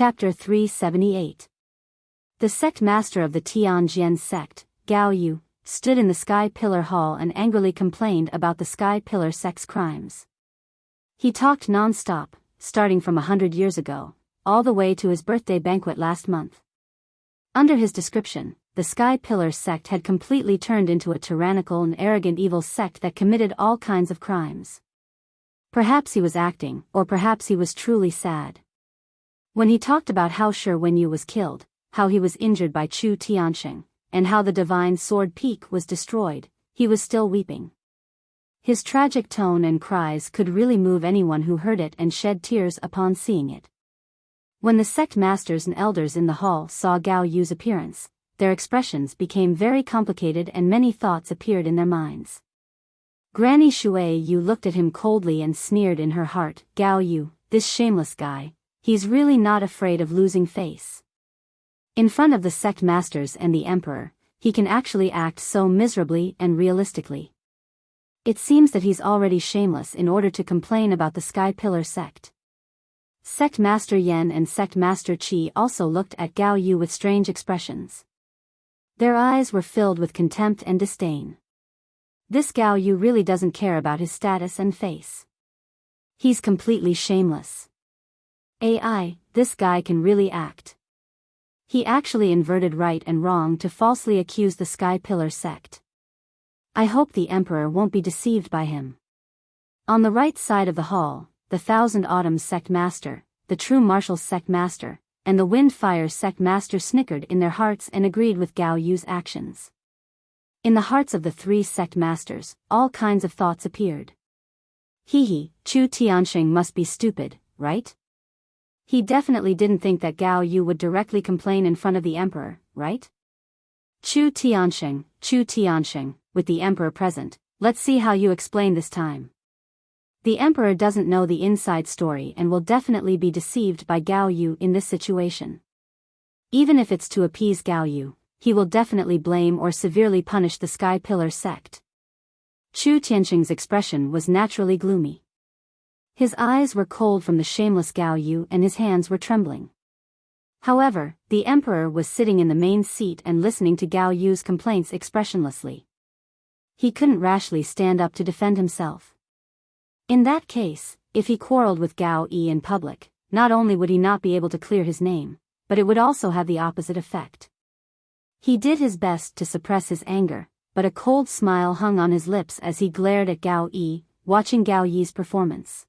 Chapter 378. The sect master of the Tianjian sect, Gao Yu, stood in the Sky Pillar Hall and angrily complained about the Sky Pillar sect's crimes. He talked non-stop, starting from 100 years ago, all the way to his birthday banquet last month. Under his description, the Sky Pillar sect had completely turned into a tyrannical and arrogant evil sect that committed all kinds of crimes. Perhaps he was acting, or perhaps he was truly sad. When he talked about how Shi Wenyu was killed, how he was injured by Chu Tianxing, and how the divine sword peak was destroyed, he was still weeping. His tragic tone and cries could really move anyone who heard it and shed tears upon seeing it. When the sect masters and elders in the hall saw Gao Yu's appearance, their expressions became very complicated and many thoughts appeared in their minds. Granny Shui Yu looked at him coldly and sneered in her heart, "Gao Yu, this shameless guy, he's really not afraid of losing face. In front of the sect masters and the emperor, he can actually act so miserably and realistically. It seems that he's already shameless in order to complain about the Sky Pillar sect." Sect Master Yan and Sect Master Qi also looked at Gao Yu with strange expressions. Their eyes were filled with contempt and disdain. This Gao Yu really doesn't care about his status and face. He's completely shameless. This guy can really act. He actually inverted right and wrong to falsely accuse the Sky Pillar sect. I hope the emperor won't be deceived by him. On the right side of the hall, the Thousand Autumns sect master, the True Martial sect master, and the Wind Fire sect master snickered in their hearts and agreed with Gao Yu's actions. In the hearts of the three sect masters, all kinds of thoughts appeared. Chu Tianxing must be stupid, right? He definitely didn't think that Gao Yu would directly complain in front of the emperor, right? Chu Tianxing, with the emperor present, let's see how you explain this time. The emperor doesn't know the inside story and will definitely be deceived by Gao Yu in this situation. Even if it's to appease Gao Yu, he will definitely blame or severely punish the Sky Pillar sect. Chu Tianxing's expression was naturally gloomy. His eyes were cold from the shameless Gao Yu and his hands were trembling. However, the emperor was sitting in the main seat and listening to Gao Yu's complaints expressionlessly. He couldn't rashly stand up to defend himself. In that case, if he quarreled with Gao Yi in public, not only would he not be able to clear his name, but it would also have the opposite effect. He did his best to suppress his anger, but a cold smile hung on his lips as he glared at Gao Yi, watching Gao Yi's performance.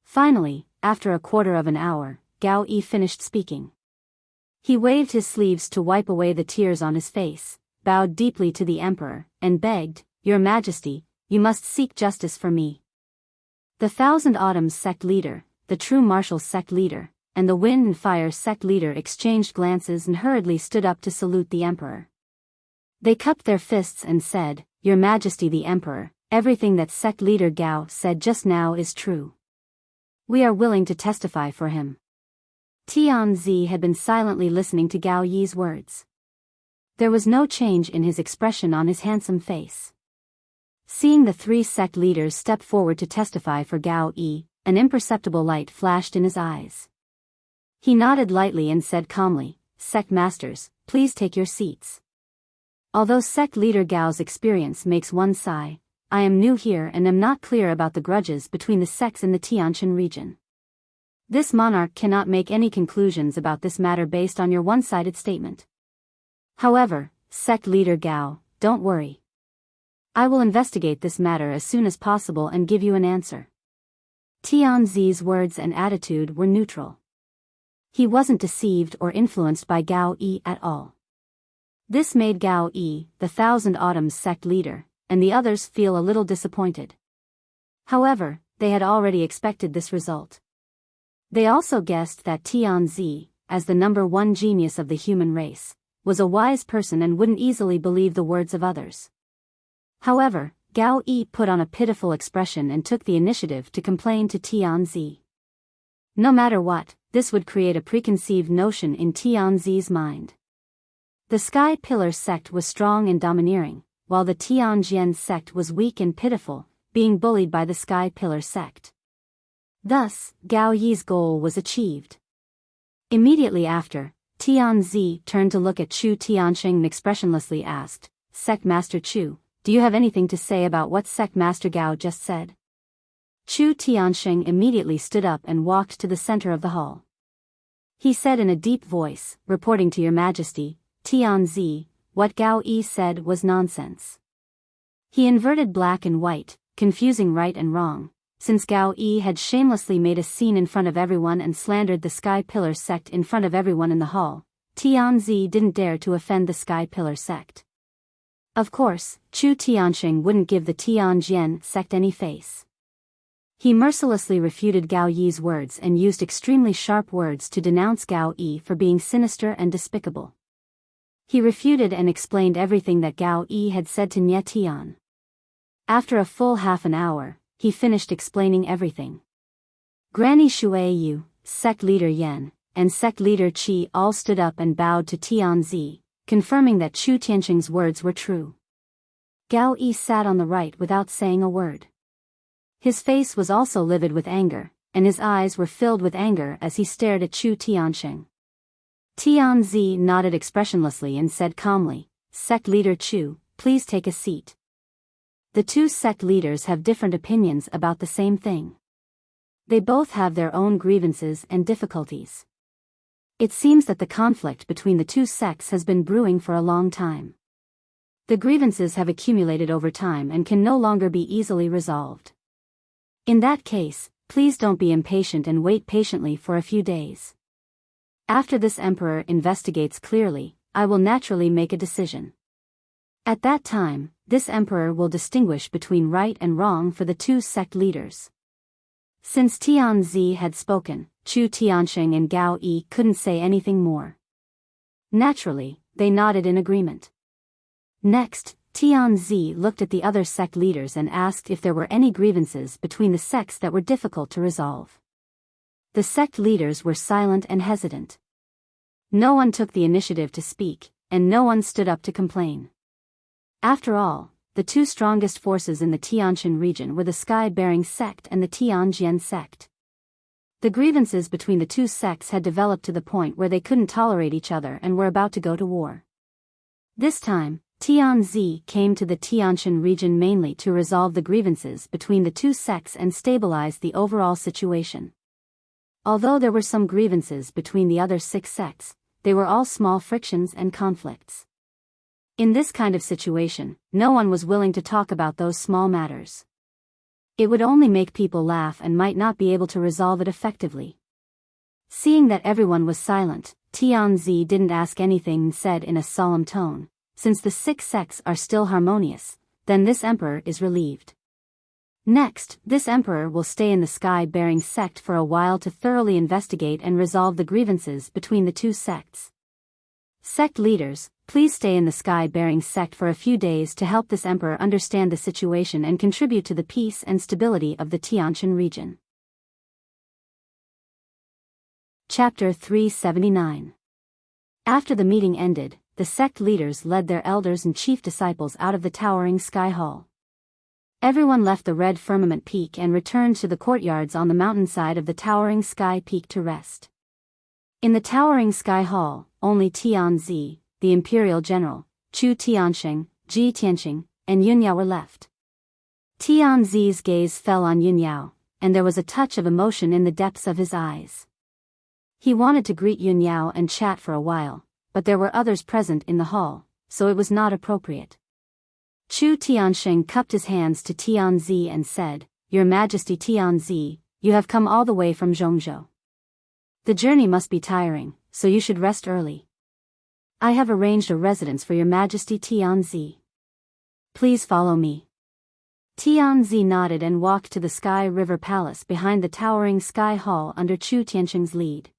Finally, after a quarter of an hour, Gao Yi finished speaking. He waved his sleeves to wipe away the tears on his face, bowed deeply to the emperor, and begged, "Your Majesty, you must seek justice for me." The Thousand Autumns sect leader, the True Martial sect leader, and the Wind and Fire sect leader exchanged glances and hurriedly stood up to salute the emperor. They cupped their fists and said, "Your Majesty the Emperor, everything that sect leader Gao said just now is true. We are willing to testify for him." Tianzi had been silently listening to Gao Yi's words. There was no change in his expression on his handsome face. Seeing the three sect leaders step forward to testify for Gao Yi, an imperceptible light flashed in his eyes. He nodded lightly and said calmly, "Sect masters, please take your seats." Although sect leader Gao's experience makes one sigh, I am new here and am not clear about the grudges between the sects in the Tianjin region. This monarch cannot make any conclusions about this matter based on your one-sided statement. However, sect leader Gao, don't worry. I will investigate this matter as soon as possible and give you an answer. Tianzi's words and attitude were neutral. He wasn't deceived or influenced by Gao Yi at all. This made Gao Yi, the Thousand Autumns sect leader, and the others feel a little disappointed. However, they had already expected this result. They also guessed that Tianzi, as the number one genius of the human race, was a wise person and wouldn't easily believe the words of others. However, Gao Yi put on a pitiful expression and took the initiative to complain to Tianzi. No matter what, this would create a preconceived notion in Tianzi's mind. The Sky Pillar sect was strong and domineering, while the Tianjian sect was weak and pitiful, being bullied by the Sky Pillar sect. Thus, Gao Yi's goal was achieved. Immediately after, Tianzi turned to look at Chu Tianxing and expressionlessly asked, Sect Master Chu, do you have anything to say about what Sect Master Gao just said? Chu Tianxing immediately stood up and walked to the center of the hall. He said in a deep voice, reporting to your majesty, Tianzi, what Gao Yi said was nonsense. He inverted black and white, confusing right and wrong, since Gao Yi had shamelessly made a scene in front of everyone and slandered the Sky Pillar sect in front of everyone in the hall. Tianzi didn't dare to offend the Sky Pillar sect. Of course, Chu Tianxing wouldn't give the Tianjian sect any face. He mercilessly refuted Gao Yi's words and used extremely sharp words to denounce Gao Yi for being sinister and despicable. He refuted and explained everything that Gao Yi had said to Nye Tian. After a full half an hour, he finished explaining everything. Granny Shui Yu, sect leader Yan, and sect leader Qi all stood up and bowed to Tianzi, confirming that Chu Tianxing's words were true. Gao Yi sat on the right without saying a word. His face was also livid with anger, and his eyes were filled with anger as he stared at Chu Tianxing. Tianzi nodded expressionlessly and said calmly, Sect leader Chu, please take a seat. The two sect leaders have different opinions about the same thing. They both have their own grievances and difficulties. It seems that the conflict between the two sects has been brewing for a long time. The grievances have accumulated over time and can no longer be easily resolved. In that case, please don't be impatient and wait patiently for a few days. After this emperor investigates clearly, I will naturally make a decision. At that time, this emperor will distinguish between right and wrong for the two sect leaders. Since Tianzi had spoken, Chu Tianxing and Gao Yi couldn't say anything more. Naturally, they nodded in agreement. Next, Tianzi looked at the other sect leaders and asked if there were any grievances between the sects that were difficult to resolve. The sect leaders were silent and hesitant. No one took the initiative to speak, and no one stood up to complain. After all, the two strongest forces in the Tianjin region were the Sky-bearing sect and the Tianjian sect. The grievances between the two sects had developed to the point where they couldn't tolerate each other and were about to go to war. This time, Tianzi came to the Tianjin region mainly to resolve the grievances between the two sects and stabilize the overall situation. Although there were some grievances between the other 6 sects, they were all small frictions and conflicts. In this kind of situation, no one was willing to talk about those small matters. It would only make people laugh and might not be able to resolve it effectively. Seeing that everyone was silent, Tianzi didn't ask anything and said in a solemn tone, since the 6 sects are still harmonious, then this emperor is relieved. Next, this emperor will stay in the Sky-bearing sect for a while to thoroughly investigate and resolve the grievances between the two sects. Sect leaders, please stay in the Sky-bearing sect for a few days to help this emperor understand the situation and contribute to the peace and stability of the Tianjin region. Chapter 379. After the meeting ended, the sect leaders led their elders and chief disciples out of the towering sky hall. Everyone left the red firmament peak and returned to the courtyards on the mountainside of the towering sky peak to rest. In the towering sky hall, only Tianzi, the imperial general, Chu Tianxing, Ji Tianxing, and Yunyao were left. Tianzi's gaze fell on Yunyao, and there was a touch of emotion in the depths of his eyes. He wanted to greet Yunyao and chat for a while, but there were others present in the hall, so it was not appropriate. Chu Tianxing cupped his hands to Tianzi and said, Your Majesty Tianzi, you have come all the way from Zhongzhou. The journey must be tiring, so you should rest early. I have arranged a residence for Your Majesty Tianzi. Please follow me. Tianzi nodded and walked to the Sky River Palace behind the towering Sky Hall under Chu Tianxing's lead.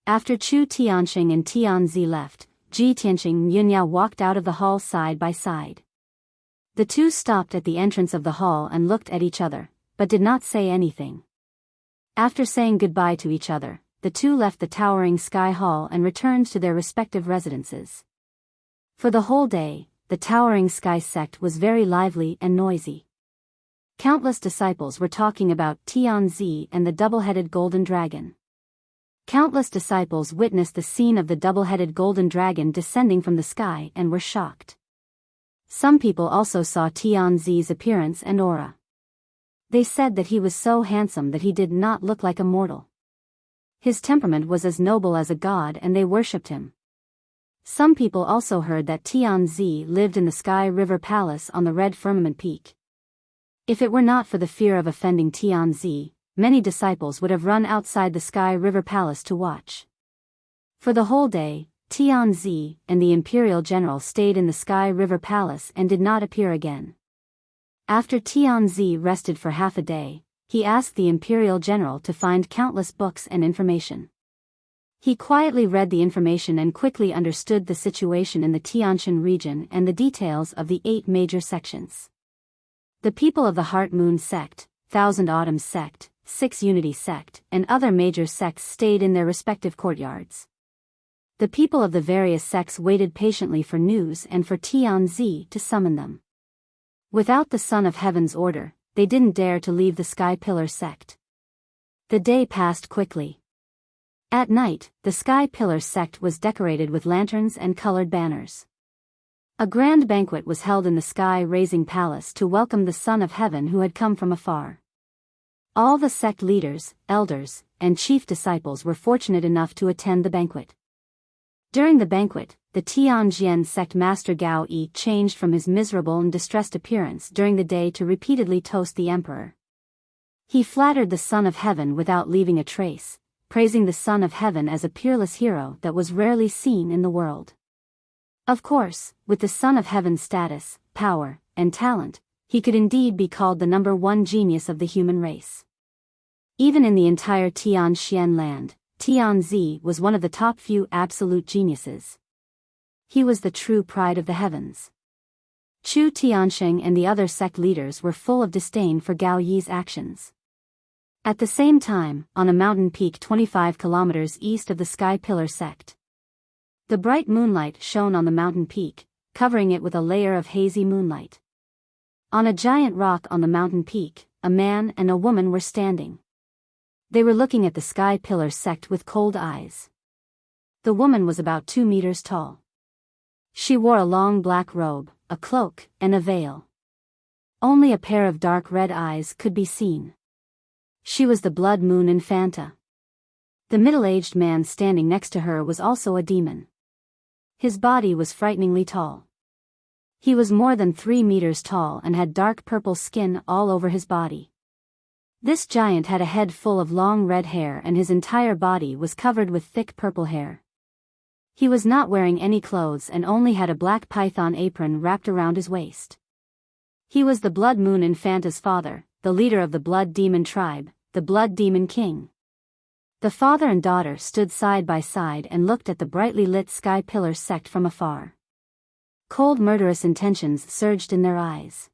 After Chu Tianxing and Tianzi left, Ji Tianxing and Yunyao walked out of the hall side by side. The two stopped at the entrance of the hall and looked at each other, but did not say anything. After saying goodbye to each other, the two left the towering sky hall and returned to their respective residences. For the whole day, the towering sky sect was very lively and noisy. Countless disciples were talking about Tianzi and the double-headed golden dragon. Countless disciples witnessed the scene of the double-headed golden dragon descending from the sky and were shocked. Some people also saw Tianzi's appearance and aura. They said that he was so handsome that he did not look like a mortal. His temperament was as noble as a god and they worshipped him. Some people also heard that Tianzi lived in the Sky River Palace on the Red Firmament Peak. If it were not for the fear of offending Tianzi, many disciples would have run outside the Sky River Palace to watch. For the whole day, Tianzi and the imperial general stayed in the Sky River Palace and did not appear again. After Tianzi rested for half a day, he asked the imperial general to find countless books and information. He quietly read the information and quickly understood the situation in the Tianshan region and the details of the 8 major sections. The people of the Heart Moon sect, Thousand Autumns sect, Six Unity sect, and other major sects stayed in their respective courtyards. The people of the various sects waited patiently for news and for Tianzi to summon them. Without the Son of Heaven's order, they didn't dare to leave the Sky Pillar sect. The day passed quickly. At night, the Sky Pillar sect was decorated with lanterns and colored banners. A grand banquet was held in the sky-raising palace to welcome the Son of Heaven who had come from afar. All the sect leaders, elders, and chief disciples were fortunate enough to attend the banquet. During the banquet, the Tianjian sect master Gao Yi changed from his miserable and distressed appearance during the day to repeatedly toast the emperor. He flattered the Son of Heaven without leaving a trace, praising the Son of Heaven as a peerless hero that was rarely seen in the world. Of course, with the Son of Heaven's status, power, and talent, he could indeed be called the #1 genius of the human race. Even in the entire Tianxian land, Tianzi was one of the top few absolute geniuses. He was the true pride of the heavens. Chu Tiansheng and the other sect leaders were full of disdain for Gao Yi's actions. At the same time, on a mountain peak 25 kilometers east of the Sky Pillar sect, the bright moonlight shone on the mountain peak, covering it with a layer of hazy moonlight. On a giant rock on the mountain peak, a man and a woman were standing. They were looking at the Sky Pillar sect with cold eyes. The woman was about 2 meters tall. She wore a long black robe, a cloak, and a veil. Only a pair of dark red eyes could be seen. She was the Blood Moon Infanta. The middle-aged man standing next to her was also a demon. His body was frighteningly tall. He was more than 3 meters tall and had dark purple skin all over his body. This giant had a head full of long red hair and his entire body was covered with thick purple hair. He was not wearing any clothes and only had a black python apron wrapped around his waist. He was the Blood Moon Infanta's father, the leader of the Blood Demon tribe, the Blood Demon King. The father and daughter stood side by side and looked at the brightly lit Sky Pillar sect from afar. Cold murderous intentions surged in their eyes.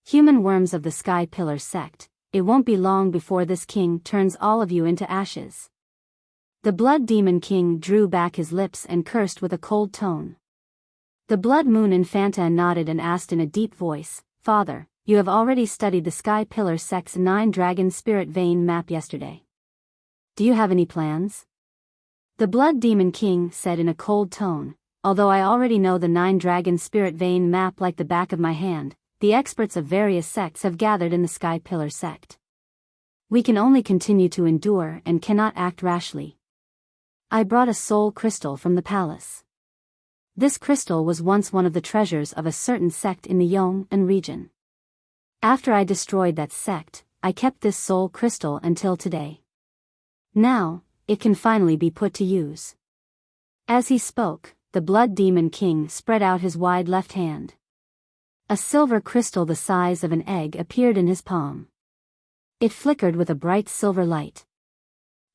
Human worms of the Sky Pillar sect, it won't be long before this king turns all of you into ashes. The Blood Demon King drew back his lips and cursed with a cold tone. The Blood Moon Infanta nodded and asked in a deep voice, "Father, you have already studied the Sky Pillar sect's 9 dragon spirit vein map yesterday. Do you have any plans?" The Blood Demon King said in a cold tone, "Although I already know the 9 dragon spirit vein map like the back of my hand, the experts of various sects have gathered in the Sky Pillar sect. We can only continue to endure and cannot act rashly. I brought a soul crystal from the palace. This crystal was once one of the treasures of a certain sect in the Yong'an region. After I destroyed that sect, I kept this soul crystal until today. Now, it can finally be put to use." As he spoke, the Blood Demon King spread out his wide left hand. A silver crystal the size of an egg appeared in his palm. It flickered with a bright silver light.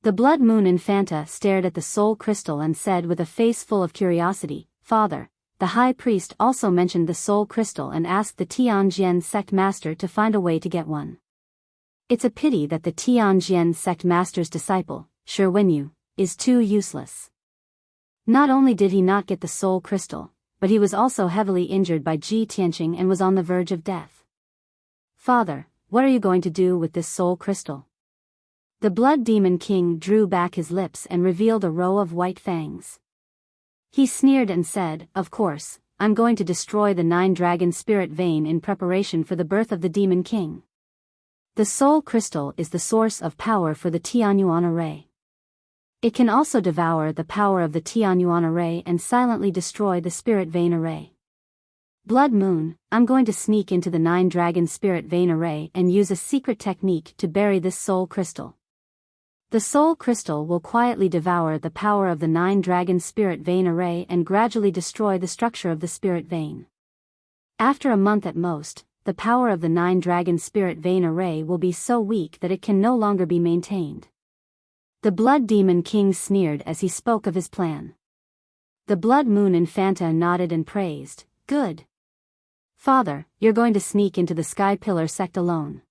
The Blood Moon Infanta stared at the soul crystal and said with a face full of curiosity, "Father, the high priest also mentioned the soul crystal and asked the Tianjian sect master to find a way to get one. It's a pity that the Tianjian sect master's disciple, Shi Wenyu, is too useless." Not only did he not get the soul crystal, but he was also heavily injured by Ji Tianqing and was on the verge of death. "Father, what are you going to do with this soul crystal?" The Blood Demon King drew back his lips and revealed a row of white fangs. He sneered and said, "Of course, I'm going to destroy the 9-dragon spirit vein in preparation for the birth of the Demon King. The soul crystal is the source of power for the Tianyuan array. It can also devour the power of the Tianyuan array and silently destroy the spirit vein array. Blood Moon, I'm going to sneak into the 9-dragon spirit vein array and use a secret technique to bury this soul crystal. The soul crystal will quietly devour the power of the 9-dragon spirit vein array and gradually destroy the structure of the spirit vein. After a month at most, the power of the 9-dragon spirit vein array will be so weak that it can no longer be maintained." The Blood Demon King sneered as he spoke of his plan. The Blood Moon Infanta nodded and praised, "Good. Father, you're going to sneak into the Sky Pillar sect alone.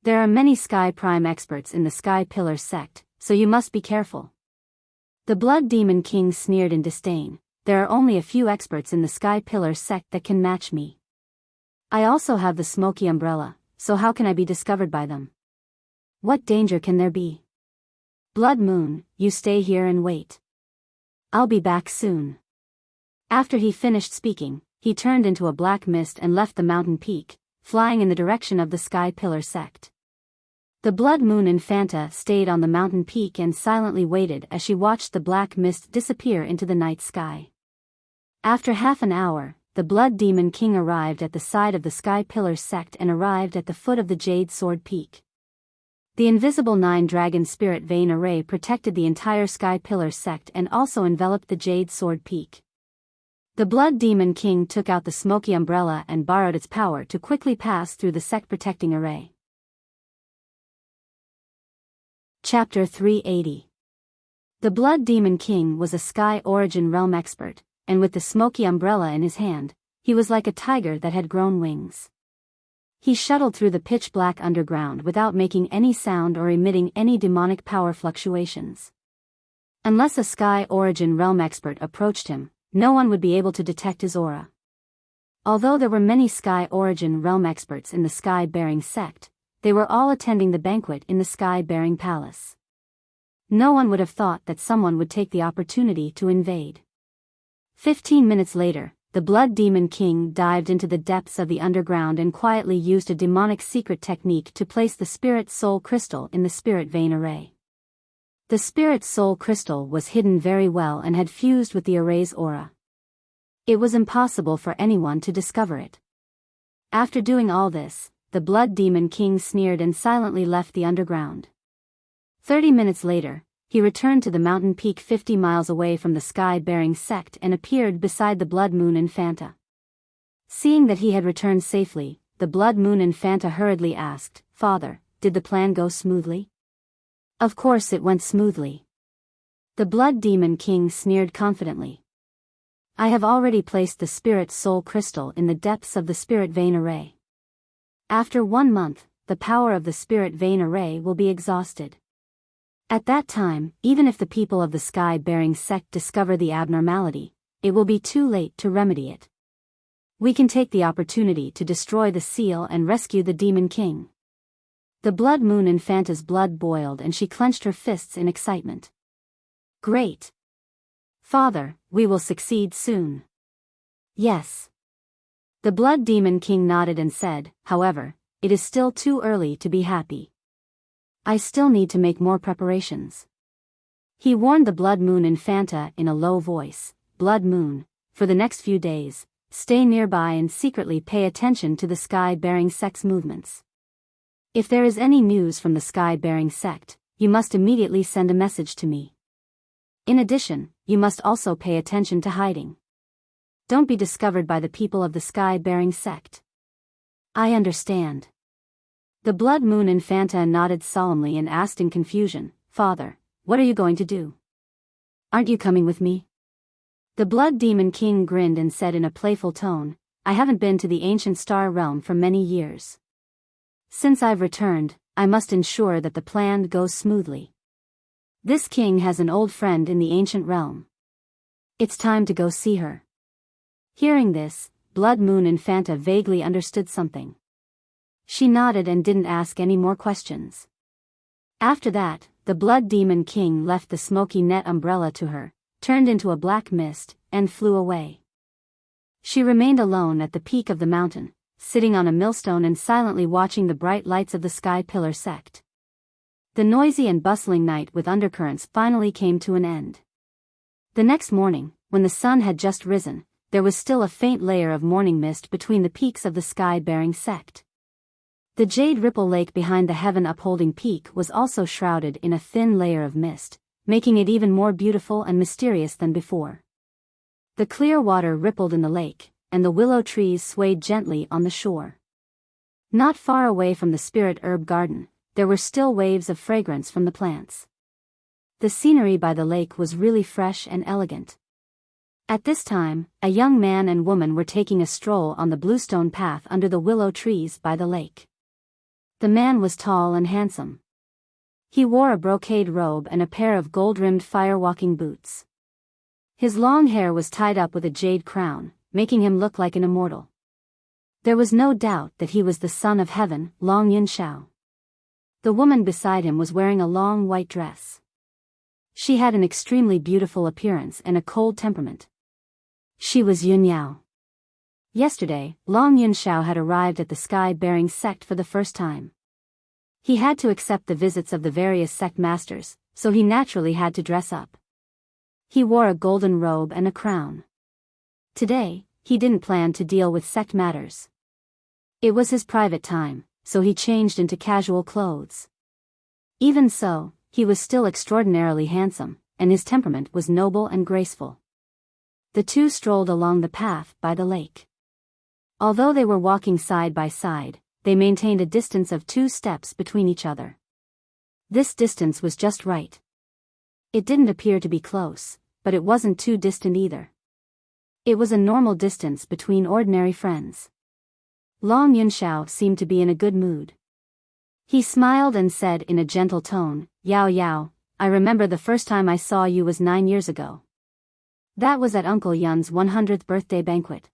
There are many Sky Prime experts in the Sky Pillar sect, so you must be careful." The Blood Demon King sneered in disdain, "There are only a few experts in the Sky Pillar sect that can match me. I also have the smoky umbrella, so how can I be discovered by them? What danger can there be? Blood Moon, you stay here and wait. I'll be back soon." After he finished speaking, he turned into a black mist and left the mountain peak, flying in the direction of the Sky Pillar sect. The Blood Moon Infanta stayed on the mountain peak and silently waited as she watched the black mist disappear into the night sky. After half an hour, the Blood Demon King arrived at the side of the Sky Pillar sect and arrived at the foot of the Jade Sword Peak. The invisible 9-dragon spirit vein array protected the entire Sky Pillar sect and also enveloped the Jade Sword Peak. The Blood Demon King took out the smoky umbrella and borrowed its power to quickly pass through the sect-protecting array. Chapter 380. The Blood Demon King was a Sky Origin Realm expert, and with the smoky umbrella in his hand, he was like a tiger that had grown wings. He shuttled through the pitch-black underground without making any sound or emitting any demonic power fluctuations. Unless a Sky Origin Realm expert approached him, no one would be able to detect his aura. Although there were many Sky Origin Realm experts in the Sky-bearing sect, they were all attending the banquet in the Sky-bearing palace. No one would have thought that someone would take the opportunity to invade. 15 minutes later, the Blood Demon King dived into the depths of the underground and quietly used a demonic secret technique to place the Spirit Soul Crystal in the Spirit Vein array. The Spirit Soul Crystal was hidden very well and had fused with the array's aura. It was impossible for anyone to discover it. After doing all this, the Blood Demon King sneered and silently left the underground. 30 minutes later, he returned to the mountain peak 50 miles away from the Sky-bearing sect and appeared beside the Blood Moon Infanta. Seeing that he had returned safely, the Blood Moon Infanta hurriedly asked, "Father, did the plan go smoothly?" "Of course it went smoothly." The Blood Demon King sneered confidently. "I have already placed the Spirit Soul Crystal in the depths of the Spirit Vein array. After 1 month, the power of the Spirit Vein array will be exhausted. At that time, even if the people of the Sky-bearing sect discover the abnormality, it will be too late to remedy it. We can take the opportunity to destroy the seal and rescue the Demon King." The Blood Moon Infanta's blood boiled and she clenched her fists in excitement. "Great! Father, we will succeed soon." "Yes." The Blood Demon King nodded and said, "However, it is still too early to be happy. I still need to make more preparations." He warned the Blood Moon Infanta in a low voice, "Blood Moon, for the next few days, stay nearby and secretly pay attention to the Sky-bearing sect's movements. If there is any news from the Sky-bearing sect, you must immediately send a message to me. In addition, you must also pay attention to hiding. Don't be discovered by the people of the Sky-bearing sect." "I understand." The Blood Moon Infanta nodded solemnly and asked in confusion, "Father, what are you going to do? Aren't you coming with me?" The Blood Demon King grinned and said in a playful tone, "I haven't been to the Ancient Star Realm for many years. Since I've returned, I must ensure that the plan goes smoothly. This king has an old friend in the Ancient Realm. It's time to go see her." Hearing this, Blood Moon Infanta vaguely understood something. She nodded and didn't ask any more questions. After that, the Blood Demon King left the smoky net umbrella to her, turned into a black mist, and flew away. She remained alone at the peak of the mountain, sitting on a millstone and silently watching the bright lights of the Sky Pillar sect. The noisy and bustling night with undercurrents finally came to an end. The next morning, when the sun had just risen, there was still a faint layer of morning mist between the peaks of the sky-bearing sect. The jade ripple lake behind the heaven-upholding peak was also shrouded in a thin layer of mist, making it even more beautiful and mysterious than before. The clear water rippled in the lake, and the willow trees swayed gently on the shore. Not far away from the spirit herb garden, there were still waves of fragrance from the plants. The scenery by the lake was really fresh and elegant. At this time, a young man and woman were taking a stroll on the bluestone path under the willow trees by the lake. The man was tall and handsome. He wore a brocade robe and a pair of gold-rimmed firewalking boots. His long hair was tied up with a jade crown, making him look like an immortal. There was no doubt that he was the son of heaven, Long Yunxiao. The woman beside him was wearing a long white dress. She had an extremely beautiful appearance and a cold temperament. She was Yunyao. Yesterday, Long Yunxiao had arrived at the sky-bearing sect for the first time. He had to accept the visits of the various sect masters, so he naturally had to dress up. He wore a golden robe and a crown. Today, he didn't plan to deal with sect matters. It was his private time, so he changed into casual clothes. Even so, he was still extraordinarily handsome, and his temperament was noble and graceful. The two strolled along the path by the lake. Although they were walking side by side, they maintained a distance of 2 steps between each other. This distance was just right. It didn't appear to be close, but it wasn't too distant either. It was a normal distance between ordinary friends. Long Yunxiao seemed to be in a good mood. He smiled and said in a gentle tone, "Yao Yao, I remember the first time I saw you was 9 years ago. That was at Uncle Yun's 100th birthday banquet.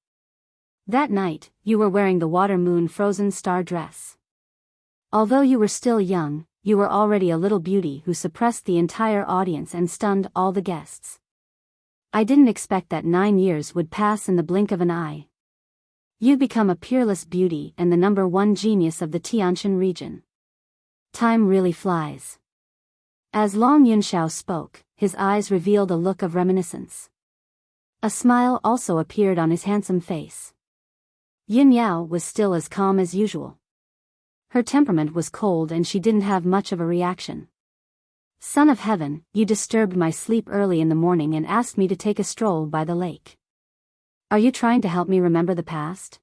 That night, you were wearing the water moon frozen star dress. Although you were still young, you were already a little beauty who suppressed the entire audience and stunned all the guests. I didn't expect that 9 years would pass in the blink of an eye. You become a peerless beauty and the #1 genius of the Tianshan region. Time really flies." As Long Yunxiao spoke, his eyes revealed a look of reminiscence. A smile also appeared on his handsome face. Yin Yao was still as calm as usual. Her temperament was cold and she didn't have much of a reaction. "Son of heaven, you disturbed my sleep early in the morning and asked me to take a stroll by the lake. Are you trying to help me remember the past?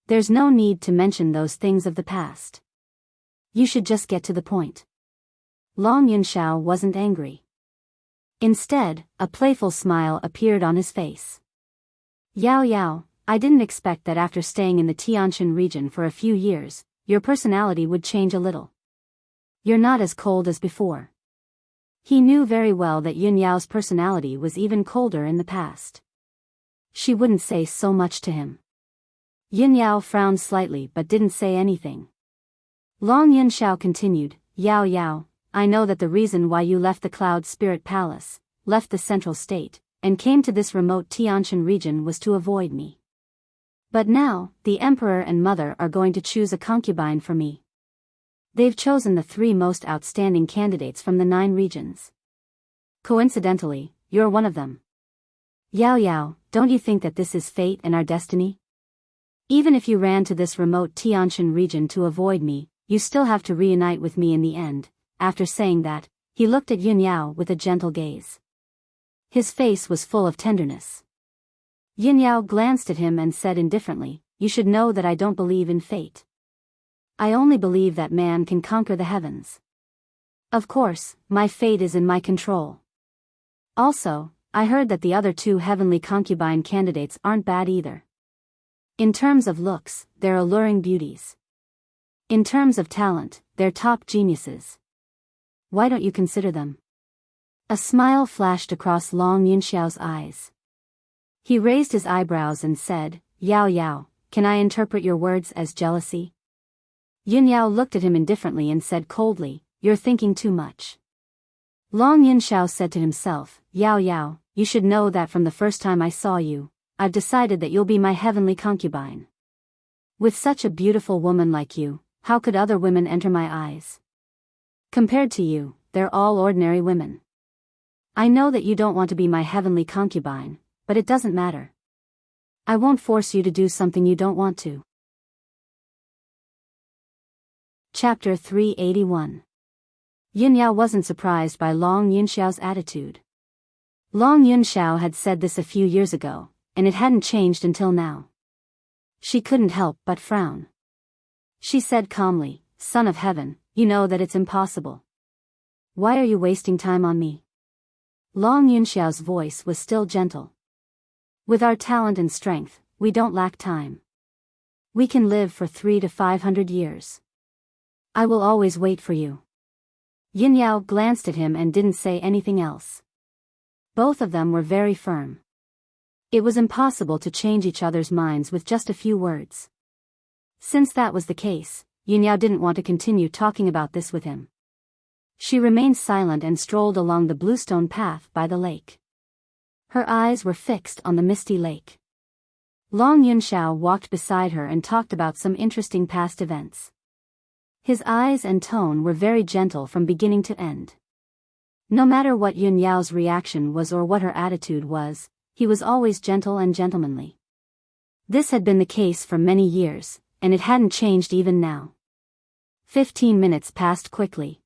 There's no need to mention those things of the past. You should just get to the point." Long Yunxiao wasn't angry. Instead, a playful smile appeared on his face. "Yao Yao, I didn't expect that after staying in the Tianshan region for a few years, your personality would change a little. You're not as cold as before." He knew very well that Yun Yao's personality was even colder in the past. She wouldn't say so much to him. Yin Yao frowned slightly but didn't say anything. Long Yunxiao continued, "Yao Yao, I know that the reason why you left the Cloud Spirit Palace, left the Central State, and came to this remote Tianshan region was to avoid me. But now, the Emperor and Mother are going to choose a concubine for me. They've chosen the 3 most outstanding candidates from the 9 regions. Coincidentally, you're one of them. Yao Yao, don't you think that this is fate and our destiny? Even if you ran to this remote Tianshan region to avoid me, you still have to reunite with me in the end." After saying that, he looked at Yun Yao with a gentle gaze. His face was full of tenderness. Yin Yao glanced at him and said indifferently, "You should know that I don't believe in fate. I only believe that man can conquer the heavens. Of course, my fate is in my control. Also, I heard that the other 2 heavenly concubine candidates aren't bad either. In terms of looks, they're alluring beauties. In terms of talent, they're top geniuses. Why don't you consider them?" A smile flashed across Long Yunxiao's eyes. He raised his eyebrows and said, "Yao Yao, can I interpret your words as jealousy?" Yun Yao looked at him indifferently and said coldly, you're thinking too much. Long Yunxiao said to himself, Yao Yao, you should know that from the first time I saw you, I've decided that you'll be my heavenly concubine. With such a beautiful woman like you, how could other women enter my eyes? Compared to you, they're all ordinary women. I know that you don't want to be my heavenly concubine, but it doesn't matter. I won't force you to do something you don't want to. Chapter 381. Yunyao wasn't surprised by Long Yunxiao's attitude. Long Yunxiao had said this a few years ago, and it hadn't changed until now. She couldn't help but frown. She said calmly, Son of Heaven, you know that it's impossible. Why are you wasting time on me? Long Yunxiao's voice was still gentle. With our talent and strength, we don't lack time. We can live for 300 to 500 years. I will always wait for you. Yunyao glanced at him and didn't say anything else. Both of them were very firm. It was impossible to change each other's minds with just a few words. Since that was the case, Yunyao didn't want to continue talking about this with him. She remained silent and strolled along the bluestone path by the lake. Her eyes were fixed on the misty lake. Long Yunxiao walked beside her and talked about some interesting past events. His eyes and tone were very gentle from beginning to end. No matter what Yunyao's reaction was or what her attitude was, he was always gentle and gentlemanly. This had been the case for many years, and it hadn't changed even now. 15 minutes passed quickly.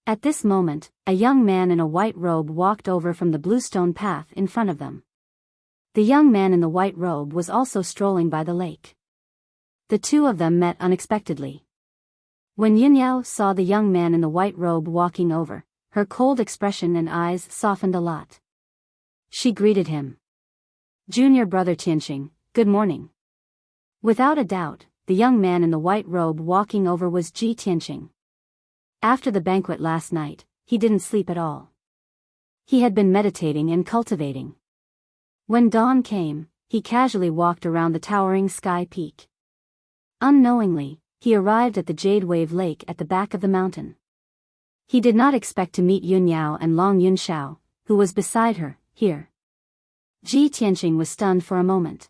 At this moment, a young man in a white robe walked over from the bluestone path in front of them. The young man in the white robe was also strolling by the lake. The two of them met unexpectedly. When Yunyao saw the young man in the white robe walking over, her cold expression and eyes softened a lot. She greeted him. Junior brother Tianqing, good morning. Without a doubt, the young man in the white robe walking over was Ji Tianqing. After the banquet last night, he didn't sleep at all. He had been meditating and cultivating. When dawn came, he casually walked around the towering sky peak. Unknowingly, he arrived at the Jade Wave Lake at the back of the mountain. He did not expect to meet Yunyao and Long Yunxiao, who was beside her, here. Ji Tianqing was stunned for a moment.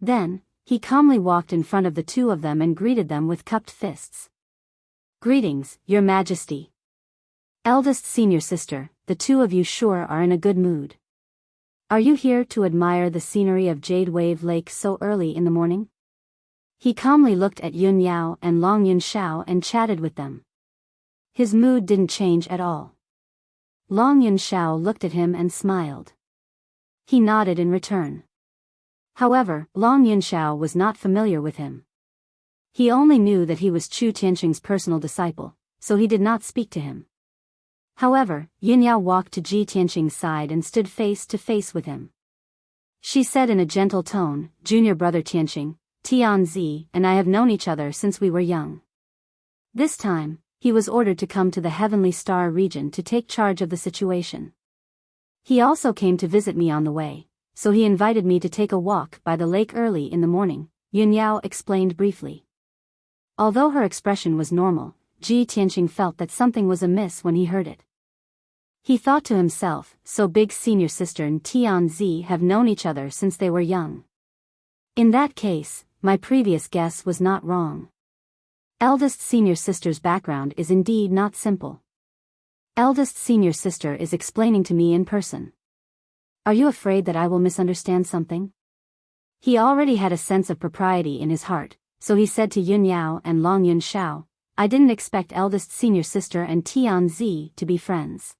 Then, he calmly walked in front of the two of them and greeted them with cupped fists. Greetings, Your Majesty. Eldest senior sister, the two of you sure are in a good mood. Are you here to admire the scenery of Jade Wave Lake so early in the morning? He calmly looked at Yunyao and Long Yunxiao and chatted with them. His mood didn't change at all. Long Yunxiao looked at him and smiled. He nodded in return. However, Long Yunxiao was not familiar with him. He only knew that he was Chu Tianqing's personal disciple, so he did not speak to him. However, Yunyao walked to Ji Tianqing's side and stood face to face with him. She said in a gentle tone, Junior brother Tianqing, Tianzi and I have known each other since we were young. This time, he was ordered to come to the Heavenly Star region to take charge of the situation. He also came to visit me on the way, so he invited me to take a walk by the lake early in the morning, Yunyao explained briefly. Although her expression was normal, Ji Tianqing felt that something was amiss when he heard it. He thought to himself, so big senior sister and Tianzi have known each other since they were young. In that case, my previous guess was not wrong. Eldest senior sister's background is indeed not simple. Eldest senior sister is explaining to me in person. Are you afraid that I will misunderstand something? He already had a sense of propriety in his heart, so he said to Yunyao and Long Yunxiao, I didn't expect eldest senior sister and Tianzi to be friends.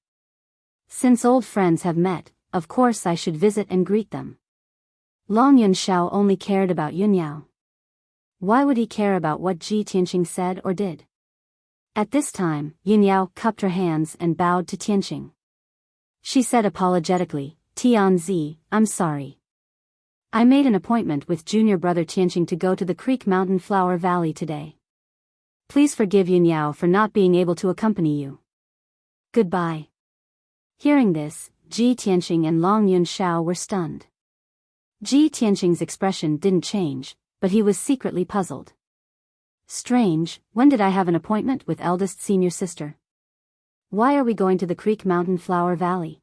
Since old friends have met, of course I should visit and greet them. Long Yunxiao only cared about Yunyao. Why would he care about what Ji Tianqing said or did? At this time, Yunyao cupped her hands and bowed to Tianqing. She said apologetically, Tianzi, I'm sorry. I made an appointment with junior brother Tianqing to go to the Creek Mountain Flower Valley today. Please forgive Yunyao for not being able to accompany you. Goodbye. Hearing this, Ji Tianqing and Long Yunxiao were stunned. Ji Tianqing's expression didn't change, but he was secretly puzzled. Strange, when did I have an appointment with eldest senior sister? Why are we going to the Creek Mountain Flower Valley?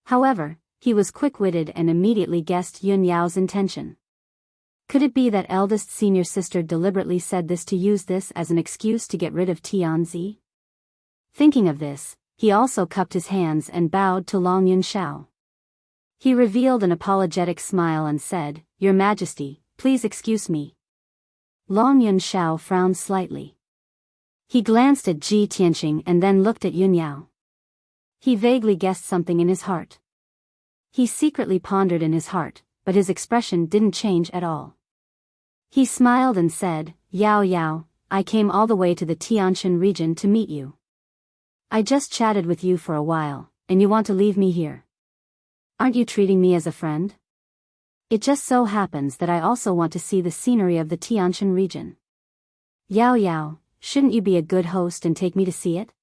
However, he was quick-witted and immediately guessed Yun Yao's intention. Could it be that eldest senior sister deliberately said this to use this as an excuse to get rid of Tianzi? Thinking of this, he also cupped his hands and bowed to Long Yun Shao. He revealed an apologetic smile and said, "Your Majesty, please excuse me." Long Yun Shao frowned slightly. He glanced at Ji Tianqing and then looked at Yun Yao. He vaguely guessed something in his heart. He secretly pondered in his heart, but his expression didn't change at all. He smiled and said, "Yao Yao, I came all the way to the Tianshan region to meet you. I just chatted with you for a while, and you want to leave me here. Aren't you treating me as a friend? It just so happens that I also want to see the scenery of the Tianshan region. Yao Yao, shouldn't you be a good host and take me to see it?"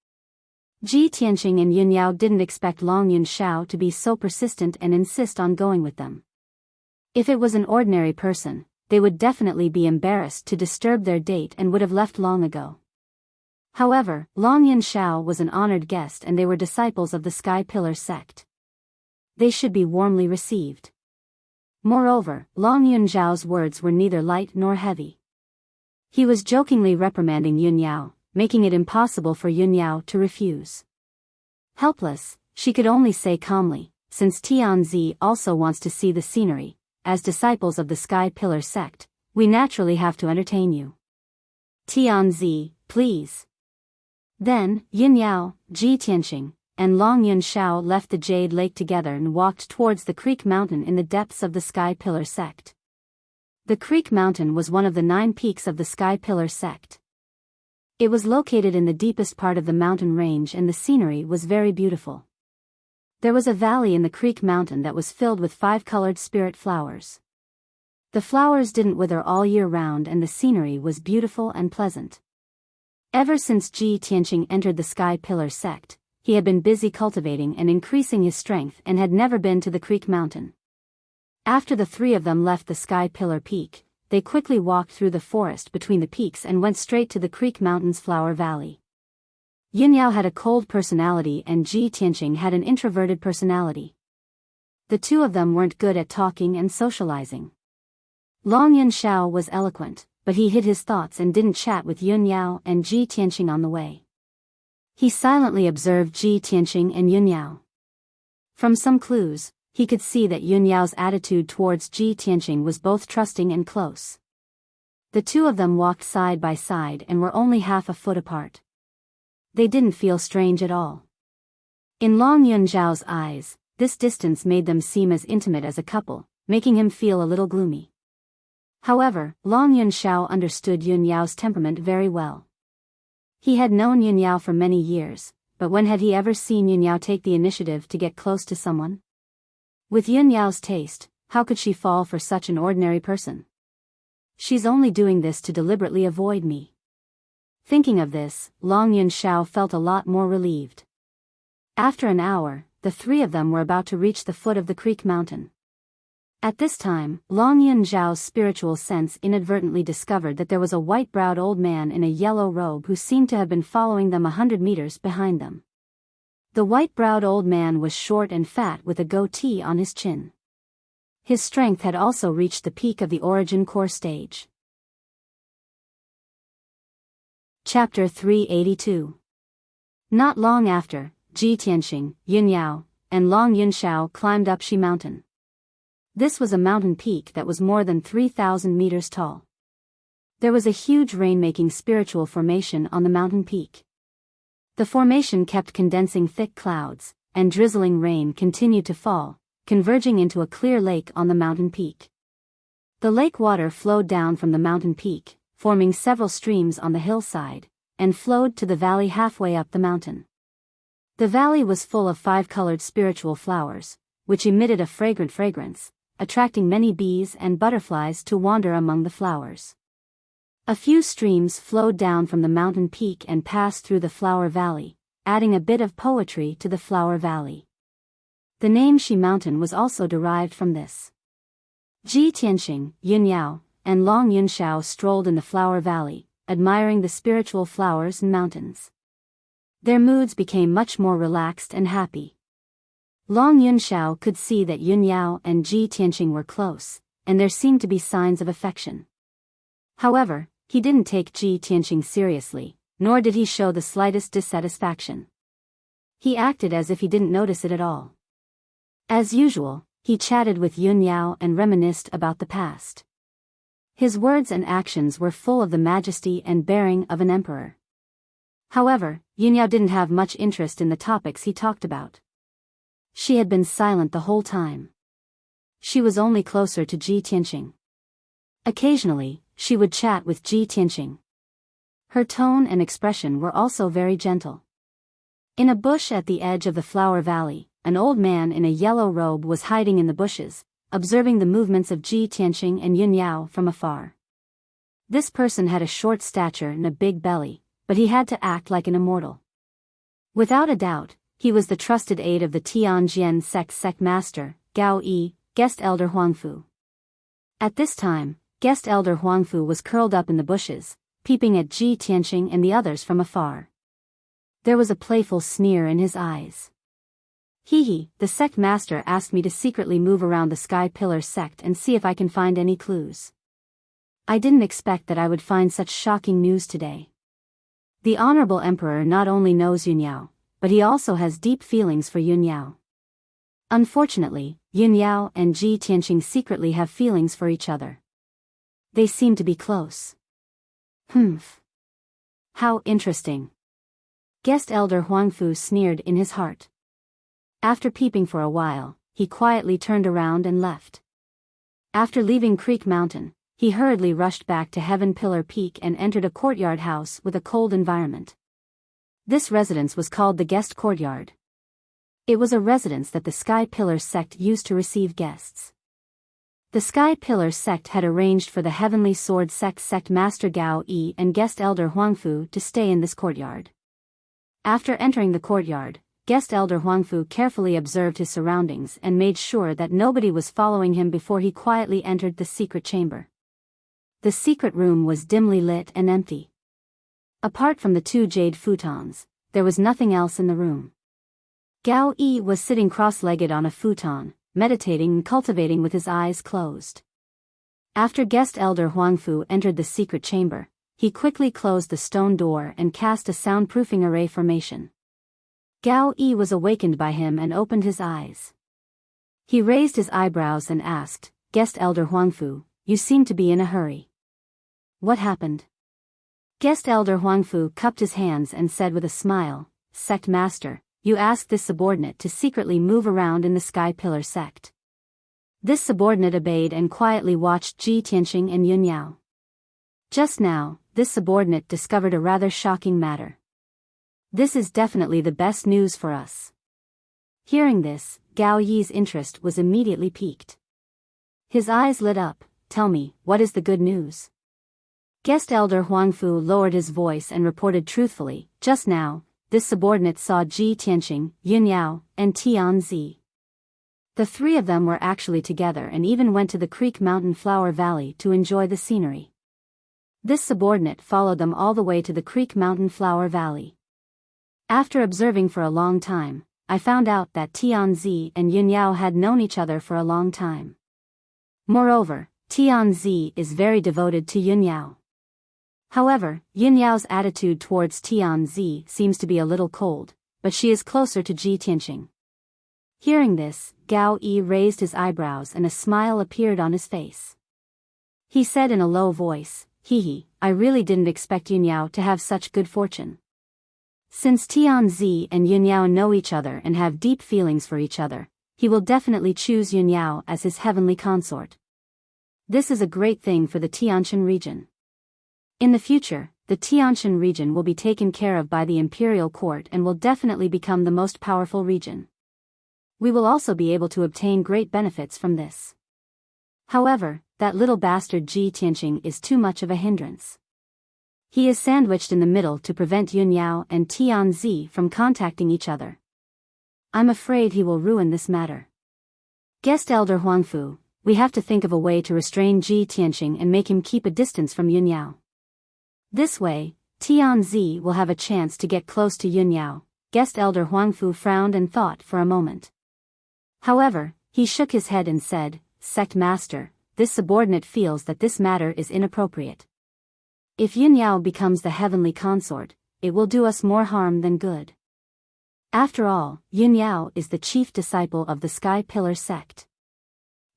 Ji Tianqing and Yun Yao didn't expect Long Yun Shao to be so persistent and insist on going with them. If it was an ordinary person, they would definitely be embarrassed to disturb their date and would have left long ago. However, Long Yun Shao was an honored guest and they were disciples of the Sky Pillar sect. They should be warmly received. Moreover, Long Yun Zhao's words were neither light nor heavy. He was jokingly reprimanding Yun Yao, making it impossible for Yun Yao to refuse. Helpless, she could only say calmly, "Since Tianzi also wants to see the scenery, as disciples of the Sky Pillar sect, we naturally have to entertain you. Tianzi, please." Then, Yun Yao, Ji Tianqing, and Long Yun Shao left the Jade Lake together and walked towards the Creek Mountain in the depths of the Sky Pillar sect. The Creek Mountain was one of the 9 peaks of the Sky Pillar sect. It was located in the deepest part of the mountain range and the scenery was very beautiful. There was a valley in the Creek Mountain that was filled with 5-colored spirit flowers. The flowers didn't wither all year round and the scenery was beautiful and pleasant. Ever since Ji Tianqing entered the Sky Pillar sect, he had been busy cultivating and increasing his strength and had never been to the Creek Mountain. After the 3 of them left the Sky Pillar Peak, they quickly walked through the forest between the peaks and went straight to the Creek Mountain's Flower Valley. Yun Yao had a cold personality and Ji Tianqing had an introverted personality. The 2 of them weren't good at talking and socializing. Long Yun Shao was eloquent, but he hid his thoughts and didn't chat with Yun Yao and Ji Tianqing on the way. He silently observed Ji Tianqing and Yun Yao. From some clues, he could see that Yun Yao's attitude towards Ji Tianqing was both trusting and close. The 2 of them walked side by side and were only half a foot apart. They didn't feel strange at all. In Long Yun Zhao's eyes, this distance made them seem as intimate as a couple, making him feel a little gloomy. However, Long Yun Shao understood Yun Yao's temperament very well. He had known Yun Yao for many years, but when had he ever seen Yun Yao take the initiative to get close to someone? With Yun Yao's taste, how could she fall for such an ordinary person? She's only doing this to deliberately avoid me. Thinking of this, Long Yun Shao felt a lot more relieved. After an hour, the 3 of them were about to reach the foot of the Creek Mountain. At this time, Long Yun Zhao's spiritual sense inadvertently discovered that there was a white-browed old man in a yellow robe who seemed to have been following them 100 meters behind them. The white-browed old man was short and fat with a goatee on his chin. His strength had also reached the peak of the Origin Core stage. Chapter 382. Not long after, Ji Tianqing, Yun Yao, and Long Yun Shao climbed up Shi Mountain. This was a mountain peak that was more than 3,000 meters tall. There was a huge rain-making spiritual formation on the mountain peak. The formation kept condensing thick clouds, and drizzling rain continued to fall, converging into a clear lake on the mountain peak. The lake water flowed down from the mountain peak, forming several streams on the hillside, and flowed to the valley halfway up the mountain. The valley was full of 5-colored spiritual flowers, which emitted a fragrant fragrance, attracting many bees and butterflies to wander among the flowers. A few streams flowed down from the mountain peak and passed through the flower valley, adding a bit of poetry to the flower valley. The name Shi Mountain was also derived from this. Ji Tianqing, Yun Yao, and Long Yun Shao strolled in the flower valley, admiring the spiritual flowers and mountains. Their moods became much more relaxed and happy. Long Yunxiao could see that Yunyao and Ji Tianqing were close, and there seemed to be signs of affection. However, he didn't take Ji Tianqing seriously, nor did he show the slightest dissatisfaction. He acted as if he didn't notice it at all. As usual, he chatted with Yunyao and reminisced about the past. His words and actions were full of the majesty and bearing of an emperor. However, Yunyao didn't have much interest in the topics he talked about. She had been silent the whole time. She was only closer to Ji Tianqing. Occasionally, she would chat with Ji Tianqing. Her tone and expression were also very gentle. In a bush at the edge of the flower valley, an old man in a yellow robe was hiding in the bushes, observing the movements of Ji Tianqing and Yunyao from afar. This person had a short stature and a big belly, but he had to act like an immortal. Without a doubt, he was the trusted aide of the Tianjian sect master, Gao Yi, guest elder Huangfu. At this time, guest elder Huangfu was curled up in the bushes, peeping at Ji Tianqing and the others from afar. There was a playful sneer in his eyes. Hee, the sect master asked me to secretly move around the Sky Pillar sect and see if I can find any clues. I didn't expect that I would find such shocking news today. The honorable emperor not only knows Yunyao, but he also has deep feelings for Yunyao. Unfortunately, Yunyao and Ji Tianqing secretly have feelings for each other. They seem to be close. Humph. How interesting. Guest elder Huangfu sneered in his heart. After peeping for a while, he quietly turned around and left. After leaving Creek Mountain, he hurriedly rushed back to Heaven Pillar Peak and entered a courtyard house with a cold environment. This residence was called the Guest Courtyard. It was a residence that the Sky Pillar sect used to receive guests. The Sky Pillar sect had arranged for the Heavenly Sword sect Master Gao Yi and Guest Elder Huangfu to stay in this courtyard. After entering the courtyard, Guest Elder Huangfu carefully observed his surroundings and made sure that nobody was following him before he quietly entered the secret chamber. The secret room was dimly lit and empty. Apart from the two jade futons, there was nothing else in the room. Gao Yi was sitting cross-legged on a futon, meditating and cultivating with his eyes closed. After Guest Elder Huangfu entered the secret chamber, he quickly closed the stone door and cast a soundproofing array formation. Gao Yi was awakened by him and opened his eyes. He raised his eyebrows and asked, "Guest Elder Huangfu, you seem to be in a hurry. What happened?" Guest Elder Huangfu cupped his hands and said with a smile, "Sect Master, you asked this subordinate to secretly move around in the Sky Pillar sect." This subordinate obeyed and quietly watched Ji Tianqing and Yunyao. Just now, this subordinate discovered a rather shocking matter. This is definitely the best news for us. Hearing this, Gao Yi's interest was immediately piqued. His eyes lit up. "Tell me, what is the good news?" Guest Elder Huangfu lowered his voice and reported truthfully, "Just now, this subordinate saw Ji Tianqing, Yunyao, and Tianzi. The three of them were actually together and even went to the Creek Mountain Flower Valley to enjoy the scenery. This subordinate followed them all the way to the Creek Mountain Flower Valley. After observing for a long time, I found out that Tianzi and Yunyao had known each other for a long time. Moreover, Tianzi is very devoted to Yunyao. However, Yunyao's attitude towards Tianzi seems to be a little cold, but she is closer to Ji Tianqing." Hearing this, Gao Yi raised his eyebrows and a smile appeared on his face. He said in a low voice, "Hee, I really didn't expect Yunyao to have such good fortune. Since Tianzi and Yunyao know each other and have deep feelings for each other, he will definitely choose Yunyao as his heavenly consort. This is a great thing for the Tianshan region. In the future, the Tianshan region will be taken care of by the imperial court and will definitely become the most powerful region. We will also be able to obtain great benefits from this. However, that little bastard Ji Tianqing is too much of a hindrance. He is sandwiched in the middle to prevent Yunyao and Tianzi from contacting each other. I'm afraid he will ruin this matter. Guest Elder Huangfu, we have to think of a way to restrain Ji Tianqing and make him keep a distance from Yunyao. This way, Tianzi will have a chance to get close to Yunyao. Guest elder Huangfu frowned and thought for a moment. However, he shook his head and said, "Sect master, this subordinate feels that this matter is inappropriate. If Yunyao becomes the heavenly consort, it will do us more harm than good. After all, Yunyao is the chief disciple of the Sky Pillar sect.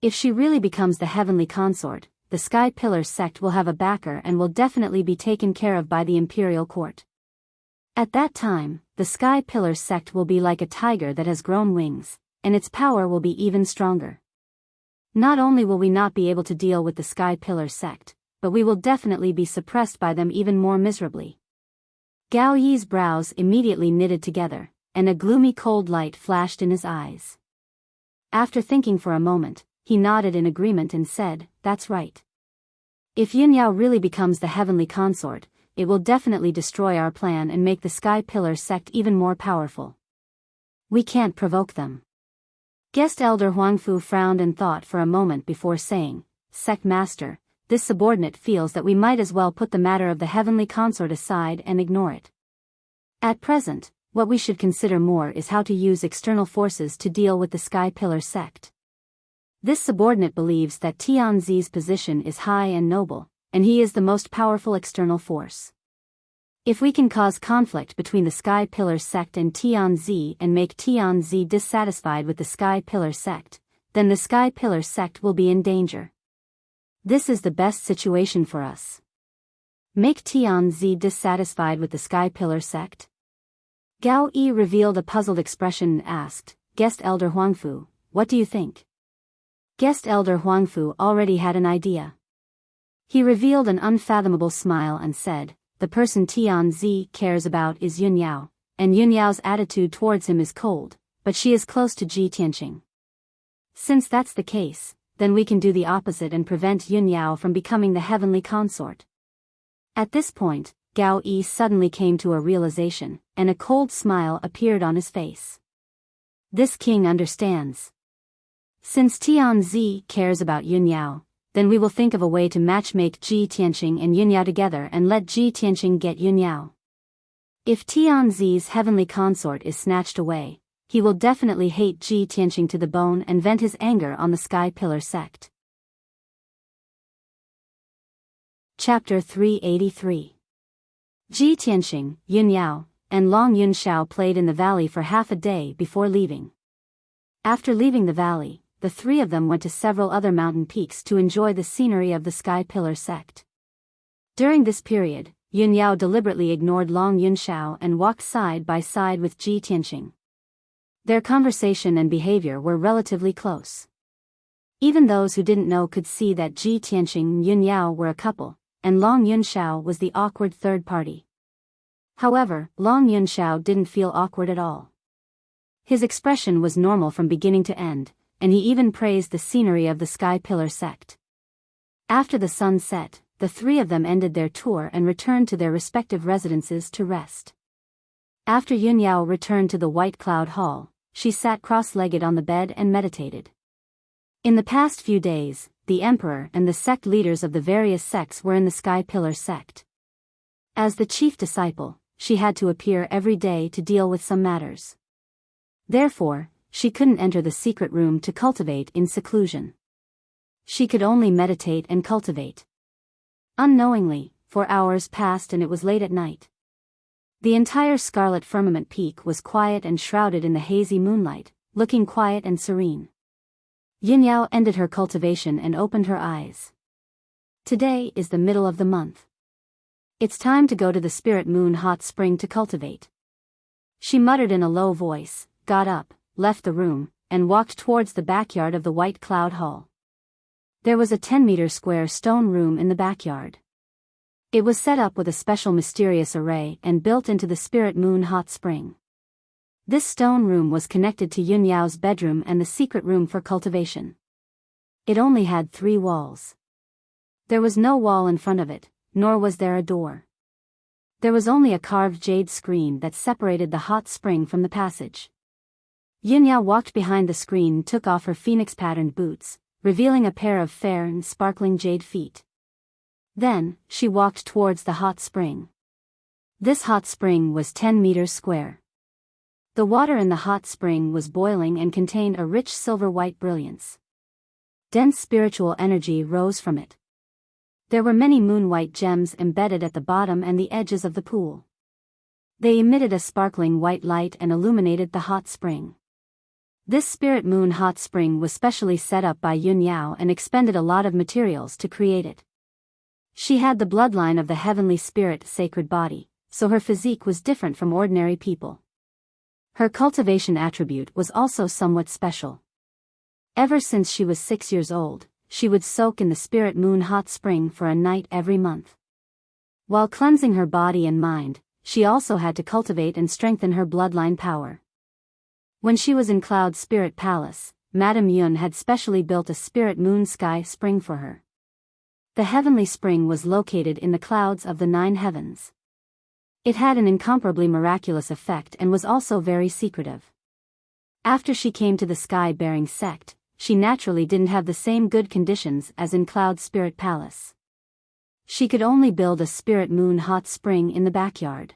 If she really becomes the heavenly consort, the Sky Pillar sect will have a backer and will definitely be taken care of by the imperial court. At that time, the Sky Pillar sect will be like a tiger that has grown wings, and its power will be even stronger. Not only will we not be able to deal with the Sky Pillar sect, but we will definitely be suppressed by them even more miserably." Gao Yi's brows immediately knitted together, and a gloomy cold light flashed in his eyes. After thinking for a moment, he nodded in agreement and said, "That's right. If Yunyao really becomes the heavenly consort, it will definitely destroy our plan and make the Sky Pillar sect even more powerful. We can't provoke them." Guest elder Huangfu frowned and thought for a moment before saying, "Sect master, this subordinate feels that we might as well put the matter of the heavenly consort aside and ignore it. At present, what we should consider more is how to use external forces to deal with the Sky Pillar sect. This subordinate believes that Tianzi's position is high and noble, and he is the most powerful external force. If we can cause conflict between the Sky Pillar sect and Tianzi and make Tianzi dissatisfied with the Sky Pillar sect, then the Sky Pillar sect will be in danger. This is the best situation for us. Make Tianzi dissatisfied with the Sky Pillar sect?" Gao Yi revealed a puzzled expression and asked, "Guest elder Huangfu, what do you think?" Guest elder Huangfu already had an idea. He revealed an unfathomable smile and said, "The person Tianzi cares about is Yunyao, and Yunyao's attitude towards him is cold, but she is close to Ji Tianqing. Since that's the case, then we can do the opposite and prevent Yunyao from becoming the heavenly consort." At this point, Gao Yi suddenly came to a realization, and a cold smile appeared on his face. This king understands. Since Tianzi cares about Yunyao, then we will think of a way to matchmake Ji Tianqing and Yunyao together and let Ji Tianqing get Yunyao. If Tianzi's heavenly consort is snatched away, he will definitely hate Ji Tianqing to the bone and vent his anger on the Sky Pillar sect. Chapter 383. Ji Tianqing, Yunyao, and Long Yunshao played in the valley for half a day before leaving. After leaving the valley, the three of them went to several other mountain peaks to enjoy the scenery of the Sky Pillar sect. During this period, Yunyao deliberately ignored Long Yunshao and walked side by side with Ji Tianqing. Their conversation and behavior were relatively close. Even those who didn't know could see that Ji Tianqing and Yunyao were a couple, and Long Yunshao was the awkward third party. However, Long Yunshao didn't feel awkward at all. His expression was normal from beginning to end, and he even praised the scenery of the Sky Pillar sect. After the sun set, the three of them ended their tour and returned to their respective residences to rest. After Yunyao returned to the White Cloud Hall, she sat cross-legged on the bed and meditated. In the past few days, the emperor and the sect leaders of the various sects were in the Sky Pillar sect. As the chief disciple, she had to appear every day to deal with some matters. Therefore, she couldn't enter the secret room to cultivate in seclusion. She could only meditate and cultivate. Unknowingly, 4 hours passed and it was late at night. The entire Scarlet Firmament Peak was quiet and shrouded in the hazy moonlight, looking quiet and serene. Yunyao ended her cultivation and opened her eyes. Today is the middle of the month. It's time to go to the Spirit Moon Hot Spring to cultivate. She muttered in a low voice, got up, left the room, and walked towards the backyard of the White Cloud Hall. There was a 10-meter square stone room in the backyard. It was set up with a special mysterious array and built into the Spirit Moon Hot Spring. This stone room was connected to Yunyao's bedroom and the secret room for cultivation. It only had 3 walls. There was no wall in front of it, nor was there a door. There was only a carved jade screen that separated the hot spring from the passage. Yunyao walked behind the screen and took off her phoenix-patterned boots, revealing a pair of fair and sparkling jade feet. Then, she walked towards the hot spring. This hot spring was 10 meters square. The water in the hot spring was boiling and contained a rich silver-white brilliance. Dense spiritual energy rose from it. There were many moon-white gems embedded at the bottom and the edges of the pool. They emitted a sparkling white light and illuminated the hot spring. This spirit moon hot spring was specially set up by Yunyao and expended a lot of materials to create it. She had the bloodline of the heavenly spirit sacred body, so her physique was different from ordinary people. Her cultivation attribute was also somewhat special. Ever since she was 6 years old, she would soak in the spirit moon hot spring for a night every month. While cleansing her body and mind, she also had to cultivate and strengthen her bloodline power. When she was in Cloud Spirit Palace, Madame Yun had specially built a spirit moon sky spring for her. The heavenly spring was located in the clouds of the 9 heavens. It had an incomparably miraculous effect and was also very secretive. After she came to the sky-bearing sect, she naturally didn't have the same good conditions as in Cloud Spirit Palace. She could only build a spirit moon hot spring in the backyard.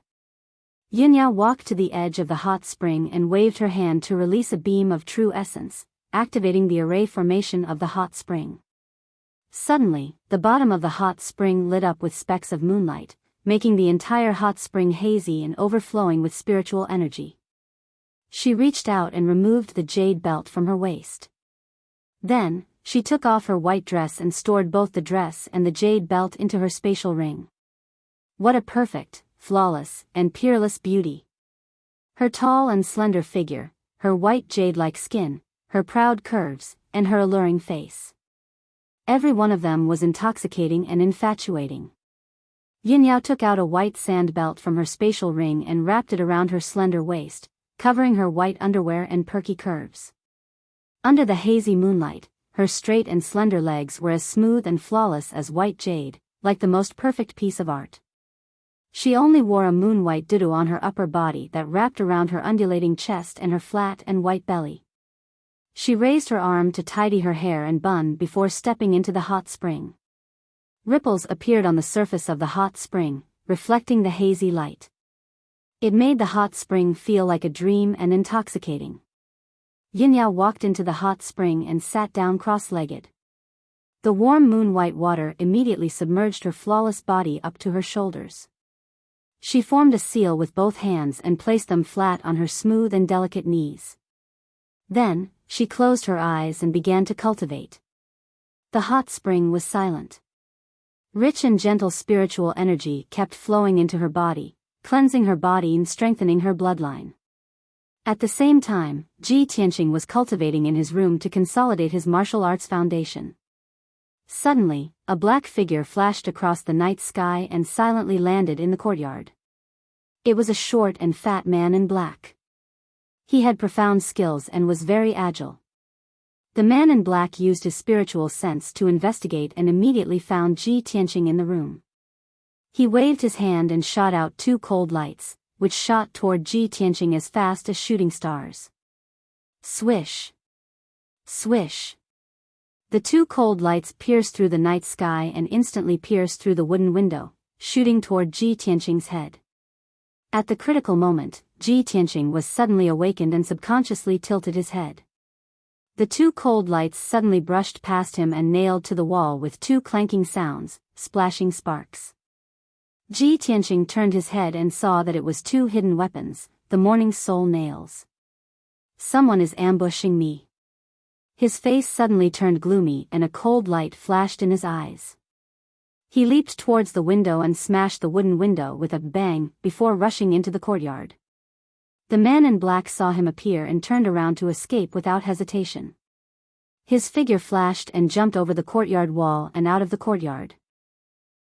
Yunyao walked to the edge of the hot spring and waved her hand to release a beam of true essence, activating the array formation of the hot spring. Suddenly, the bottom of the hot spring lit up with specks of moonlight, making the entire hot spring hazy and overflowing with spiritual energy. She reached out and removed the jade belt from her waist. Then, she took off her white dress and stored both the dress and the jade belt into her spatial ring. What a perfect, flawless, and peerless beauty! Her tall and slender figure, her white jade-like skin, her proud curves, and her alluring face. Every one of them was intoxicating and infatuating. Yunyao took out a white sand belt from her spatial ring and wrapped it around her slender waist, covering her white underwear and perky curves. Under the hazy moonlight, her straight and slender legs were as smooth and flawless as white jade, like the most perfect piece of art. She only wore a moon-white dudu on her upper body that wrapped around her undulating chest and her flat and white belly. She raised her arm to tidy her hair and bun before stepping into the hot spring. Ripples appeared on the surface of the hot spring, reflecting the hazy light. It made the hot spring feel like a dream and intoxicating. Yunyao walked into the hot spring and sat down cross-legged. The warm moon-white water immediately submerged her flawless body up to her shoulders. She formed a seal with both hands and placed them flat on her smooth and delicate knees. Then, she closed her eyes and began to cultivate. The hot spring was silent. Rich and gentle spiritual energy kept flowing into her body, cleansing her body and strengthening her bloodline. At the same time, Ji Tianqing was cultivating in his room to consolidate his martial arts foundation. Suddenly, a black figure flashed across the night sky and silently landed in the courtyard. It was a short and fat man in black. He had profound skills and was very agile. The man in black used his spiritual sense to investigate and immediately found Ji Tianqing in the room. He waved his hand and shot out 2 cold lights, which shot toward Ji Tianqing as fast as shooting stars. Swish! Swish! The 2 cold lights pierced through the night sky and instantly pierced through the wooden window, shooting toward Ji Tianqing's head. At the critical moment, Ji Tianqing was suddenly awakened and subconsciously tilted his head. The 2 cold lights suddenly brushed past him and nailed to the wall with 2 clanking sounds, splashing sparks. Ji Tianqing turned his head and saw that it was 2 hidden weapons, the morning soul nails. Someone is ambushing me. His face suddenly turned gloomy and a cold light flashed in his eyes. He leaped towards the window and smashed the wooden window with a bang before rushing into the courtyard. The man in black saw him appear and turned around to escape without hesitation. His figure flashed and jumped over the courtyard wall and out of the courtyard.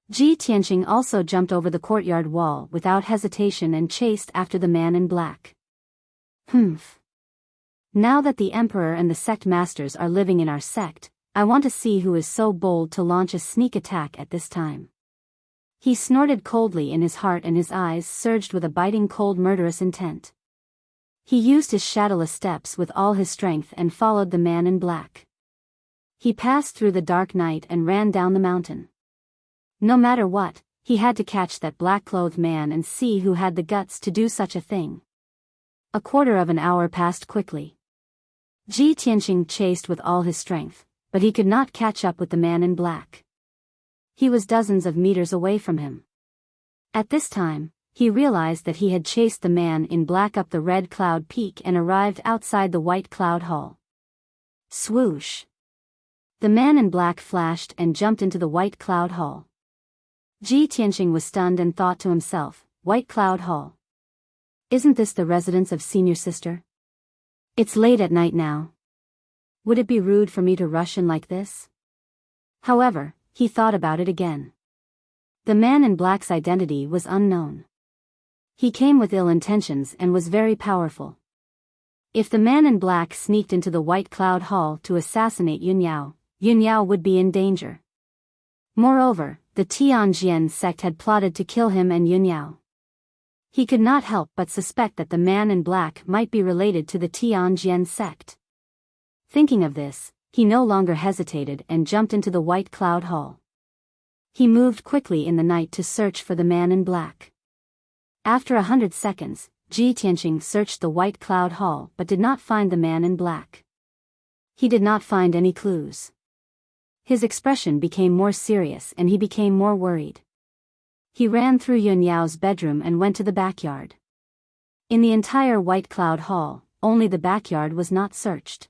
Ji Tianqing also jumped over the courtyard wall without hesitation and chased after the man in black. Humph. Now that the emperor and the sect masters are living in our sect, I want to see who is so bold to launch a sneak attack at this time. He snorted coldly in his heart and his eyes surged with a biting cold murderous intent. He used his shadowless steps with all his strength and followed the man in black. He passed through the dark night and ran down the mountain. No matter what, he had to catch that black-clothed man and see who had the guts to do such a thing. A quarter of an hour passed quickly. Ji Tianqing chased with all his strength, but he could not catch up with the man in black. He was dozens of meters away from him. At this time, he realized that he had chased the man in black up the red cloud peak and arrived outside the white cloud hall. Swoosh! The man in black flashed and jumped into the white cloud hall. Ji Tianqing was stunned and thought to himself, White Cloud Hall. Isn't this the residence of Senior Sister? It's late at night now. Would it be rude for me to rush in like this? However, he thought about it again. The man in black's identity was unknown. He came with ill intentions and was very powerful. If the man in black sneaked into the White Cloud Hall to assassinate Yun Yao would be in danger. Moreover, the Tianjian sect had plotted to kill him and Yun Yao. He could not help but suspect that the man in black might be related to the Tianjian sect. Thinking of this, he no longer hesitated and jumped into the White Cloud Hall. He moved quickly in the night to search for the man in black. After 100 seconds, Ji Tianqing searched the White Cloud Hall but did not find the man in black. He did not find any clues. His expression became more serious and he became more worried. He ran through Yun Yao's bedroom and went to the backyard. In the entire White Cloud Hall, only the backyard was not searched.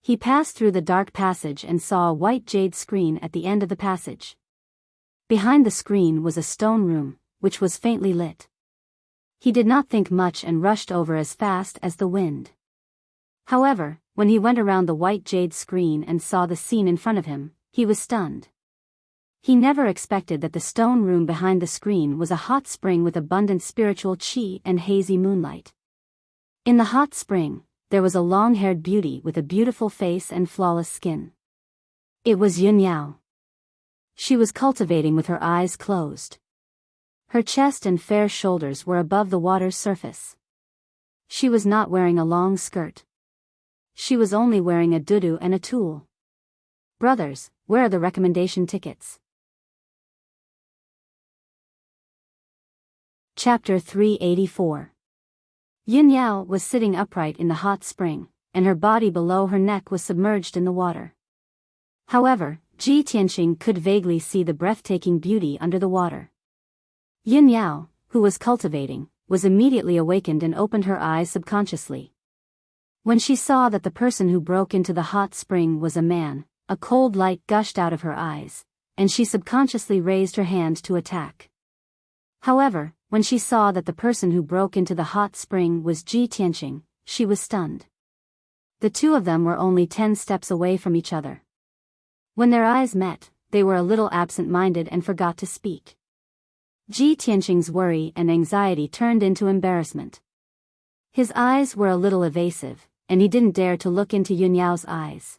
He passed through the dark passage and saw a white jade screen at the end of the passage. Behind the screen was a stone room, which was faintly lit. He did not think much and rushed over as fast as the wind. However, when he went around the white jade screen and saw the scene in front of him, he was stunned. He never expected that the stone room behind the screen was a hot spring with abundant spiritual qi and hazy moonlight. In the hot spring, there was a long-haired beauty with a beautiful face and flawless skin. It was Yun Yao. She was cultivating with her eyes closed. Her chest and fair shoulders were above the water's surface. She was not wearing a long skirt. She was only wearing a dudu and a tulle. Brothers, where are the recommendation tickets? Chapter 384. Yun Yao was sitting upright in the hot spring, and her body below her neck was submerged in the water. However, Ji Tianqing could vaguely see the breathtaking beauty under the water. Yun Yao, who was cultivating, was immediately awakened and opened her eyes subconsciously. When she saw that the person who broke into the hot spring was a man, a cold light gushed out of her eyes, and she subconsciously raised her hand to attack. However, when she saw that the person who broke into the hot spring was Ji Tianqing, she was stunned. The two of them were only 10 steps away from each other. When their eyes met, they were a little absent-minded and forgot to speak. Ji Tianqing's worry and anxiety turned into embarrassment. His eyes were a little evasive, and he didn't dare to look into Yun Yao's eyes.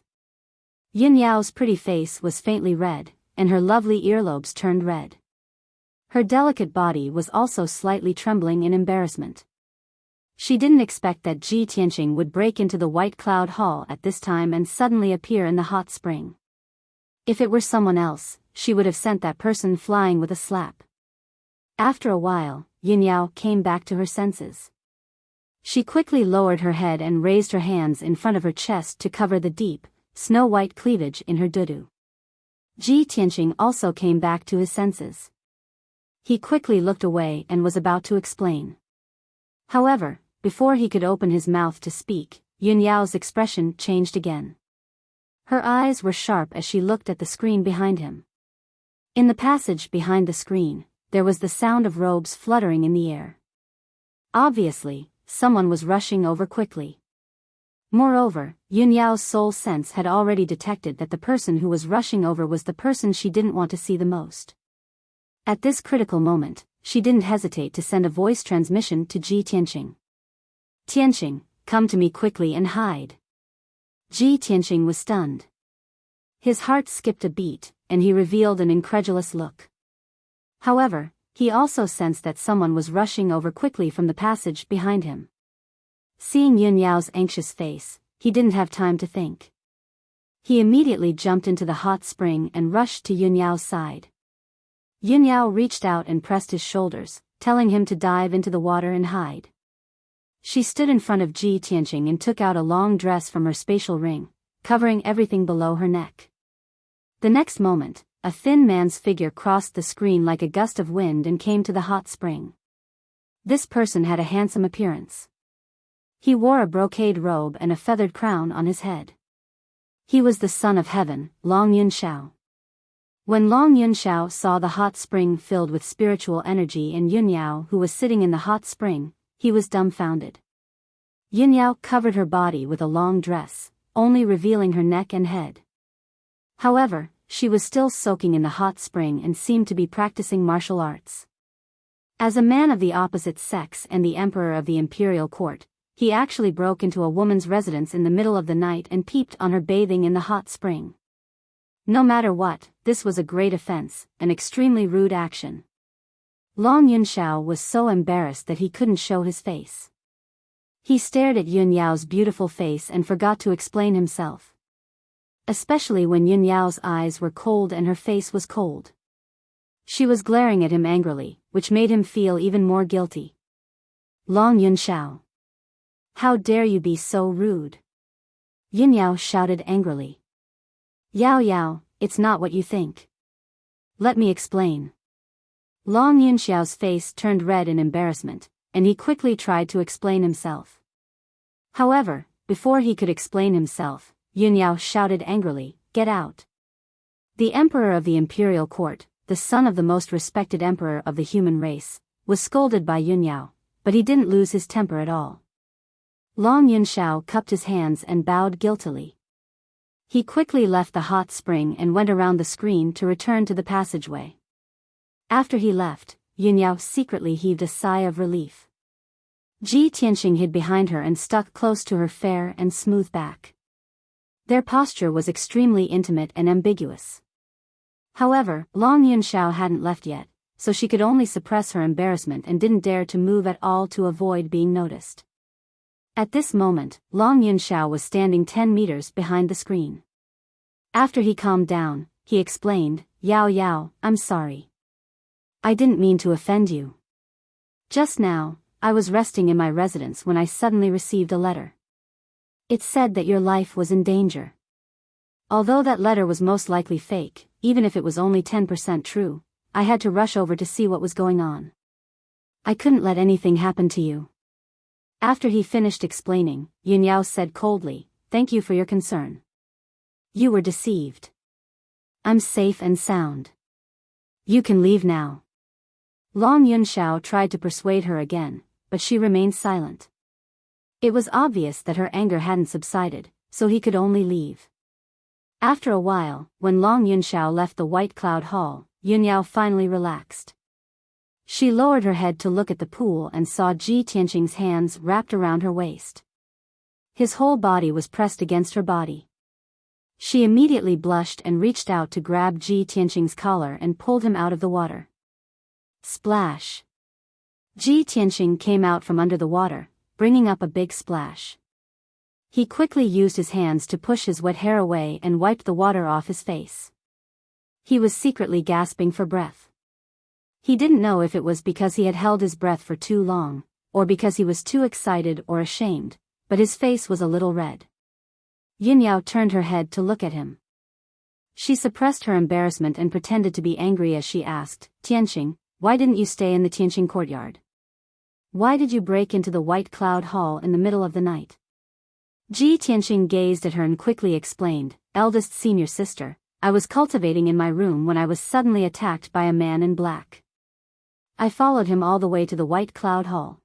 Yun Yao's pretty face was faintly red, and her lovely earlobes turned red. Her delicate body was also slightly trembling in embarrassment. She didn't expect that Ji Tianqing would break into the White Cloud Hall at this time and suddenly appear in the hot spring. If it were someone else, she would have sent that person flying with a slap. After a while, Yun Yao came back to her senses. She quickly lowered her head and raised her hands in front of her chest to cover the deep, snow-white cleavage in her dudu. Ji Tianqing also came back to his senses. He quickly looked away and was about to explain. However, before he could open his mouth to speak, Yun Yao's expression changed again. Her eyes were sharp as she looked at the screen behind him. In the passage behind the screen, there was the sound of robes fluttering in the air. Obviously, someone was rushing over quickly. Moreover, Yun Yao's soul sense had already detected that the person who was rushing over was the person she didn't want to see the most. At this critical moment, she didn't hesitate to send a voice transmission to Ji Tianqing. Tianqing, come to me quickly and hide. Ji Tianqing was stunned. His heart skipped a beat, and he revealed an incredulous look. However, he also sensed that someone was rushing over quickly from the passage behind him. Seeing Yun Yao's anxious face, he didn't have time to think. He immediately jumped into the hot spring and rushed to Yun Yao's side. Yunyao reached out and pressed his shoulders, telling him to dive into the water and hide. She stood in front of Ji Tianqing and took out a long dress from her spatial ring, covering everything below her neck. The next moment, a thin man's figure crossed the screen like a gust of wind and came to the hot spring. This person had a handsome appearance. He wore a brocade robe and a feathered crown on his head. He was the son of heaven, Long Yunxiao. When Long Yunxiao saw the hot spring filled with spiritual energy and Yunyao who was sitting in the hot spring, he was dumbfounded. Yunyao covered her body with a long dress, only revealing her neck and head. However, she was still soaking in the hot spring and seemed to be practicing martial arts. As a man of the opposite sex and the emperor of the imperial court, he actually broke into a woman's residence in the middle of the night and peeped on her bathing in the hot spring. No matter what, this was a great offense, an extremely rude action. Long Yunxiao was so embarrassed that he couldn't show his face. He stared at Yunyao's beautiful face and forgot to explain himself. Especially when Yunyao's eyes were cold and her face was cold. She was glaring at him angrily, which made him feel even more guilty. Long Yunxiao. How dare you be so rude? Yunyao shouted angrily. Yao Yao, it's not what you think. Let me explain. Long Yunxiao's face turned red in embarrassment, and he quickly tried to explain himself. However, before he could explain himself, Yunyao shouted angrily, "Get out!" The emperor of the imperial court, the son of the most respected emperor of the human race, was scolded by Yunyao, but he didn't lose his temper at all. Long Yunxiao cupped his hands and bowed guiltily. He quickly left the hot spring and went around the screen to return to the passageway. After he left, Yunyao secretly heaved a sigh of relief. Ji Tianqing hid behind her and stuck close to her fair and smooth back. Their posture was extremely intimate and ambiguous. However, Long Yunxiao hadn't left yet, so she could only suppress her embarrassment and didn't dare to move at all to avoid being noticed. At this moment, Long Yunxiao was standing 10 meters behind the screen. After he calmed down, he explained, "Yao Yao, I'm sorry. I didn't mean to offend you. Just now, I was resting in my residence when I suddenly received a letter. It said that your life was in danger. Although that letter was most likely fake, even if it was only 10% true, I had to rush over to see what was going on. I couldn't let anything happen to you." After he finished explaining, Yunyao said coldly, "Thank you for your concern. You were deceived. I'm safe and sound. You can leave now." Long Yunxiao tried to persuade her again, but she remained silent. It was obvious that her anger hadn't subsided, so he could only leave. After a while, when Long Yunxiao left the White Cloud Hall, Yunyao finally relaxed. She lowered her head to look at the pool and saw Ji Tianqing's hands wrapped around her waist. His whole body was pressed against her body. She immediately blushed and reached out to grab Ji Tianqing's collar and pulled him out of the water. Splash! Ji Tianqing came out from under the water, bringing up a big splash. He quickly used his hands to push his wet hair away and wiped the water off his face. He was secretly gasping for breath. He didn't know if it was because he had held his breath for too long, or because he was too excited or ashamed, but his face was a little red. Yunyao turned her head to look at him. She suppressed her embarrassment and pretended to be angry as she asked, "Tianqing, why didn't you stay in the Tianqing courtyard? Why did you break into the White Cloud Hall in the middle of the night?" Ji Tianqing gazed at her and quickly explained, "Eldest senior sister, I was cultivating in my room when I was suddenly attacked by a man in black. I followed him all the way to the White Cloud Hall.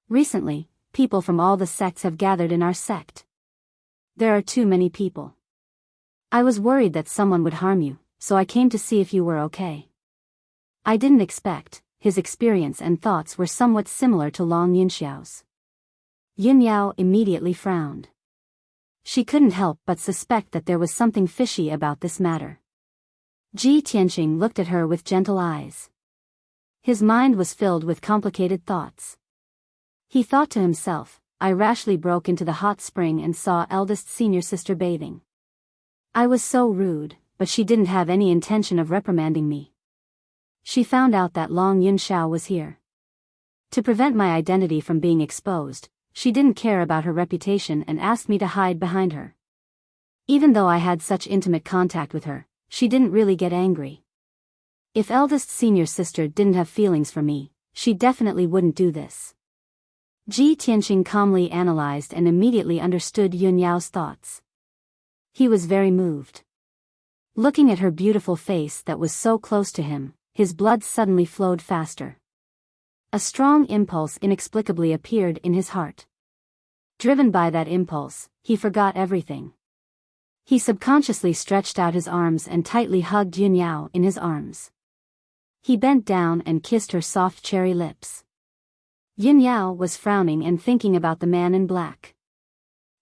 Recently, people from all the sects have gathered in our sect. There are too many people. I was worried that someone would harm you, so I came to see if you were okay." I didn't expect. His experience and thoughts were somewhat similar to Long Yunxiao's. Yunyao immediately frowned. She couldn't help but suspect that there was something fishy about this matter. Ji Tianqing looked at her with gentle eyes. His mind was filled with complicated thoughts. He thought to himself, "I rashly broke into the hot spring and saw eldest senior sister bathing. I was so rude, but she didn't have any intention of reprimanding me. She found out that Long Yunxiao was here. To prevent my identity from being exposed, she didn't care about her reputation and asked me to hide behind her. Even though I had such intimate contact with her, she didn't really get angry. If eldest senior sister didn't have feelings for me, she definitely wouldn't do this. Ji Tianqing calmly analyzed and immediately understood Yunyao's thoughts. He was very moved. Looking at her beautiful face that was so close to him, his blood suddenly flowed faster. A strong impulse inexplicably appeared in his heart. Driven by that impulse, he forgot everything. He subconsciously stretched out his arms and tightly hugged Yunyao in his arms. He bent down and kissed her soft cherry lips. Yunyao was frowning and thinking about the man in black.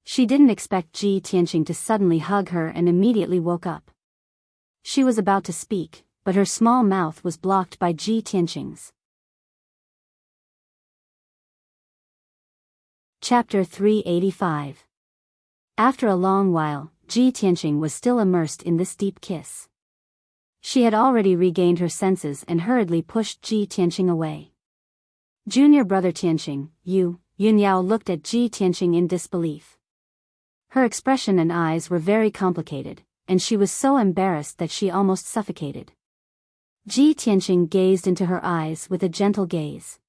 She didn't expect Ji Tianqing to suddenly hug her and immediately woke up. She was about to speak, but her small mouth was blocked by Ji Tianqing's. Chapter 385. After a long while, Ji Tianqing was still immersed in this deep kiss. She had already regained her senses and hurriedly pushed Ji Tianqing away. Junior brother Tianqing, Yunyao looked at Ji Tianqing in disbelief. Her expression and eyes were very complicated, and she was so embarrassed that she almost suffocated. Ji Tianqing gazed into her eyes with a gentle gaze.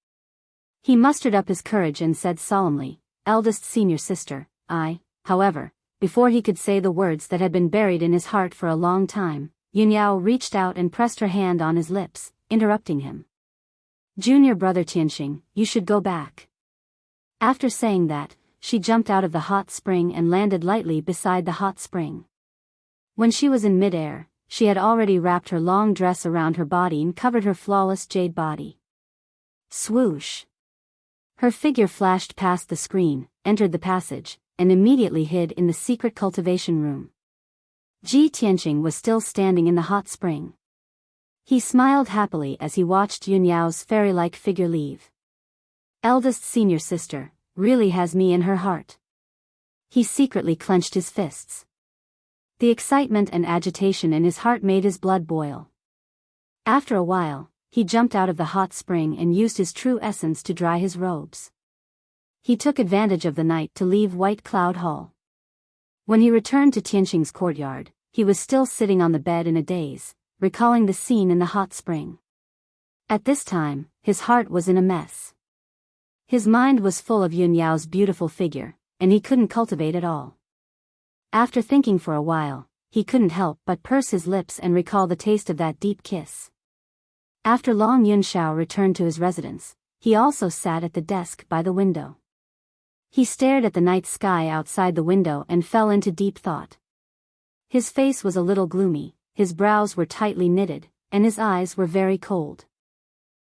He mustered up his courage and said solemnly, "Eldest senior sister, however," before he could say the words that had been buried in his heart for a long time, Yunyao reached out and pressed her hand on his lips, interrupting him. "Junior brother Tianqing, you should go back." After saying that, she jumped out of the hot spring and landed lightly beside the hot spring. When she was in midair, she had already wrapped her long dress around her body and covered her flawless jade body. Swoosh! Her figure flashed past the screen, entered the passage, and immediately hid in the secret cultivation room. Ji Tianqing was still standing in the hot spring. He smiled happily as he watched Yunyao's fairy-like figure leave. Eldest senior sister, really has me in her heart. He secretly clenched his fists. The excitement and agitation in his heart made his blood boil. After a while, he jumped out of the hot spring and used his true essence to dry his robes. He took advantage of the night to leave White Cloud Hall. When he returned to Tianqing's courtyard, he was still sitting on the bed in a daze, recalling the scene in the hot spring. At this time, his heart was in a mess. His mind was full of Yunyao's beautiful figure, and he couldn't cultivate it all. After thinking for a while, he couldn't help but purse his lips and recall the taste of that deep kiss. After Long Yunxiao returned to his residence, he also sat at the desk by the window. He stared at the night sky outside the window and fell into deep thought. His face was a little gloomy, his brows were tightly knitted, and his eyes were very cold.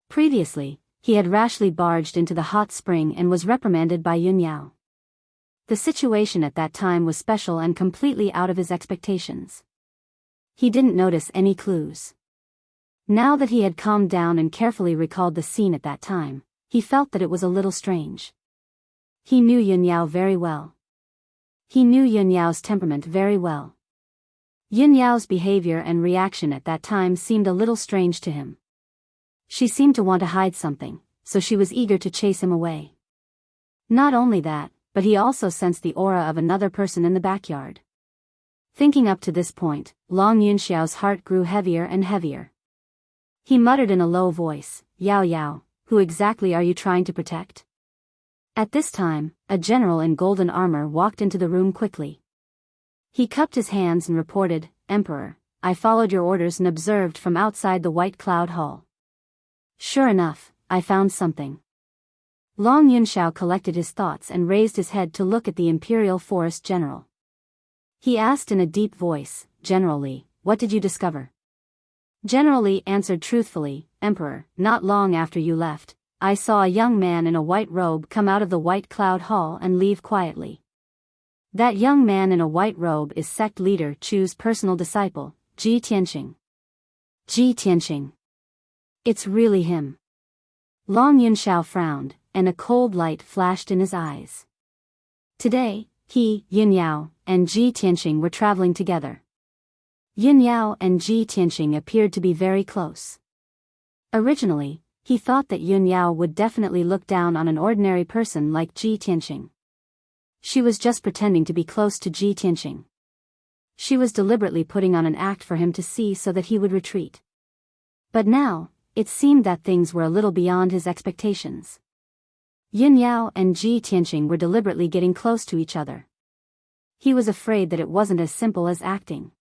Previously, he had rashly barged into the hot spring and was reprimanded by Yunyao. The situation at that time was special and completely out of his expectations. He didn't notice any clues. Now that he had calmed down and carefully recalled the scene at that time, he felt that it was a little strange. He knew Yunyao very well. He knew Yunyao's temperament very well. Yunyao's behavior and reaction at that time seemed a little strange to him. She seemed to want to hide something, so she was eager to chase him away. Not only that, but he also sensed the aura of another person in the backyard. Thinking up to this point, Long Yunxiao's heart grew heavier and heavier. He muttered in a low voice, "Yao Yao, who exactly are you trying to protect?" At this time, a general in golden armor walked into the room quickly. He cupped his hands and reported, "Emperor, I followed your orders and observed from outside the White Cloud Hall. Sure enough, I found something." Long Yunxiao collected his thoughts and raised his head to look at the Imperial Forest General. He asked in a deep voice, "General Li, what did you discover?" General Li answered truthfully, "Emperor, not long after you left, I saw a young man in a white robe come out of the White Cloud Hall and leave quietly. That young man in a white robe is sect leader Chu's personal disciple, Ji Tianqing." Ji Tianqing. It's really him. Long Yunxiao frowned, and a cold light flashed in his eyes. Today, he, Yunyao, and Ji Tianqing were traveling together. Yunyao and Ji Tianqing appeared to be very close. Originally, he thought that Yun Yao would definitely look down on an ordinary person like Ji Tianqing. She was just pretending to be close to Ji Tianqing. She was deliberately putting on an act for him to see so that he would retreat. But now, it seemed that things were a little beyond his expectations. Yun Yao and Ji Tianqing were deliberately getting close to each other. He was afraid that it wasn't as simple as acting.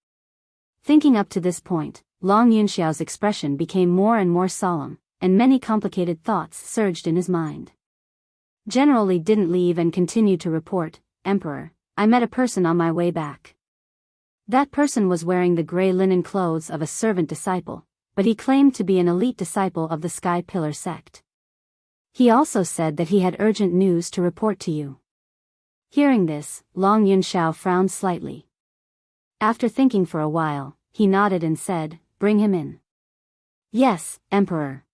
Thinking up to this point, Long Yunxiao's expression became more and more solemn, and many complicated thoughts surged in his mind. General Li didn't leave and continued to report, "Emperor, I met a person on my way back. That person was wearing the gray linen clothes of a servant disciple, but he claimed to be an elite disciple of the Sky Pillar sect. He also said that he had urgent news to report to you." Hearing this, Long Yunxiao frowned slightly. After thinking for a while, he nodded and said, "Bring him in." "Yes, Emperor."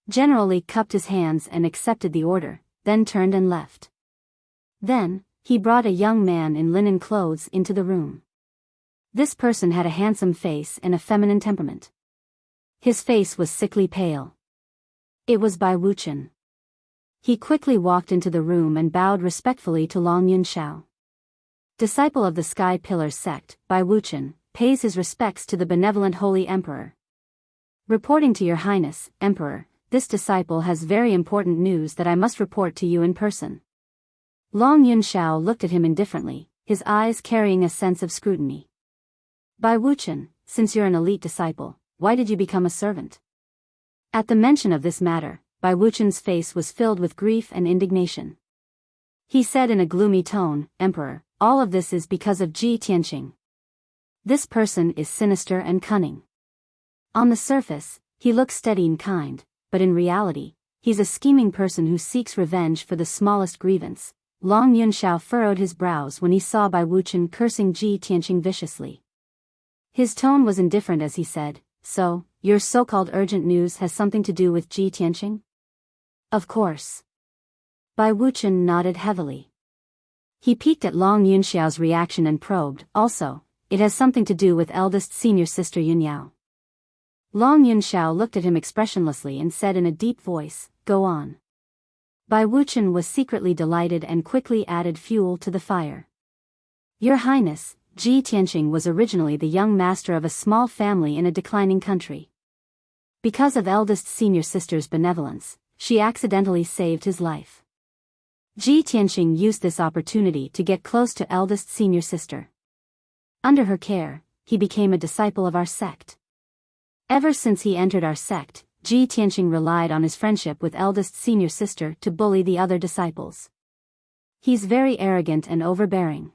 General Li cupped his hands and accepted the order, then turned and left. Then, he brought a young man in linen clothes into the room. This person had a handsome face and a feminine temperament. His face was sickly pale. It was Bai Wuchen. He quickly walked into the room and bowed respectfully to Long Yunxiao. Disciple of the Sky Pillar sect, Bai Wuchen, pays his respects to the benevolent Holy Emperor. Reporting to Your Highness, Emperor, this disciple has very important news that I must report to you in person. Long Yunxiao looked at him indifferently, his eyes carrying a sense of scrutiny. Bai Wuchen, since you're an elite disciple, why did you become a servant? At the mention of this matter, Bai Wuchen's face was filled with grief and indignation. He said in a gloomy tone, "Emperor, all of this is because of Ji Tianqing. This person is sinister and cunning. On the surface, he looks steady and kind, but in reality, he's a scheming person who seeks revenge for the smallest grievance." Long Yunxiao furrowed his brows when he saw Bai Wuchen cursing Ji Tianqing viciously. His tone was indifferent as he said, "So, your so-called urgent news has something to do with Ji Tianqing?" "Of course." Bai Wuchen nodded heavily. He peeked at Long Yunxiao's reaction and probed, "Also, it has something to do with eldest senior sister Yun Yao." Long Yunxiao looked at him expressionlessly and said in a deep voice, "Go on." Bai Wuchen was secretly delighted and quickly added fuel to the fire. "Your Highness, Ji Tianqing was originally the young master of a small family in a declining country. Because of eldest senior sister's benevolence, she accidentally saved his life. Ji Tianqing used this opportunity to get close to eldest senior sister. Under her care, he became a disciple of our sect. Ever since he entered our sect, Ji Tianqing relied on his friendship with eldest senior sister to bully the other disciples. He's very arrogant and overbearing.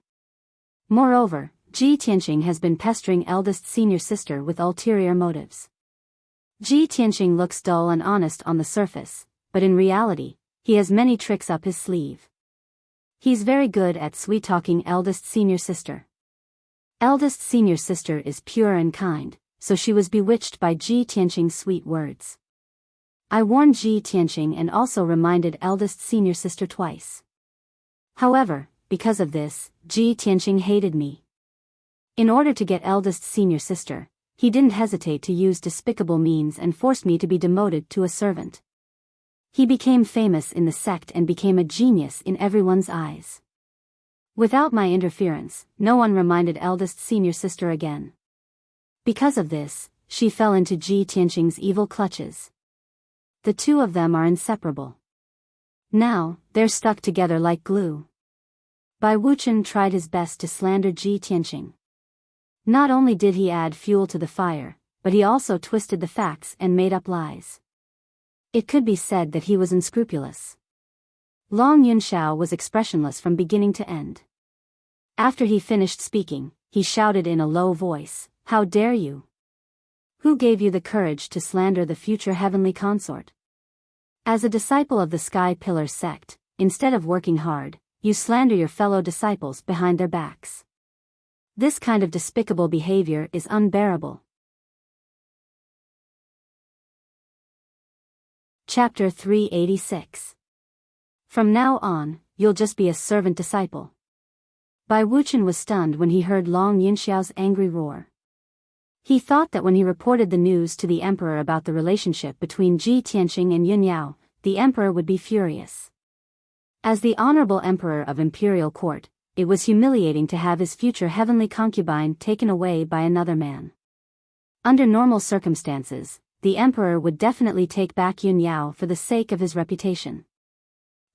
Moreover, Ji Tianqing has been pestering eldest senior sister with ulterior motives. Ji Tianqing looks dull and honest on the surface, but in reality, he has many tricks up his sleeve. He's very good at sweet-talking eldest senior sister. Eldest senior sister is pure and kind, so she was bewitched by Ji Tianqing's sweet words. I warned Ji Tianqing and also reminded eldest senior sister twice. However, because of this, Ji Tianqing hated me. In order to get eldest senior sister, he didn't hesitate to use despicable means and forced me to be demoted to a servant. He became famous in the sect and became a genius in everyone's eyes. Without my interference, no one reminded eldest senior sister again. Because of this, she fell into Ji Tianqing's evil clutches. The two of them are inseparable. Now, they're stuck together like glue. Bai Wuchen tried his best to slander Ji Tianqing. Not only did he add fuel to the fire, but he also twisted the facts and made up lies. It could be said that he was unscrupulous. Long Yunxiao was expressionless from beginning to end. After he finished speaking, he shouted in a low voice, "How dare you? Who gave you the courage to slander the future heavenly consort? As a disciple of the Sky Pillar sect, instead of working hard, you slander your fellow disciples behind their backs. This kind of despicable behavior is unbearable." Chapter 386. From now on, you'll just be a servant disciple. Bai Wuchen was stunned when he heard Long Yunxiao's angry roar. He thought that when he reported the news to the emperor about the relationship between Ji Tianqing and Yun Yao, the emperor would be furious. As the honorable emperor of imperial court, it was humiliating to have his future heavenly concubine taken away by another man. Under normal circumstances, the emperor would definitely take back Yun Yao for the sake of his reputation.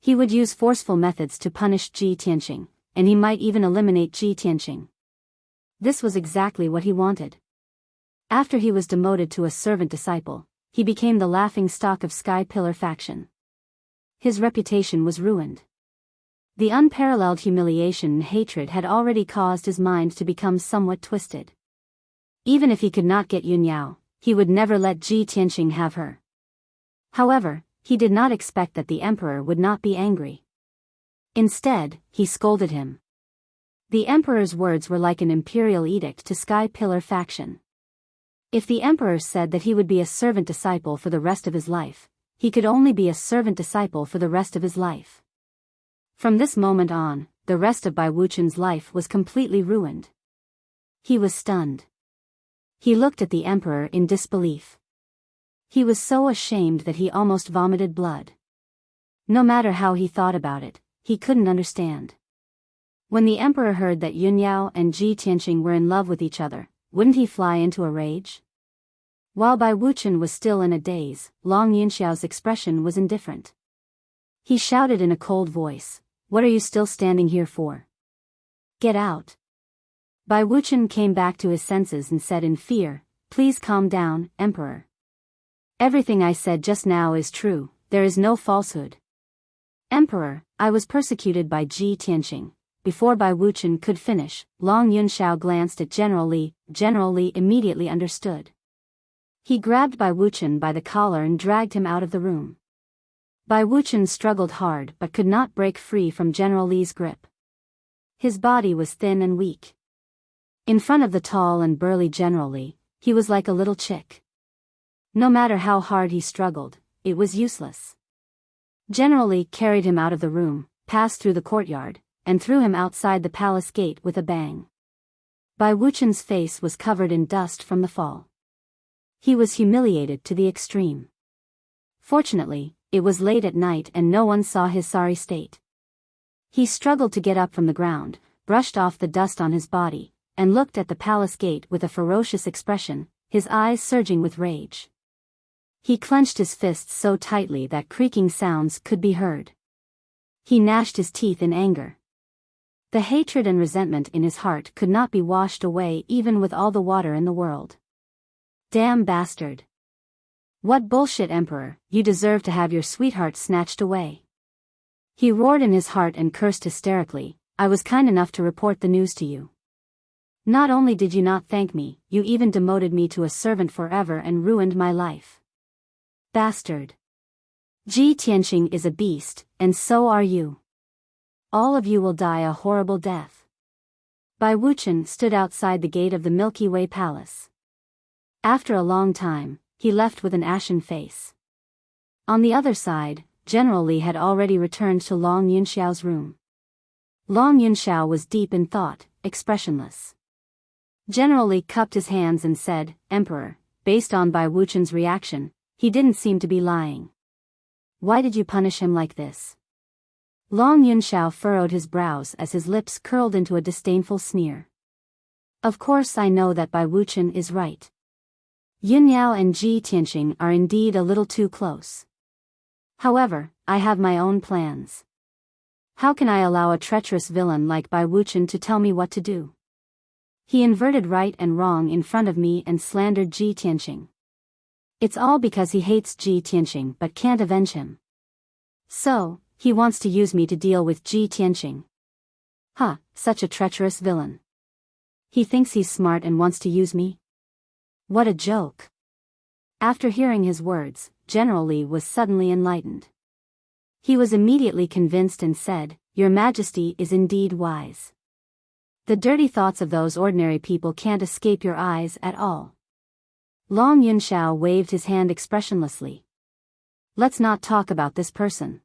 He would use forceful methods to punish Ji Tianqing, and he might even eliminate Ji Tianqing. This was exactly what he wanted. After he was demoted to a servant disciple, he became the laughing stock of Sky Pillar faction. His reputation was ruined. The unparalleled humiliation and hatred had already caused his mind to become somewhat twisted. Even if he could not get Yun Yao, he would never let Ji Tianqing have her. However, he did not expect that the emperor would not be angry. Instead, he scolded him. The emperor's words were like an imperial edict to Sky Pillar faction. If the emperor said that he would be a servant disciple for the rest of his life, he could only be a servant disciple for the rest of his life. From this moment on, the rest of Bai Wuqian's life was completely ruined. He was stunned. He looked at the emperor in disbelief. He was so ashamed that he almost vomited blood. No matter how he thought about it, he couldn't understand. When the emperor heard that Yun Yao and Ji Tianqing were in love with each other, wouldn't he fly into a rage? While Bai Wuqian was still in a daze, Long Yunxiao's expression was indifferent. He shouted in a cold voice, "What are you still standing here for? Get out!" Bai Wuqian came back to his senses and said in fear, "Please calm down, Emperor. Everything I said just now is true, there is no falsehood. Emperor, I was persecuted by Ji Tianqing." Before Bai Wuqian could finish, Long Yunxiao glanced at General Li. General Li immediately understood. He grabbed Bai Wuqian by the collar and dragged him out of the room. Bai Wuqian struggled hard but could not break free from General Li's grip. His body was thin and weak. In front of the tall and burly General Li, he was like a little chick. No matter how hard he struggled, it was useless. General Li carried him out of the room, passed through the courtyard, and threw him outside the palace gate with a bang. Bai Wuqian's face was covered in dust from the fall. He was humiliated to the extreme. Fortunately, it was late at night and no one saw his sorry state. He struggled to get up from the ground, brushed off the dust on his body, and looked at the palace gate with a ferocious expression, his eyes surging with rage. He clenched his fists so tightly that creaking sounds could be heard. He gnashed his teeth in anger. The hatred and resentment in his heart could not be washed away even with all the water in the world. Damn bastard. What bullshit, Emperor, you deserve to have your sweetheart snatched away. He roared in his heart and cursed hysterically, I was kind enough to report the news to you. Not only did you not thank me, you even demoted me to a servant forever and ruined my life. Bastard. Ji Tianqing is a beast, and so are you. All of you will die a horrible death. Bai Wuqian stood outside the gate of the Milky Way Palace. After a long time, he left with an ashen face. On the other side, General Li had already returned to Long Yunxiao's room. Long Yunxiao was deep in thought, expressionless. General Li cupped his hands and said, Emperor, based on Bai Wuqian's reaction, he didn't seem to be lying. Why did you punish him like this? Long Yunxiao furrowed his brows as his lips curled into a disdainful sneer. Of course I know that Bai Wuqian is right. Yun Yao and Ji Tianqing are indeed a little too close. However, I have my own plans. How can I allow a treacherous villain like Bai Wuqian to tell me what to do? He inverted right and wrong in front of me and slandered Ji Tianqing. It's all because he hates Ji Tianqing but can't avenge him. So, he wants to use me to deal with Ji Tianqing. Huh, such a treacherous villain. He thinks he's smart and wants to use me? What a joke. After hearing his words, General Li was suddenly enlightened. He was immediately convinced and said, Your Majesty is indeed wise. The dirty thoughts of those ordinary people can't escape your eyes at all. Long Yunxiao waved his hand expressionlessly. Let's not talk about this person.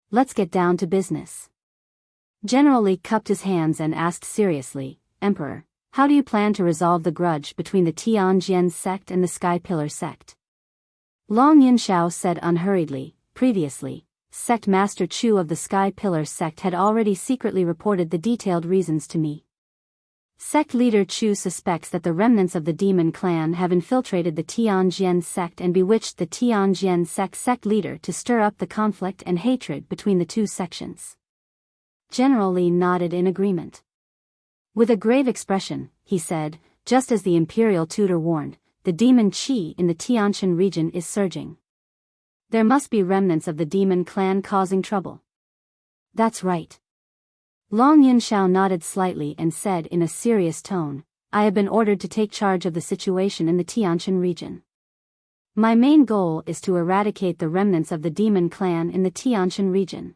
Let's get down to business. General Li cupped his hands and asked seriously, Emperor, How do you plan to resolve the grudge between the Tianjian sect and the Sky Pillar sect? Long Yunxiao said unhurriedly. Previously, Sect Master Chu of the Sky Pillar sect had already secretly reported the detailed reasons to me. Sect leader Chu suspects that the remnants of the demon clan have infiltrated the Tianjian sect and bewitched the Tianjian sect leader to stir up the conflict and hatred between the two sections. General Li nodded in agreement. With a grave expression, he said, just as the imperial tutor warned, the demon qi in the Tianshan region is surging. There must be remnants of the demon clan causing trouble. That's right. Long Yunxiao nodded slightly and said in a serious tone, I have been ordered to take charge of the situation in the Tianshan region. My main goal is to eradicate the remnants of the demon clan in the Tianshan region.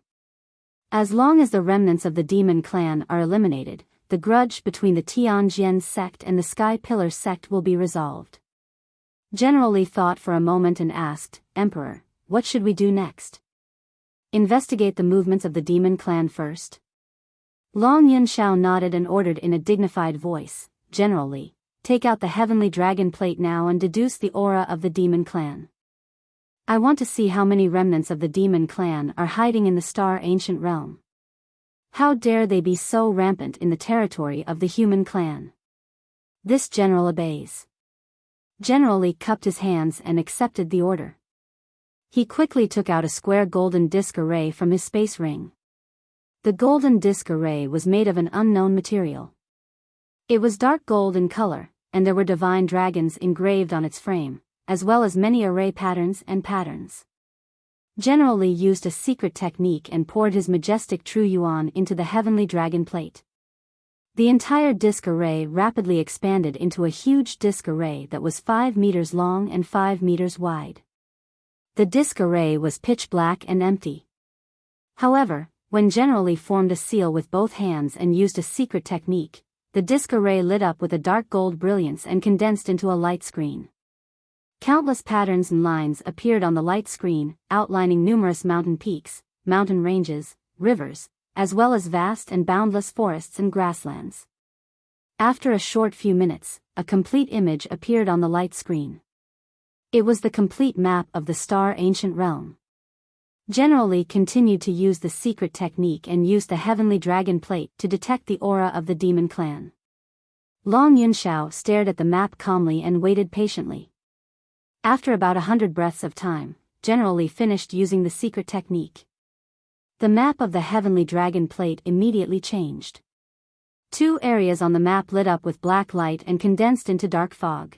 As long as the remnants of the demon clan are eliminated, the grudge between the Tianjian sect and the Sky Pillar sect will be resolved. General Li thought for a moment and asked, Emperor, what should we do next? Investigate the movements of the demon clan first? Long Yunxiao nodded and ordered in a dignified voice, General Li, take out the heavenly dragon plate now and deduce the aura of the demon clan. I want to see how many remnants of the demon clan are hiding in the star ancient realm. How dare they be so rampant in the territory of the human clan? This general obeys. General Li cupped his hands and accepted the order. He quickly took out a square golden disc array from his space ring. The golden disc array was made of an unknown material. It was dark gold in color, and there were divine dragons engraved on its frame, as well as many array patterns and patterns. General Li used a secret technique and poured his majestic true yuan into the heavenly dragon plate. The entire disc array rapidly expanded into a huge disc array that was 5 meters long and 5 meters wide. The disc array was pitch black and empty. However, when General Li formed a seal with both hands and used a secret technique, the disc array lit up with a dark gold brilliance and condensed into a light screen. Countless patterns and lines appeared on the light screen, outlining numerous mountain peaks, mountain ranges, rivers, as well as vast and boundless forests and grasslands. After a short few minutes, a complete image appeared on the light screen. It was the complete map of the star ancient realm. General Li continued to use the secret technique and used the heavenly dragon plate to detect the aura of the demon clan. Long Yunxiao stared at the map calmly and waited patiently. After about 100 breaths of time, General Li finished using the secret technique. The map of the heavenly dragon plate immediately changed. 2 areas on the map lit up with black light and condensed into dark fog.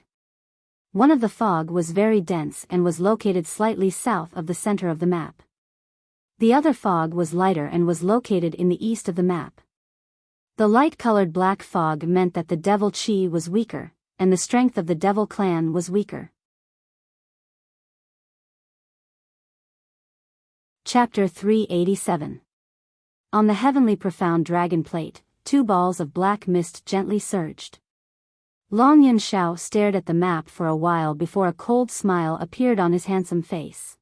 One of the fog was very dense and was located slightly south of the center of the map. The other fog was lighter and was located in the east of the map. The light-colored black fog meant that the devil chi was weaker, and the strength of the devil clan was weaker. Chapter 387. On the heavenly profound dragon plate, 2 balls of black mist gently surged. Long Yunxiao stared at the map for a while before a cold smile appeared on his handsome face.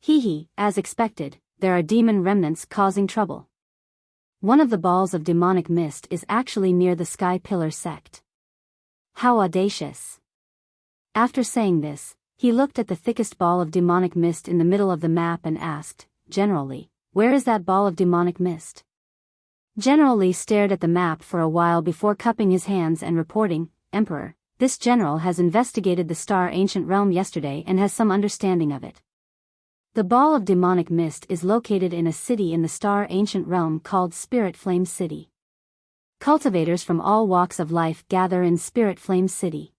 Hee, as expected, there are demon remnants causing trouble. One of the balls of demonic mist is actually near the Sky Pillar sect. How audacious. After saying this, he looked at the thickest ball of demonic mist in the middle of the map and asked, General Li, where is that ball of demonic mist? General Li stared at the map for a while before cupping his hands and reporting, Emperor, this general has investigated the star ancient realm yesterday and has some understanding of it. The ball of demonic mist is located in a city in the star ancient realm called Spirit Flame City. Cultivators from all walks of life gather in Spirit Flame City.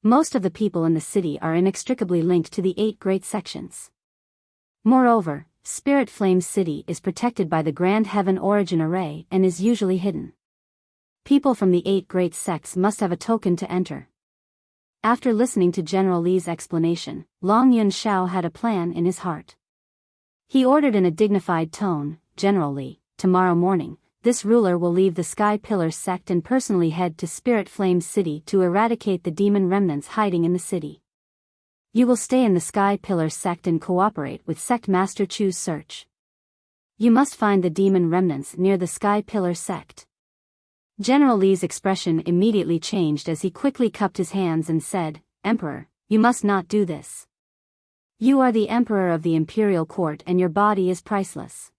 Most of the people in the city are inextricably linked to the 8 great sections. Moreover, Spirit Flame City is protected by the Grand Heaven Origin Array and is usually hidden. People from the 8 great sects must have a token to enter. After listening to General Li's explanation, Long Yunxiao had a plan in his heart. He ordered in a dignified tone, General Li, tomorrow morning, this ruler will leave the Sky Pillar sect and personally head to Spirit Flame City to eradicate the demon remnants hiding in the city. You will stay in the Sky Pillar sect and cooperate with Sect Master Chu's search. You must find the demon remnants near the Sky Pillar sect. General Li's expression immediately changed as he quickly cupped his hands and said, "Emperor, you must not do this. You are the emperor of the imperial court and your body is priceless.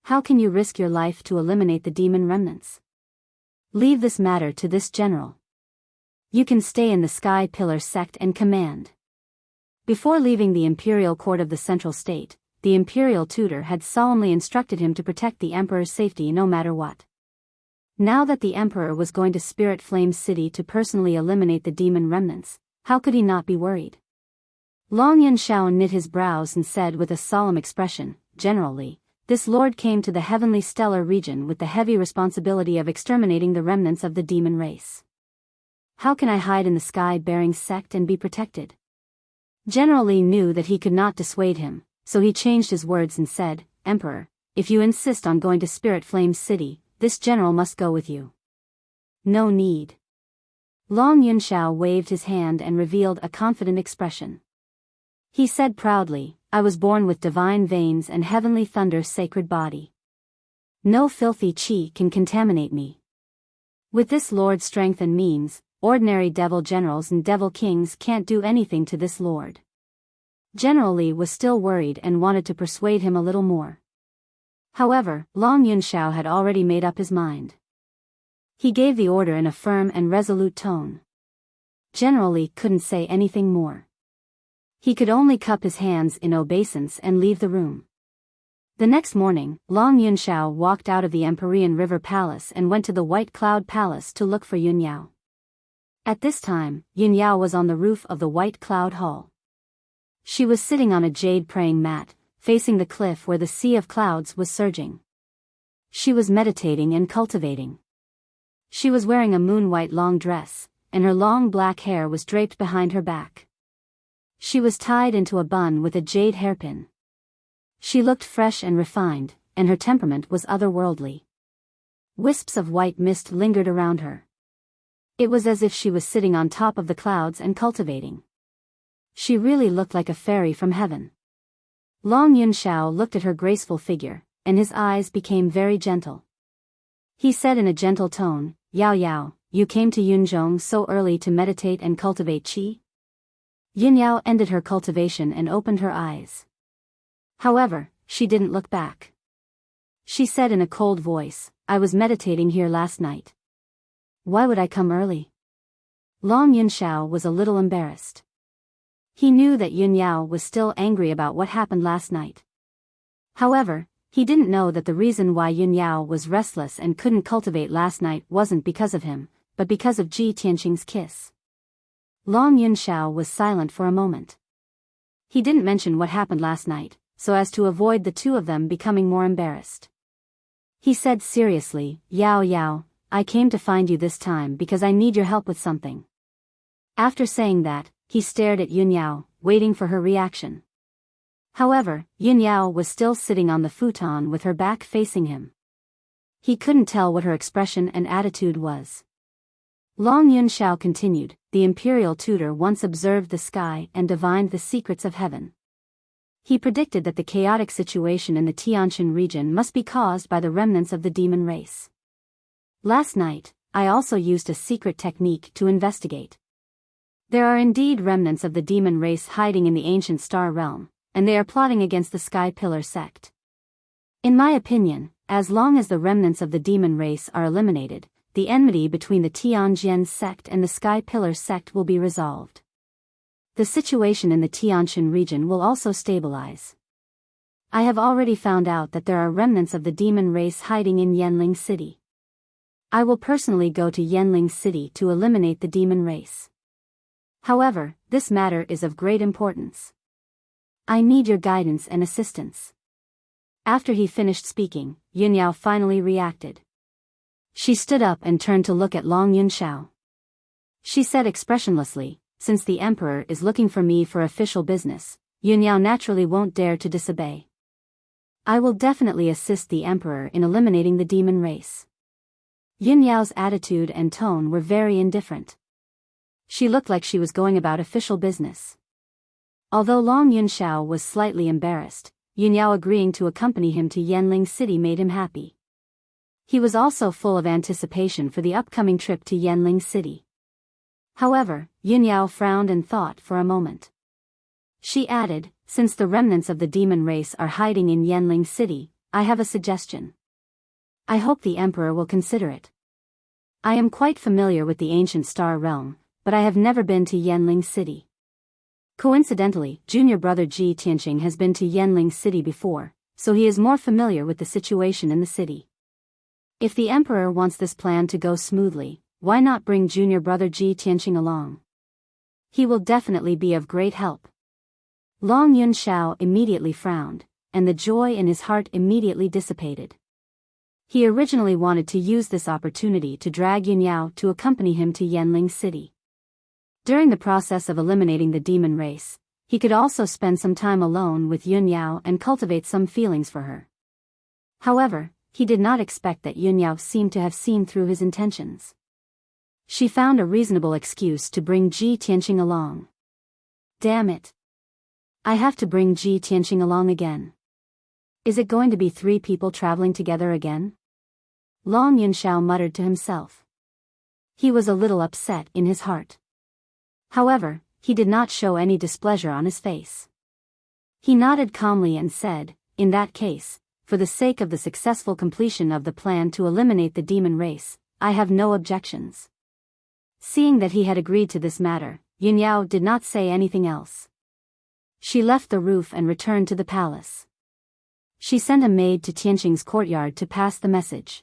How can you risk your life to eliminate the demon remnants? Leave this matter to this general. You can stay in the Sky Pillar sect and command." Before leaving the imperial court of the central state, the imperial tutor had solemnly instructed him to protect the emperor's safety no matter what. Now that the emperor was going to Spirit Flame City to personally eliminate the demon remnants, how could he not be worried? Long Yunxiao knit his brows and said with a solemn expression, "General Li, this lord came to the heavenly stellar region with the heavy responsibility of exterminating the remnants of the demon race. How can I hide in the sky-bearing sect and be protected?" General Li knew that he could not dissuade him, so he changed his words and said, "Emperor, if you insist on going to Spirit Flame City, this general must go with you." "No need." Long Yunxiao waved his hand and revealed a confident expression. He said proudly, "I was born with divine veins and heavenly thunder's sacred body. No filthy chi can contaminate me. With this lord's strength and means, ordinary devil generals and devil kings can't do anything to this lord." General Li was still worried and wanted to persuade him a little more. However, Long Yunxiao had already made up his mind. He gave the order in a firm and resolute tone. General Li couldn't say anything more. He could only cup his hands in obeisance and leave the room. The next morning, Long Yunxiao walked out of the Empyrean River Palace and went to the White Cloud Palace to look for Yunyao. At this time, Yunyao was on the roof of the White Cloud Hall. She was sitting on a jade praying mat, facing the cliff where the sea of clouds was surging. She was meditating and cultivating. She was wearing a moon-white long dress, and her long black hair was draped behind her back. She was tied into a bun with a jade hairpin. She looked fresh and refined, and her temperament was otherworldly. Wisps of white mist lingered around her. It was as if she was sitting on top of the clouds and cultivating. She really looked like a fairy from heaven. Long Yunxiao looked at her graceful figure, and his eyes became very gentle. He said in a gentle tone, "Yao Yao, you came to Yunzhong so early to meditate and cultivate qi?" Yunyao ended her cultivation and opened her eyes. However, she didn't look back. She said in a cold voice, "I was meditating here last night. Why would I come early?" Long Yunxiao was a little embarrassed. He knew that Yunyao was still angry about what happened last night. However, he didn't know that the reason why Yunyao was restless and couldn't cultivate last night wasn't because of him, but because of Ji Tianqing's kiss. Long Yunxiao was silent for a moment. He didn't mention what happened last night, so as to avoid the two of them becoming more embarrassed. He said seriously, "Yao Yao, I came to find you this time because I need your help with something." After saying that, he stared at Yunyao, waiting for her reaction. However, Yunyao was still sitting on the futon with her back facing him. He couldn't tell what her expression and attitude was. Long Yunxiao continued, "The imperial tutor once observed the sky and divined the secrets of heaven. He predicted that the chaotic situation in the Tianshan region must be caused by the remnants of the demon race. Last night, I also used a secret technique to investigate. There are indeed remnants of the demon race hiding in the ancient star realm, and they are plotting against the Sky Pillar sect. In my opinion, as long as the remnants of the demon race are eliminated, the enmity between the Tianjian sect and the Sky Pillar sect will be resolved. The situation in the Tianshan region will also stabilize. I have already found out that there are remnants of the demon race hiding in Yanling City. I will personally go to Yanling City to eliminate the demon race. However, this matter is of great importance. I need your guidance and assistance." After he finished speaking, Yunyao finally reacted. She stood up and turned to look at Long Yunxiao. She said expressionlessly, "Since the emperor is looking for me for official business, Yunyao naturally won't dare to disobey. I will definitely assist the emperor in eliminating the demon race." Yunyao's attitude and tone were very indifferent. She looked like she was going about official business. Although Long Yunxiao was slightly embarrassed, Yunyao agreeing to accompany him to Yanling City made him happy. He was also full of anticipation for the upcoming trip to Yanling City. However, Yunyao frowned and thought for a moment. She added, "Since the remnants of the demon race are hiding in Yanling City, I have a suggestion. I hope the Emperor will consider it. I am quite familiar with the ancient Star Realm, but I have never been to Yanling City. Coincidentally, junior brother Ji Tianqing has been to Yanling City before, so he is more familiar with the situation in the city. If the Emperor wants this plan to go smoothly, why not bring junior brother Ji Tianqing along? He will definitely be of great help." Long Yunxiao immediately frowned, and the joy in his heart immediately dissipated. He originally wanted to use this opportunity to drag Yunyao to accompany him to Yanling City. During the process of eliminating the demon race, he could also spend some time alone with Yunyao and cultivate some feelings for her. However, he did not expect that Yunyao seemed to have seen through his intentions. She found a reasonable excuse to bring Ji Tianqing along. "Damn it. I have to bring Ji Tianqing along again. Is it going to be 3 people traveling together again?" Long Yunxiao muttered to himself. He was a little upset in his heart. However, he did not show any displeasure on his face. He nodded calmly and said, "In that case, for the sake of the successful completion of the plan to eliminate the demon race, I have no objections." Seeing that he had agreed to this matter, Yunyao did not say anything else. She left the roof and returned to the palace. She sent a maid to Tianqing's courtyard to pass the message.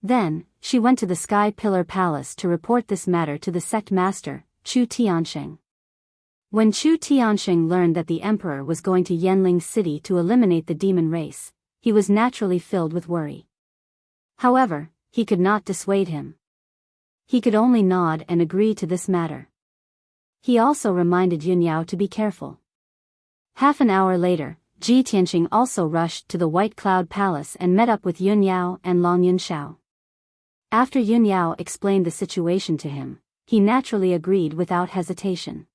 Then, she went to the Sky Pillar Palace to report this matter to the sect master, Chu Tiansheng. When Chu Tiansheng learned that the Emperor was going to Yanling City to eliminate the demon race, he was naturally filled with worry. However, he could not dissuade him. He could only nod and agree to this matter. He also reminded Yunyao to be careful. Half an hour later, Ji Tianqing also rushed to the White Cloud Palace and met up with Yunyao and Long Yunxiao. After Yunyao explained the situation to him, he naturally agreed without hesitation.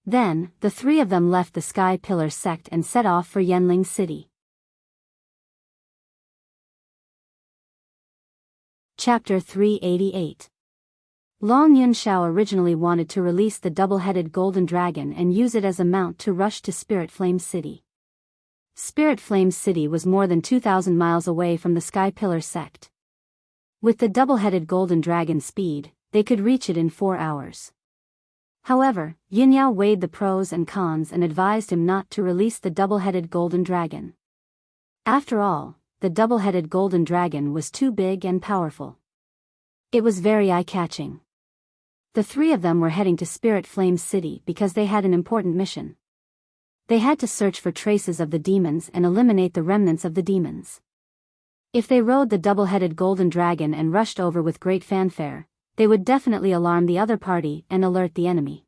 Then, the 3 of them left the Sky Pillar sect and set off for Yanling City. Chapter 388. Long Yunxiao originally wanted to release the double-headed golden dragon and use it as a mount to rush to Spirit Flame City. Spirit Flame City was more than 2,000 miles away from the Sky Pillar sect. With the double-headed golden dragon's speed, they could reach it in 4 hours. However, Yunyao weighed the pros and cons and advised him not to release the double-headed golden dragon. After all, the double-headed golden dragon was too big and powerful. It was very eye-catching. The 3 of them were heading to Spirit Flame City because they had an important mission. They had to search for traces of the demons and eliminate the remnants of the demons. If they rode the double-headed golden dragon and rushed over with great fanfare, they would definitely alarm the other party and alert the enemy.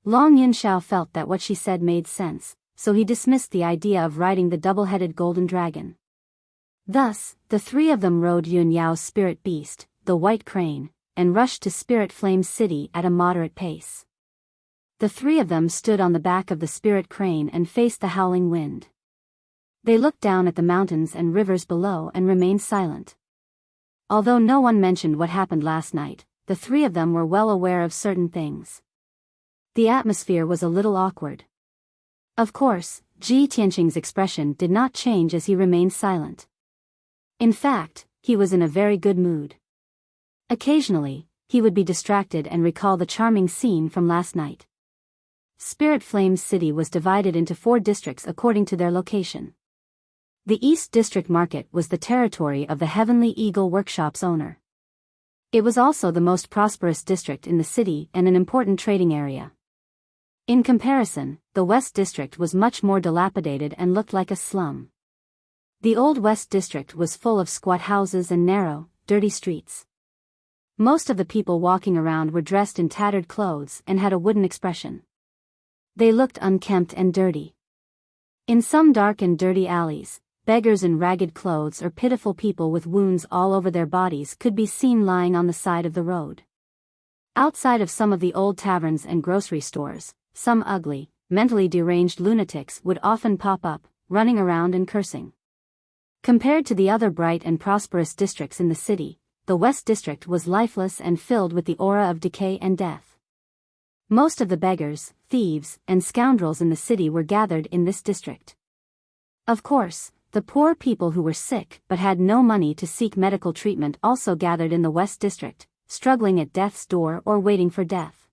Long Yunxiao felt that what she said made sense, so he dismissed the idea of riding the double-headed golden dragon. Thus, the 3 of them rode Yunyao's spirit beast, the White Crane, and rushed to Spirit Flame City at a moderate pace. The 3 of them stood on the back of the Spirit Crane and faced the howling wind. They looked down at the mountains and rivers below and remained silent. Although no one mentioned what happened last night, the 3 of them were well aware of certain things. The atmosphere was a little awkward. Of course, Ji Tianqing's expression did not change as he remained silent. In fact, he was in a very good mood. Occasionally, he would be distracted and recall the charming scene from last night. Spirit Flame City was divided into 4 districts according to their location. The East District Market was the territory of the Heavenly Eagle Workshop's owner. It was also the most prosperous district in the city and an important trading area. In comparison, the West District was much more dilapidated and looked like a slum. The Old West District was full of squat houses and narrow, dirty streets. Most of the people walking around were dressed in tattered clothes and had a wooden expression. They looked unkempt and dirty. In some dark and dirty alleys, beggars in ragged clothes or pitiful people with wounds all over their bodies could be seen lying on the side of the road. Outside of some of the old taverns and grocery stores, some ugly, mentally deranged lunatics would often pop up, running around and cursing. Compared to the other bright and prosperous districts in the city, the West District was lifeless and filled with the aura of decay and death. Most of the beggars, thieves, and scoundrels in the city were gathered in this district. Of course, the poor people who were sick but had no money to seek medical treatment also gathered in the West District, struggling at death's door or waiting for death.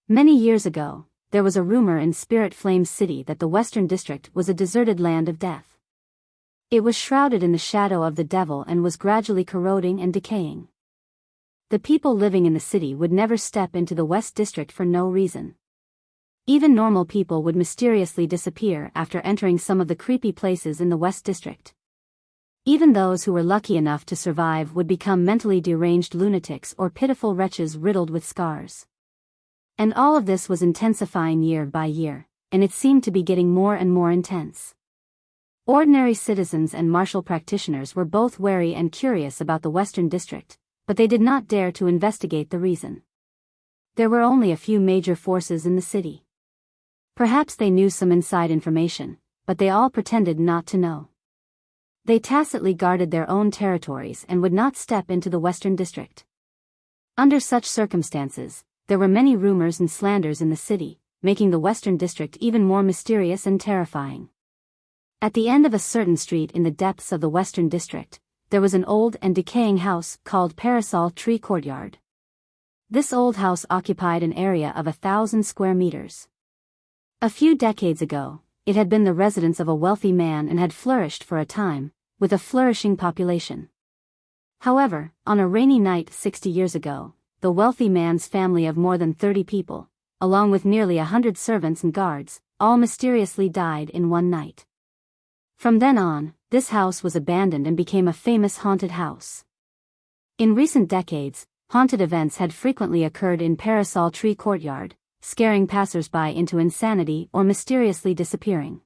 Many years ago, there was a rumor in Spirit Flame City that the Western District was a deserted land of death. It was shrouded in the shadow of the devil and was gradually corroding and decaying. The people living in the city would never step into the West District for no reason. Even normal people would mysteriously disappear after entering some of the creepy places in the West District. Even those who were lucky enough to survive would become mentally deranged lunatics or pitiful wretches riddled with scars. And all of this was intensifying year by year, and it seemed to be getting more and more intense. Ordinary citizens and martial practitioners were both wary and curious about the Western District, but they did not dare to investigate the reason. There were only a few major forces in the city. Perhaps they knew some inside information, but they all pretended not to know. They tacitly guarded their own territories and would not step into the Western District. Under such circumstances, there were many rumors and slanders in the city, making the Western District even more mysterious and terrifying. At the end of a certain street in the depths of the Western District, there was an old and decaying house called Parasol Tree Courtyard. This old house occupied an area of 1,000 square meters. A few decades ago, it had been the residence of a wealthy man and had flourished for a time, with a flourishing population. However, on a rainy night 60 years ago, the wealthy man's family of more than 30 people, along with nearly 100 servants and guards, all mysteriously died in one night. From then on, this house was abandoned and became a famous haunted house. In recent decades, haunted events had frequently occurred in Parasol Tree Courtyard, scaring passers-by into insanity or mysteriously disappearing.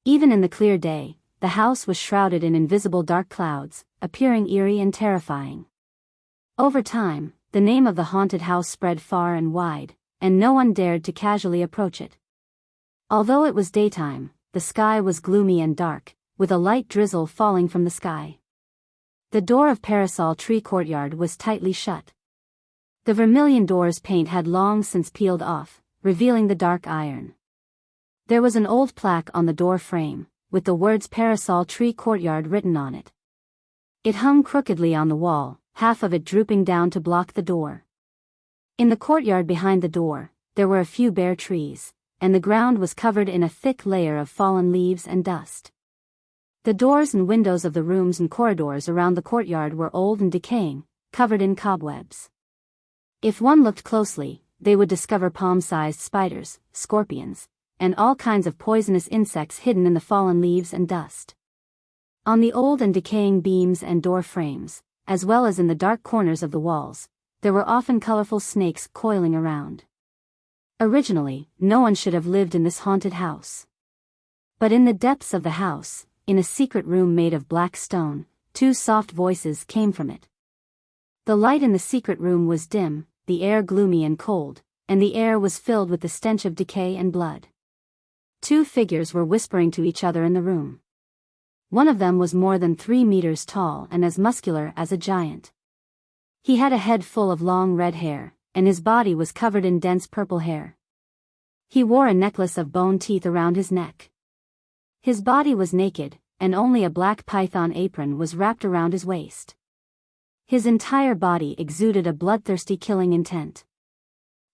Even in the clear day, the house was shrouded in invisible dark clouds, appearing eerie and terrifying. Over time, the name of the haunted house spread far and wide, and no one dared to casually approach it. Although it was daytime, the sky was gloomy and dark, with a light drizzle falling from the sky. The door of Parasol Tree Courtyard was tightly shut. The vermilion door's paint had long since peeled off, revealing the dark iron. There was an old plaque on the door frame, with the words Parasol Tree Courtyard written on it. It hung crookedly on the wall, half of it drooping down to block the door. In the courtyard behind the door, there were a few bare trees, and the ground was covered in a thick layer of fallen leaves and dust. The doors and windows of the rooms and corridors around the courtyard were old and decaying, covered in cobwebs. If one looked closely, they would discover palm-sized spiders, scorpions, and all kinds of poisonous insects hidden in the fallen leaves and dust. On the old and decaying beams and door frames, as well as in the dark corners of the walls, there were often colorful snakes coiling around. Originally, no one should have lived in this haunted house. But in the depths of the house, in a secret room made of black stone, two soft voices came from it. The light in the secret room was dim, the air gloomy and cold, and the air was filled with the stench of decay and blood. Two figures were whispering to each other in the room. One of them was more than 3 meters tall and as muscular as a giant. He had a head full of long red hair, and his body was covered in dense purple hair. He wore a necklace of bone teeth around his neck. His body was naked, and only a black python apron was wrapped around his waist. His entire body exuded a bloodthirsty killing intent.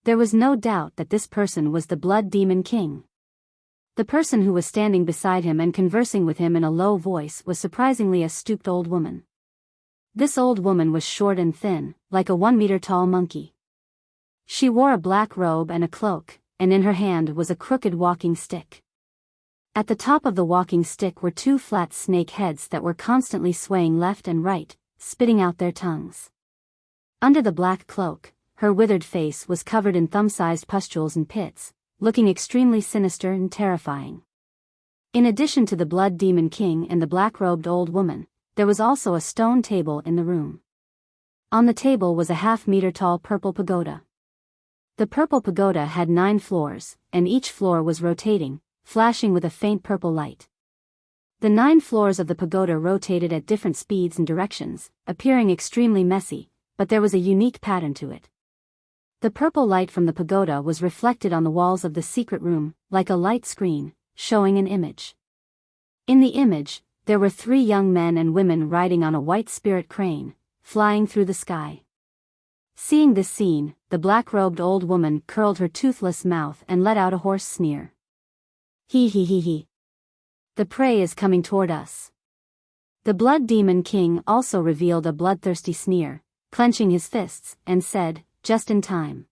There was no doubt that this person was the Blood Demon King. The person who was standing beside him and conversing with him in a low voice was surprisingly a stooped old woman. This old woman was short and thin, like a 1-meter-tall monkey. She wore a black robe and a cloak, and in her hand was a crooked walking stick. At the top of the walking stick were 2 flat snake heads that were constantly swaying left and right, spitting out their tongues. Under the black cloak, her withered face was covered in thumb-sized pustules and pits, looking extremely sinister and terrifying. In addition to the Blood Demon King and the black-robed old woman, there was also a stone table in the room. On the table was a 1/2-meter-tall purple pagoda. The purple pagoda had 9 floors, and each floor was rotating, flashing with a faint purple light. The 9 floors of the pagoda rotated at different speeds and directions, appearing extremely messy, but there was a unique pattern to it. The purple light from the pagoda was reflected on the walls of the secret room, like a light screen, showing an image. In the image, there were 3 young men and women riding on a white spirit crane, flying through the sky. Seeing this scene, the black-robed old woman curled her toothless mouth and let out a hoarse sneer. He. The prey is coming toward us. The Blood Demon King also revealed a bloodthirsty sneer, clenching his fists, and said, just in time.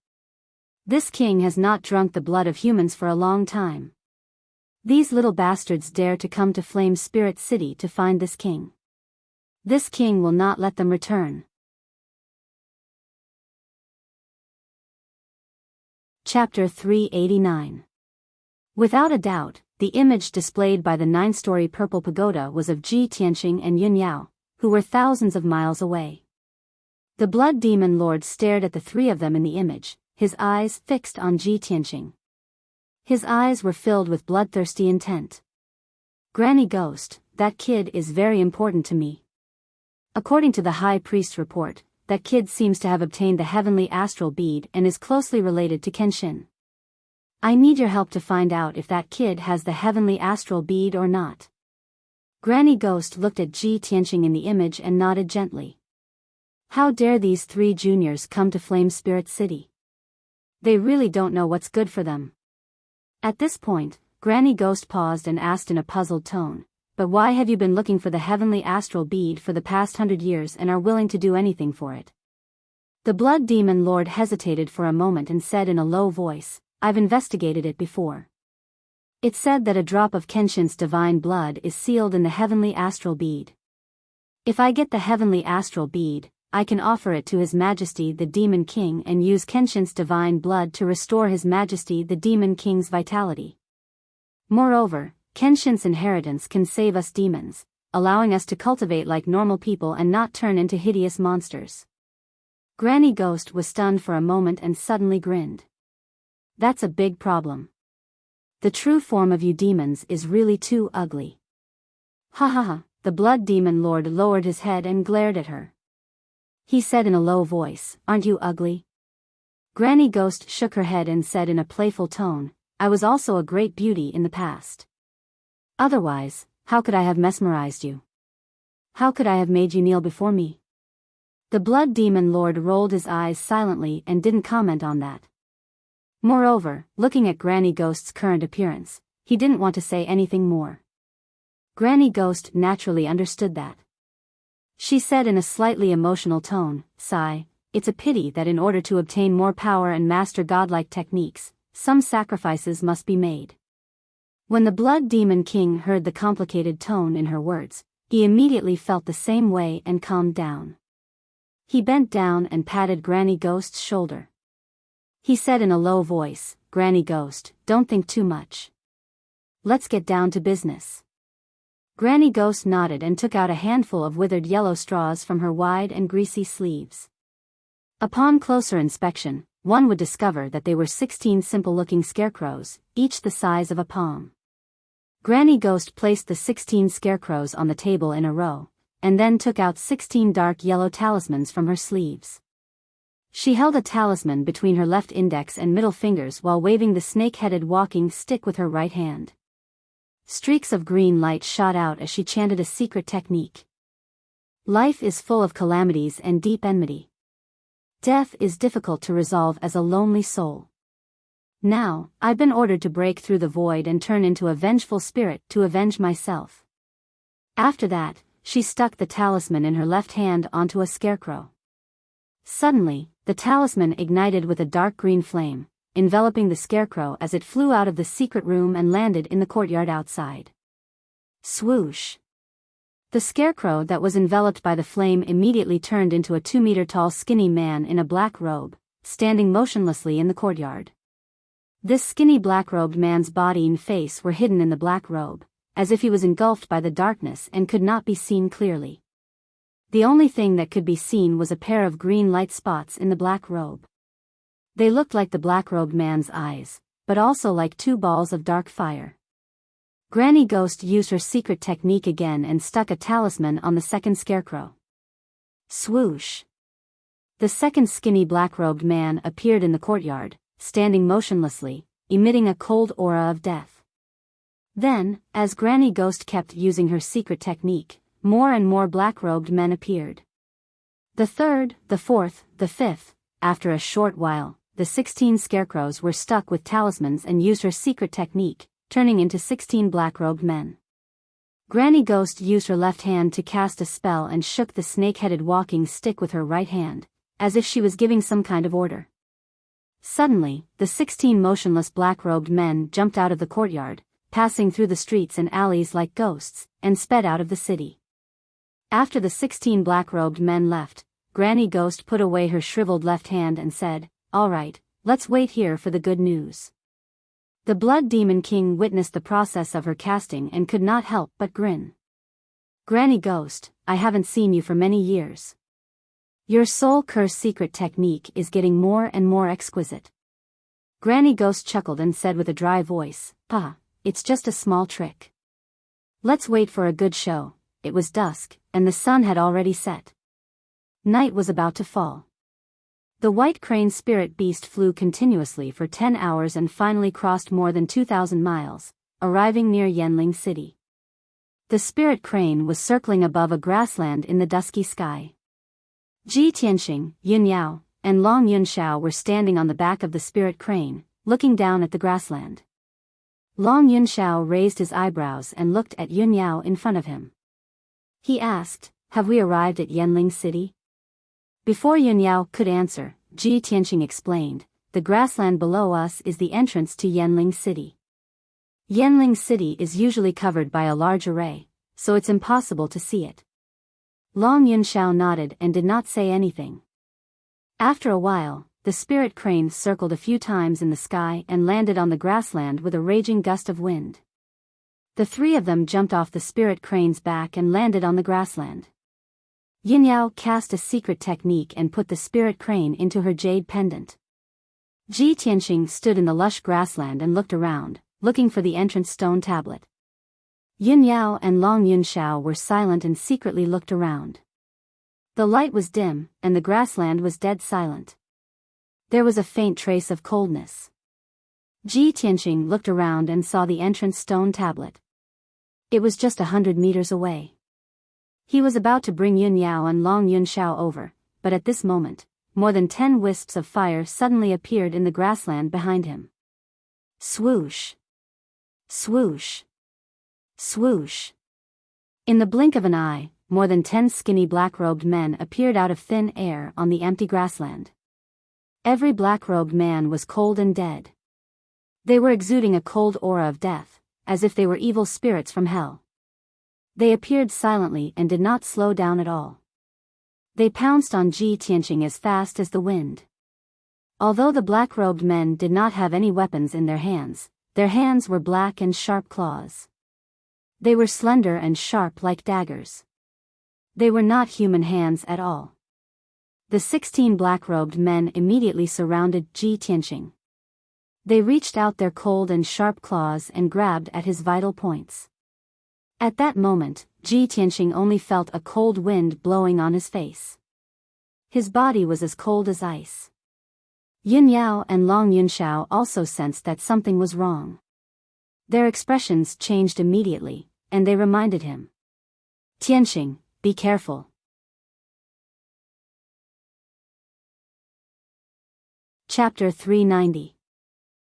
This king has not drunk the blood of humans for a long time. These little bastards dare to come to Flame Spirit City to find this king. This king will not let them return. Chapter 389. Without a doubt, the image displayed by the 9-story purple pagoda was of Ji Tianqing and Yun Yao, who were thousands of miles away. The Blood Demon Lord stared at the 3 of them in the image, his eyes fixed on Ji Tianqing. His eyes were filled with bloodthirsty intent. Granny Ghost, that kid is very important to me. According to the High Priest's report, that kid seems to have obtained the heavenly astral bead and is closely related to Kenshin. I need your help to find out if that kid has the heavenly astral bead or not. Granny Ghost looked at Ji Tianqing in the image and nodded gently. How dare these 3 juniors come to Flame Spirit City? They really don't know what's good for them. At this point, Granny Ghost paused and asked in a puzzled tone, but why have you been looking for the heavenly astral bead for the past 100 years and are willing to do anything for it? The Blood Demon Lord hesitated for a moment and said in a low voice, I've investigated it before. It said that a drop of Kenshin's divine blood is sealed in the heavenly astral bead. If I get the heavenly astral bead, I can offer it to His Majesty the Demon King and use Kenshin's divine blood to restore His Majesty the Demon King's vitality. Moreover, Kenshin's inheritance can save us demons, allowing us to cultivate like normal people and not turn into hideous monsters. Granny Ghost was stunned for a moment and suddenly grinned. That's a big problem. The true form of you demons is really too ugly. Ha ha ha, the Blood Demon Lord lowered his head and glared at her. He said in a low voice, aren't you ugly? Granny Ghost shook her head and said in a playful tone, I was also a great beauty in the past. Otherwise, how could I have mesmerized you? How could I have made you kneel before me? The Blood Demon Lord rolled his eyes silently and didn't comment on that. Moreover, looking at Granny Ghost's current appearance, he didn't want to say anything more. Granny Ghost naturally understood that. She said in a slightly emotional tone, sigh, it's a pity that in order to obtain more power and master godlike techniques, some sacrifices must be made. When the Blood Demon King heard the complicated tone in her words, he immediately felt the same way and calmed down. He bent down and patted Granny Ghost's shoulder. He said in a low voice, Granny Ghost, don't think too much. Let's get down to business. Granny Ghost nodded and took out a handful of withered yellow straws from her wide and greasy sleeves. Upon closer inspection, one would discover that they were 16 simple-looking scarecrows, each the size of a palm. Granny Ghost placed the 16 scarecrows on the table in a row, and then took out 16 dark yellow talismans from her sleeves. She held a talisman between her left index and middle fingers while waving the snake-headed walking stick with her right hand. Streaks of green light shot out as she chanted a secret technique. Life is full of calamities and deep enmity. Death is difficult to resolve as a lonely soul. Now, I've been ordered to break through the void and turn into a vengeful spirit to avenge myself. After that, she stuck the talisman in her left hand onto a scarecrow. Suddenly, the talisman ignited with a dark green flame, enveloping the scarecrow as it flew out of the secret room and landed in the courtyard outside. Swoosh! The scarecrow that was enveloped by the flame immediately turned into a 2-meter-tall skinny man in a black robe, standing motionlessly in the courtyard. This skinny black-robed man's body and face were hidden in the black robe, as if he was engulfed by the darkness and could not be seen clearly. The only thing that could be seen was a pair of green light spots in the black robe. They looked like the black-robed man's eyes, but also like 2 balls of dark fire. Granny Ghost used her secret technique again and stuck a talisman on the second scarecrow. Swoosh! The second skinny black-robed man appeared in the courtyard, standing motionlessly, emitting a cold aura of death. Then, as Granny Ghost kept using her secret technique, more and more black-robed men appeared. The third, the fourth, the fifth. After a short while, the 16 scarecrows were stuck with talismans and used her secret technique, turning into 16 black-robed men. Granny Ghost used her left hand to cast a spell and shook the snake-headed walking stick with her right hand, as if she was giving some kind of order. Suddenly, the 16 motionless black-robed men jumped out of the courtyard, passing through the streets and alleys like ghosts, and sped out of the city. After the 16 black-robed men left, Granny Ghost put away her shriveled left hand and said, "All right, let's wait here for the good news." The Blood Demon King witnessed the process of her casting and could not help but grin. "Granny Ghost, I haven't seen you for many years. Your soul curse secret technique is getting more and more exquisite." Granny Ghost chuckled and said with a dry voice, "Pa, it's just a small trick. Let's wait for a good show." It was dusk, and the sun had already set. Night was about to fall. The white crane spirit beast flew continuously for 10 hours and finally crossed more than 2,000 miles, arriving near Yanling City. The spirit crane was circling above a grassland in the dusky sky. Ji Tianxing, Yun Yao, and Long Yunxiao were standing on the back of the spirit crane, looking down at the grassland. Long Yunxiao raised his eyebrows and looked at Yun Yao in front of him. He asked, "Have we arrived at Yanling City?" Before Yun Yao could answer, Ji Tianxing explained, "The grassland below us is the entrance to Yanling City. Yanling City is usually covered by a large array, so it's impossible to see it." Long Yunxiao nodded and did not say anything. After a while, the spirit crane circled a few times in the sky and landed on the grassland with a raging gust of wind. The three of them jumped off the spirit crane's back and landed on the grassland. Yin Yao cast a secret technique and put the spirit crane into her jade pendant. Ji Tianxing stood in the lush grassland and looked around, looking for the entrance stone tablet. Yun Yao and Long Yunxiao were silent and secretly looked around. The light was dim, and the grassland was dead silent. There was a faint trace of coldness. Ji Tianxing looked around and saw the entrance stone tablet. It was just 100 meters away. He was about to bring Yun Yao and Long Yunxiao over, but at this moment, more than 10 wisps of fire suddenly appeared in the grassland behind him. Swoosh! Swoosh! Swoosh! In the blink of an eye, more than 10 skinny black-robed men appeared out of thin air on the empty grassland. Every black-robed man was cold and dead. They were exuding a cold aura of death, as if they were evil spirits from hell. They appeared silently and did not slow down at all. They pounced on Ji Tianxing as fast as the wind. Although the black-robed men did not have any weapons in their hands were black and sharp claws. They were slender and sharp like daggers. They were not human hands at all. The 16 black-robed men immediately surrounded Ji Tianxing. They reached out their cold and sharp claws and grabbed at his vital points. At that moment, Ji Tianxing only felt a cold wind blowing on his face. His body was as cold as ice. Yun Yao and Long Yunxiao also sensed that something was wrong. Their expressions changed immediately, and they reminded him. "Tianxing, be careful." Chapter 390.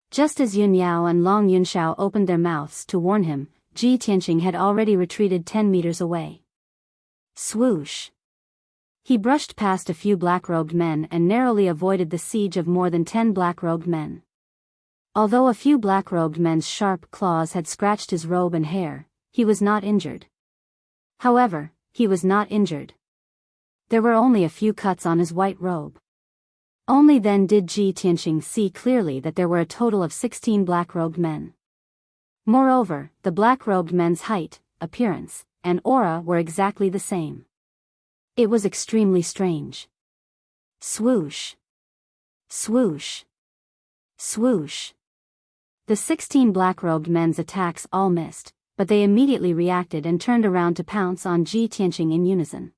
Just as Yun Yao and Long Yunxiao opened their mouths to warn him, Ji Tianxing had already retreated 10 meters away. Swoosh! He brushed past a few black-robed men and narrowly avoided the siege of more than 10 black-robed men. Although a few black-robed men's sharp claws had scratched his robe and hair, he was not injured. However, he was not injured. There were only a few cuts on his white robe. Only then did Ji Tianxing see clearly that there were a total of 16 black-robed men. Moreover, the black-robed men's height, appearance, and aura were exactly the same. It was extremely strange. Swoosh! Swoosh! Swoosh! The 16 black-robed men's attacks all missed, but they immediately reacted and turned around to pounce on Ji Tianqing in unison.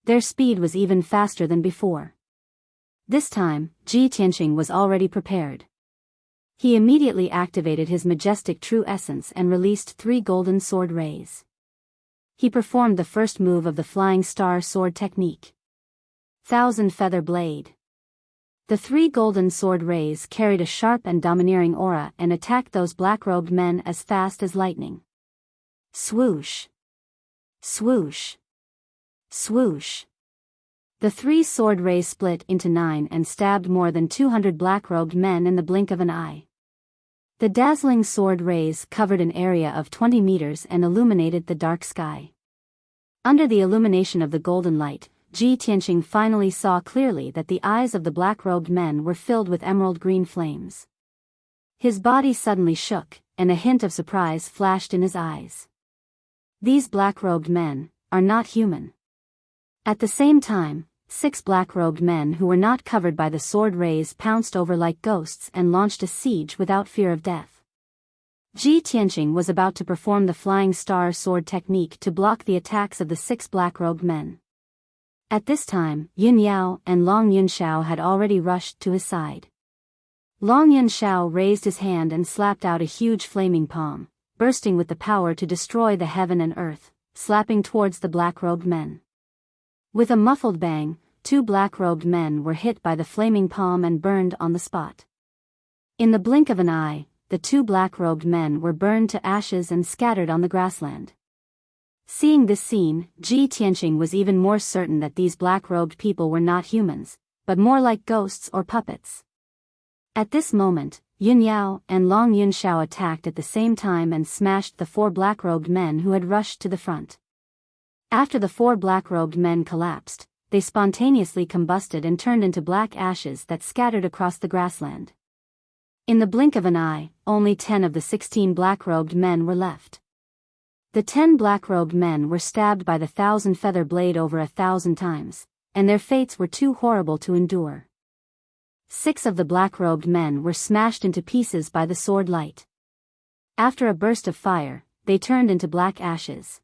Their speed was even faster than before. This time, Ji Tianqing was already prepared. He immediately activated his majestic true essence and released 3 golden sword rays. He performed the first move of the flying star sword technique. Thousand Feather Blade. The 3 golden sword rays carried a sharp and domineering aura and attacked those black-robed men as fast as lightning. Swoosh! Swoosh! Swoosh! The 3 sword rays split into 9 and stabbed more than 200 black-robed men in the blink of an eye. The dazzling sword rays covered an area of 20 meters and illuminated the dark sky. Under the illumination of the golden light, Ji Tianqing finally saw clearly that the eyes of the black-robed men were filled with emerald-green flames. His body suddenly shook, and a hint of surprise flashed in his eyes. These black-robed men are not human. At the same time, 6 black-robed men who were not covered by the sword rays pounced over like ghosts and launched a siege without fear of death. Ji Tianqing was about to perform the flying star sword technique to block the attacks of the 6 black-robed men. At this time, Yun Yao and Long Yunxiao had already rushed to his side. Long Yunxiao raised his hand and slapped out a huge flaming palm, bursting with the power to destroy the heaven and earth, slapping towards the black-robed men. With a muffled bang, 2 black-robed men were hit by the flaming palm and burned on the spot. In the blink of an eye, the 2 black-robed men were burned to ashes and scattered on the grassland. Seeing this scene, Ji Tianqing was even more certain that these black-robed people were not humans, but more like ghosts or puppets. At this moment, Yun Yao and Long Yunxiao attacked at the same time and smashed the 4 black-robed men who had rushed to the front. After the 4 black-robed men collapsed, they spontaneously combusted and turned into black ashes that scattered across the grassland. In the blink of an eye, only 10 of the 16 black-robed men were left. The 10 black-robed men were stabbed by the 1,000-feather blade over 1,000 times, and their fates were too horrible to endure. 6 of the black-robed men were smashed into pieces by the sword light. After a burst of fire, they turned into black ashes.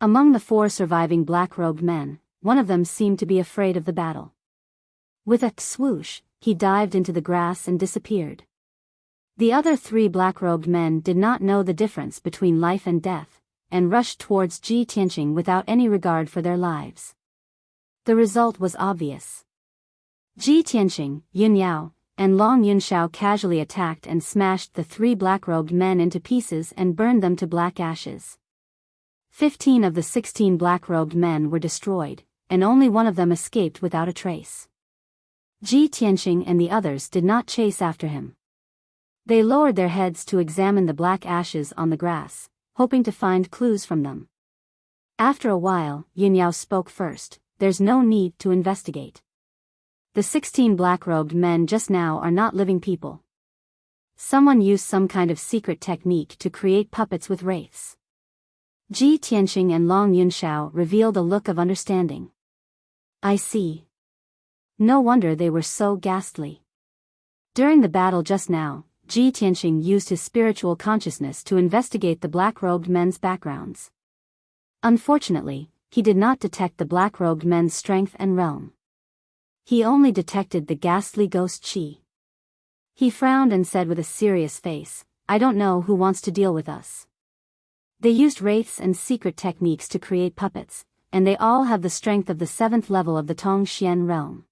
Among the 4 surviving black-robed men, one of them seemed to be afraid of the battle. With a swoosh, he dived into the grass and disappeared. The other 3 black-robed men did not know the difference between life and death, and rushed towards Ji Tianqing without any regard for their lives. The result was obvious. Ji Tianqing, Yun Yao, and Long Yunxiao casually attacked and smashed the 3 black-robed men into pieces and burned them to black ashes. 15 of the 16 black-robed men were destroyed, and only one of them escaped without a trace. Ji Tianqing and the others did not chase after him. They lowered their heads to examine the black ashes on the grass, hoping to find clues from them. After a while, Yun Yao spoke first. There's no need to investigate. The 16 black-robed men just now are not living people. Someone used some kind of secret technique to create puppets with wraiths. Ji Tianqing and Long Yunxiao revealed a look of understanding. I see. No wonder they were so ghastly. During the battle just now, Ji Tianqing used his spiritual consciousness to investigate the black-robed men's backgrounds. Unfortunately, he did not detect the black-robed men's strength and realm. He only detected the ghastly ghost Qi. He frowned and said with a serious face, I don't know who wants to deal with us. They used wraiths and secret techniques to create puppets, and they all have the strength of the 7th level of the Tongxian realm.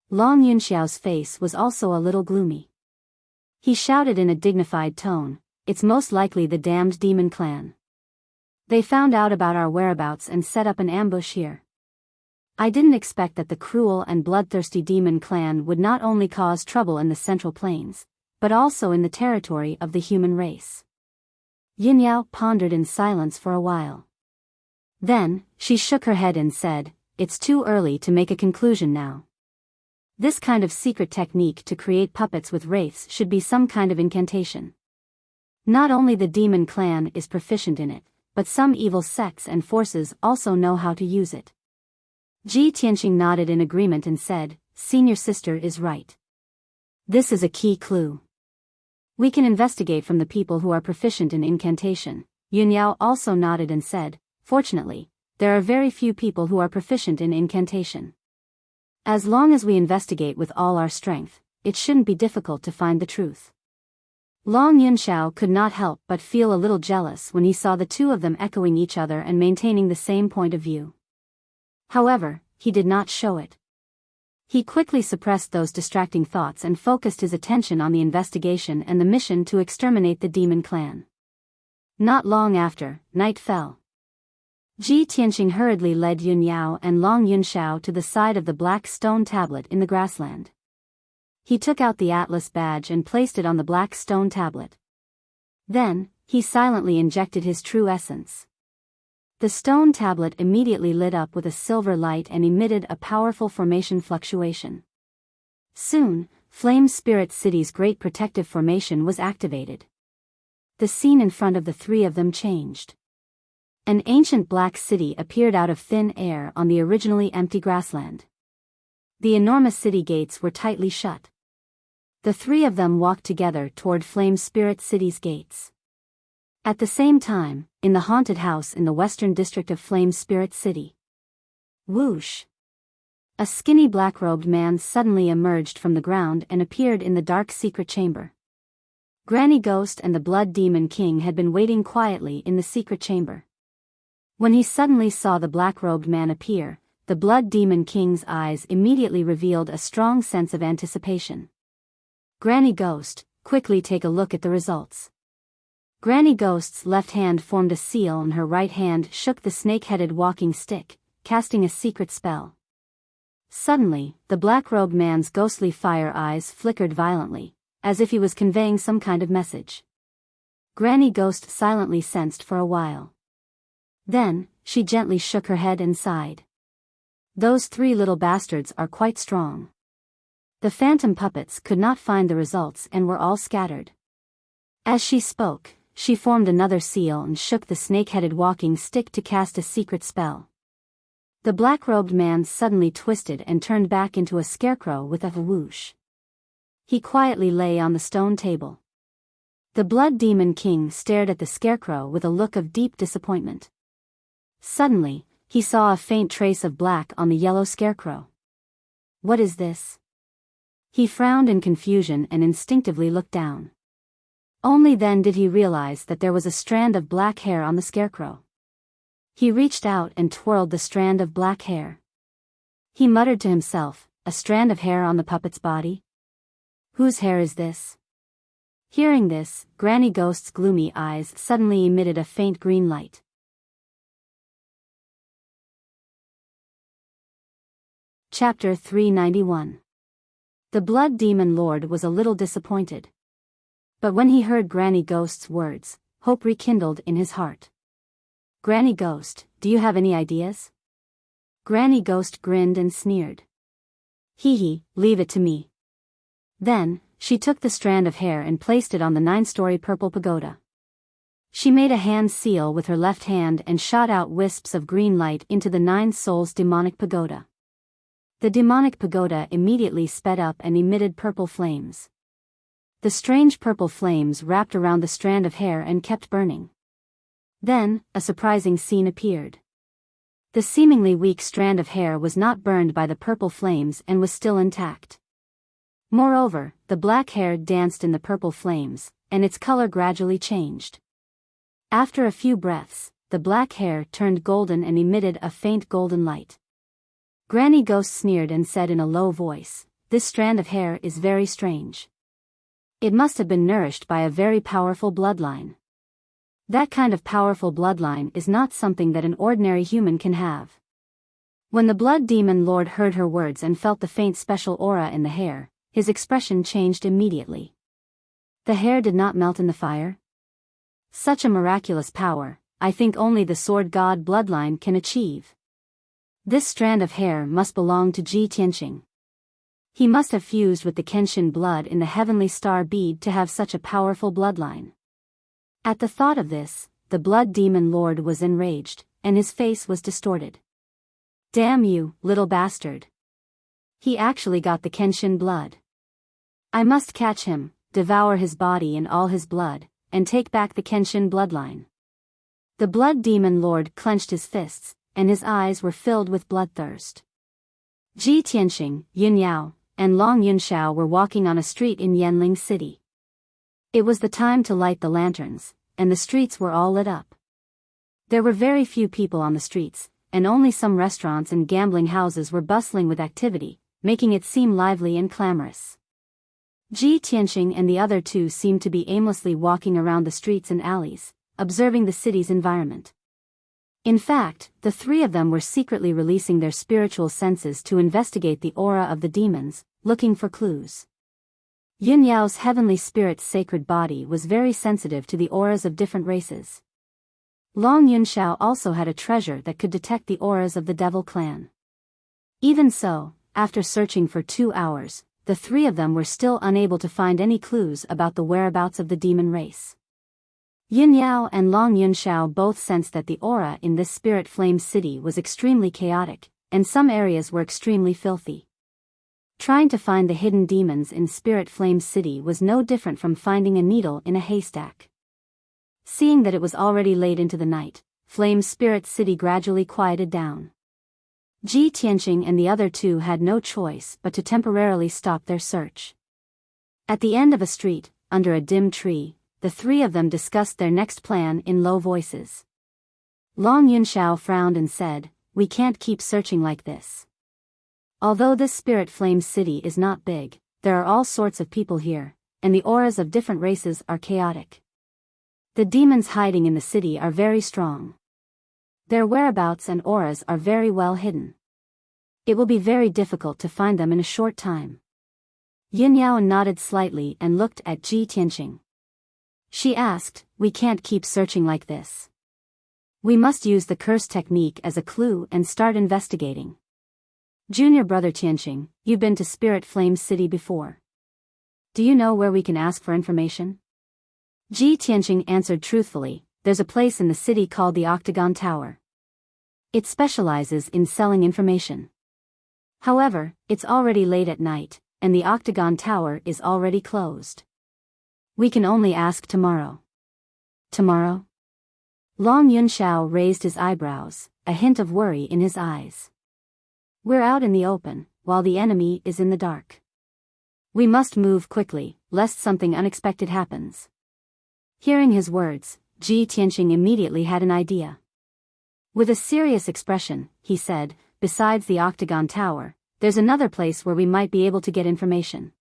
Long Yunxiao's face was also a little gloomy. He shouted in a dignified tone, it's most likely the damned demon clan. They found out about our whereabouts and set up an ambush here. I didn't expect that the cruel and bloodthirsty demon clan would not only cause trouble in the Central Plains, but also in the territory of the human race. Yin Yao pondered in silence for a while. Then, she shook her head and said, it's too early to make a conclusion now. This kind of secret technique to create puppets with wraiths should be some kind of incantation. Not only the demon clan is proficient in it, but some evil sects and forces also know how to use it. Ji Tianqing nodded in agreement and said, Senior sister is right. This is a key clue. We can investigate from the people who are proficient in incantation. Yunyao also nodded and said, fortunately, there are very few people who are proficient in incantation. As long as we investigate with all our strength, it shouldn't be difficult to find the truth. Long Yunxiao could not help but feel a little jealous when he saw the two of them echoing each other and maintaining the same point of view. However, he did not show it. He quickly suppressed those distracting thoughts and focused his attention on the investigation and the mission to exterminate the demon clan. Not long after, night fell. Ji Tianqing hurriedly led Yun Yao and Long Yunxiao to the side of the black stone tablet in the grassland. He took out the atlas badge and placed it on the black stone tablet. Then, he silently injected his true essence. The stone tablet immediately lit up with a silver light and emitted a powerful formation fluctuation. Soon, Flame Spirit City's great protective formation was activated. The scene in front of the three of them changed. An ancient black city appeared out of thin air on the originally empty grassland. The enormous city gates were tightly shut. The three of them walked together toward Flame Spirit City's gates. At the same time, in the haunted house in the western district of Flame Spirit City. Whoosh! A skinny black-robed man suddenly emerged from the ground and appeared in the dark secret chamber. Granny Ghost and the Blood Demon King had been waiting quietly in the secret chamber. When he suddenly saw the black-robed man appear, the Blood Demon King's eyes immediately revealed a strong sense of anticipation. Granny Ghost, quickly take a look at the results. Granny Ghost's left hand formed a seal and her right hand shook the snake-headed walking stick, casting a secret spell. Suddenly, the black-robed man's ghostly fire eyes flickered violently, as if he was conveying some kind of message. Granny Ghost silently sensed for a while. Then, she gently shook her head and sighed. Those three little bastards are quite strong. The phantom puppets could not find the results and were all scattered. As she spoke, she formed another seal and shook the snake-headed walking stick to cast a secret spell. The black-robed man suddenly twisted and turned back into a scarecrow with a whoosh. He quietly lay on the stone table. The Blood Demon King stared at the scarecrow with a look of deep disappointment. Suddenly, he saw a faint trace of black on the yellow scarecrow. What is this? He frowned in confusion and instinctively looked down. Only then did he realize that there was a strand of black hair on the scarecrow. He reached out and twirled the strand of black hair. He muttered to himself, a strand of hair on the puppet's body? Whose hair is this? Hearing this, Granny Ghost's gloomy eyes suddenly emitted a faint green light. Chapter 391. The Blood Demon Lord was a little disappointed. But when he heard Granny Ghost's words, hope rekindled in his heart. Granny Ghost, do you have any ideas? Granny Ghost grinned and sneered. Hee hee, leave it to me. Then, she took the strand of hair and placed it on the 9-story purple pagoda. She made a hand seal with her left hand and shot out wisps of green light into the 9 Souls demonic pagoda. The demonic pagoda immediately sped up and emitted purple flames. The strange purple flames wrapped around the strand of hair and kept burning. Then, a surprising scene appeared. The seemingly weak strand of hair was not burned by the purple flames and was still intact. Moreover, the black hair danced in the purple flames, and its color gradually changed. After a few breaths, the black hair turned golden and emitted a faint golden light. Granny Ghost sneered and said in a low voice, "This strand of hair is very strange. It must have been nourished by a very powerful bloodline. That kind of powerful bloodline is not something that an ordinary human can have." When the Blood Demon Lord heard her words and felt the faint special aura in the hair, his expression changed immediately. The hair did not melt in the fire? Such a miraculous power, I think only the Sword God bloodline can achieve. This strand of hair must belong to Ji Tianqing. He must have fused with the Kenshin blood in the heavenly star bead to have such a powerful bloodline. At the thought of this, the Blood Demon Lord was enraged, and his face was distorted. Damn you, little bastard. He actually got the Kenshin blood. I must catch him, devour his body and all his blood, and take back the Kenshin bloodline. The blood demon lord clenched his fists, and his eyes were filled with bloodthirst. Ji Tianxing, Yun Yao, and Long Yunxiao were walking on a street in Yanling City. It was the time to light the lanterns, and the streets were all lit up. There were very few people on the streets, and only some restaurants and gambling houses were bustling with activity, making it seem lively and clamorous. Ji Tianxing and the other two seemed to be aimlessly walking around the streets and alleys, observing the city's environment. In fact, the three of them were secretly releasing their spiritual senses to investigate the aura of the demons, looking for clues. Yun Yao's heavenly spirit's sacred body was very sensitive to the auras of different races. Long Yunxiao also had a treasure that could detect the auras of the devil clan. Even so, after searching for 2 hours, the three of them were still unable to find any clues about the whereabouts of the demon race. Yun Yao and Long Yunxiao both sensed that the aura in this spirit flame city was extremely chaotic, and some areas were extremely filthy. Trying to find the hidden demons in Spirit Flame City was no different from finding a needle in a haystack. Seeing that it was already late into the night, Flame Spirit City gradually quieted down. Ji Tianxing and the other two had no choice but to temporarily stop their search. At the end of a street, under a dim tree, the three of them discussed their next plan in low voices. Long Yunxiao frowned and said, "We can't keep searching like this. Although this Spirit Flame City is not big, there are all sorts of people here, and the auras of different races are chaotic. The demons hiding in the city are very strong. Their whereabouts and auras are very well hidden. It will be very difficult to find them in a short time." Yin Yao nodded slightly and looked at Ji Tianxing. She asked, "We can't keep searching like this. We must use the curse technique as a clue and start investigating. Junior brother Tianxing, you've been to Spirit Flame City before. Do you know where we can ask for information?" Ji Tianxing answered truthfully, "There's a place in the city called the Octagon Tower. It specializes in selling information. However, it's already late at night, and the Octagon Tower is already closed. We can only ask tomorrow." "Tomorrow?" Long Yunxiao raised his eyebrows, a hint of worry in his eyes. "We're out in the open, while the enemy is in the dark. We must move quickly, lest something unexpected happens." Hearing his words, Ji Tianxing immediately had an idea. With a serious expression, he said, "Besides the Octagon Tower, there's another place where we might be able to get information.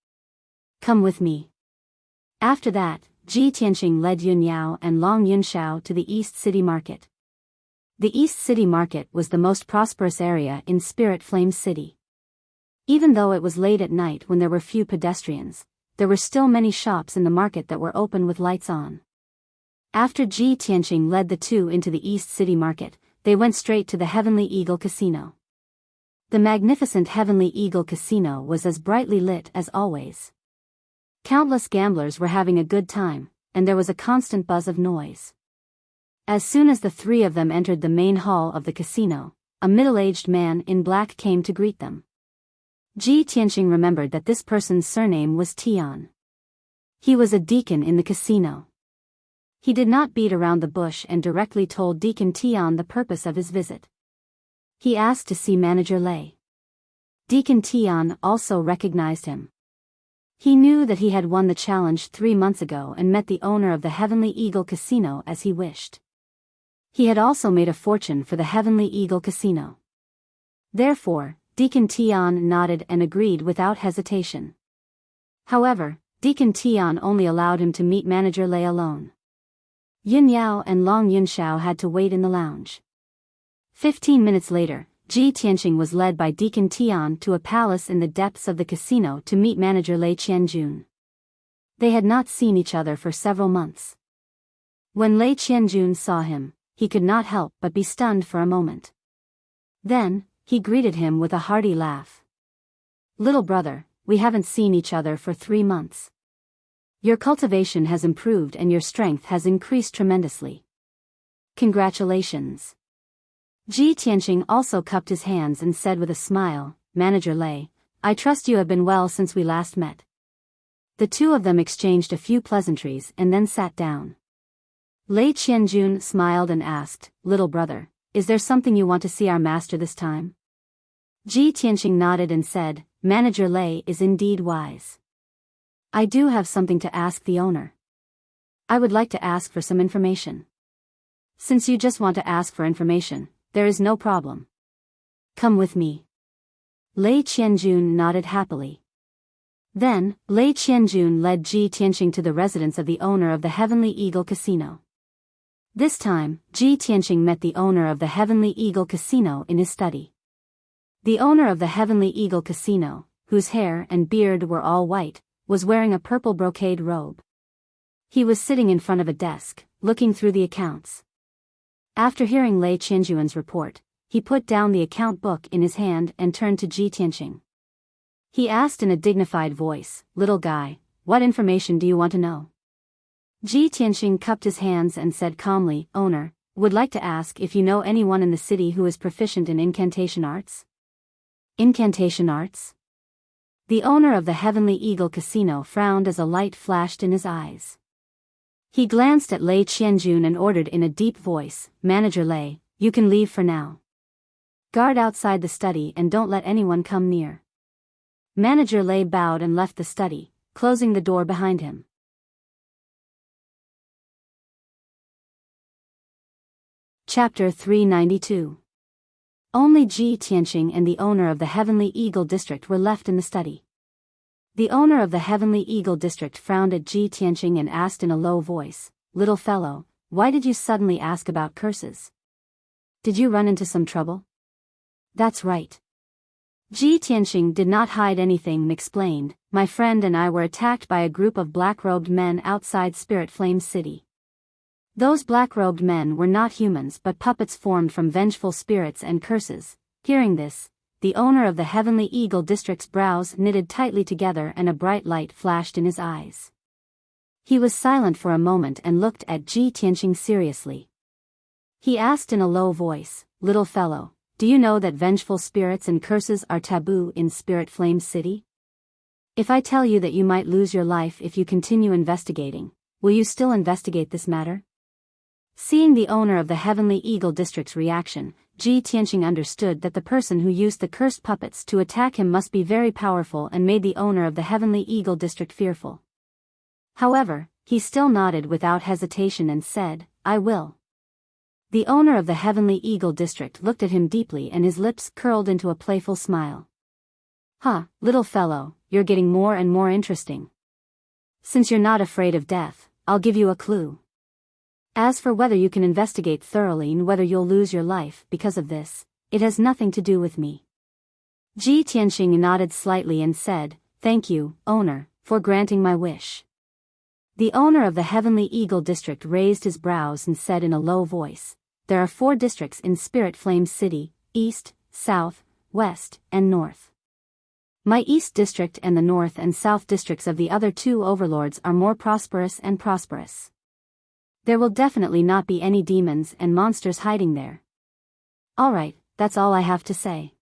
Come with me." After that, Ji Tianxing led Yun Yao and Long Yunxiao to the East City Market. The East City Market was the most prosperous area in Spirit Flame City. Even though it was late at night when there were few pedestrians, there were still many shops in the market that were open with lights on. After Ji Tianxing led the two into the East City Market, they went straight to the Heavenly Eagle Casino. The magnificent Heavenly Eagle Casino was as brightly lit as always. Countless gamblers were having a good time, and there was a constant buzz of noise. As soon as the three of them entered the main hall of the casino, a middle-aged man in black came to greet them. Ji Tianxing remembered that this person's surname was Tian. He was a deacon in the casino. He did not beat around the bush and directly told Deacon Tian the purpose of his visit. He asked to see Manager Lei. Deacon Tian also recognized him. He knew that he had won the challenge 3 months ago and met the owner of the Heavenly Eagle Casino as he wished. He had also made a fortune for the Heavenly Eagle Casino. Therefore, Deacon Tian nodded and agreed without hesitation. However, Deacon Tian only allowed him to meet Manager Lei alone. Yin Yao and Long Yunxiao had to wait in the lounge. 15 minutes later, Ji Tianxing was led by Deacon Tian to a palace in the depths of the casino to meet Manager Lei Qianjun. They had not seen each other for several months. When Lei Qianjun saw him, he could not help but be stunned for a moment. Then, he greeted him with a hearty laugh. "Little brother, we haven't seen each other for 3 months. Your cultivation has improved and your strength has increased tremendously. Congratulations." Ji Tianxing also cupped his hands and said with a smile, "Manager Lei, I trust you have been well since we last met." The two of them exchanged a few pleasantries and then sat down. Lei Qianjun smiled and asked, "Little brother, is there something you want to see our master this time?" Ji Tianqing nodded and said, "Manager Lei is indeed wise. I do have something to ask the owner. I would like to ask for some information." "Since you just want to ask for information, there is no problem. Come with me." Lei Qianjun nodded happily. Then, Lei Qianjun led Ji Tianqing to the residence of the owner of the Heavenly Eagle Casino. This time, Ji Tianqing met the owner of the Heavenly Eagle Casino in his study. The owner of the Heavenly Eagle Casino, whose hair and beard were all white, was wearing a purple brocade robe. He was sitting in front of a desk, looking through the accounts. After hearing Lei Qianjuan's report, he put down the account book in his hand and turned to Ji Tianqing. He asked in a dignified voice, "Little guy, what information do you want to know?" Ji Tianqing cupped his hands and said calmly, "Owner, would like to ask if you know anyone in the city who is proficient in incantation arts?" "Incantation arts?" The owner of the Heavenly Eagle Casino frowned as a light flashed in his eyes. He glanced at Lei Qianjun and ordered in a deep voice, "Manager Lei, you can leave for now. Guard outside the study and don't let anyone come near." Manager Lei bowed and left the study, closing the door behind him. Chapter 392. Only Ji Tianqing and the owner of the Heavenly Eagle District were left in the study. The owner of the Heavenly Eagle District frowned at Ji Tianqing and asked in a low voice, "Little fellow, why did you suddenly ask about curses? Did you run into some trouble?" "That's right." Ji Tianqing did not hide anything and explained, "My friend and I were attacked by a group of black-robed men outside Spirit Flame City. Those black-robed men were not humans but puppets formed from vengeful spirits and curses." Hearing this, the owner of the Heavenly Eagle District's brows knitted tightly together and a bright light flashed in his eyes. He was silent for a moment and looked at Ji Tianqing seriously. He asked in a low voice, "Little fellow, do you know that vengeful spirits and curses are taboo in Spirit Flame City? If I tell you that you might lose your life if you continue investigating, will you still investigate this matter?" Seeing the owner of the Heavenly Eagle District's reaction, Ji Tianqing understood that the person who used the cursed puppets to attack him must be very powerful and made the owner of the Heavenly Eagle District fearful. However, he still nodded without hesitation and said, "I will." The owner of the Heavenly Eagle District looked at him deeply and his lips curled into a playful smile. Little fellow, you're getting more and more interesting. Since you're not afraid of death, I'll give you a clue. As for whether you can investigate thoroughly and whether you'll lose your life because of this, it has nothing to do with me." Ji Tianqing nodded slightly and said, "Thank you, owner, for granting my wish." The owner of the Heavenly Eagle District raised his brows and said in a low voice, "There are 4 districts in Spirit Flame City, East, South, West, and North. My East District and the North and South Districts of the other 2 overlords are more prosperous and prosperous. There will definitely not be any demons and monsters hiding there. Alright, that's all I have to say.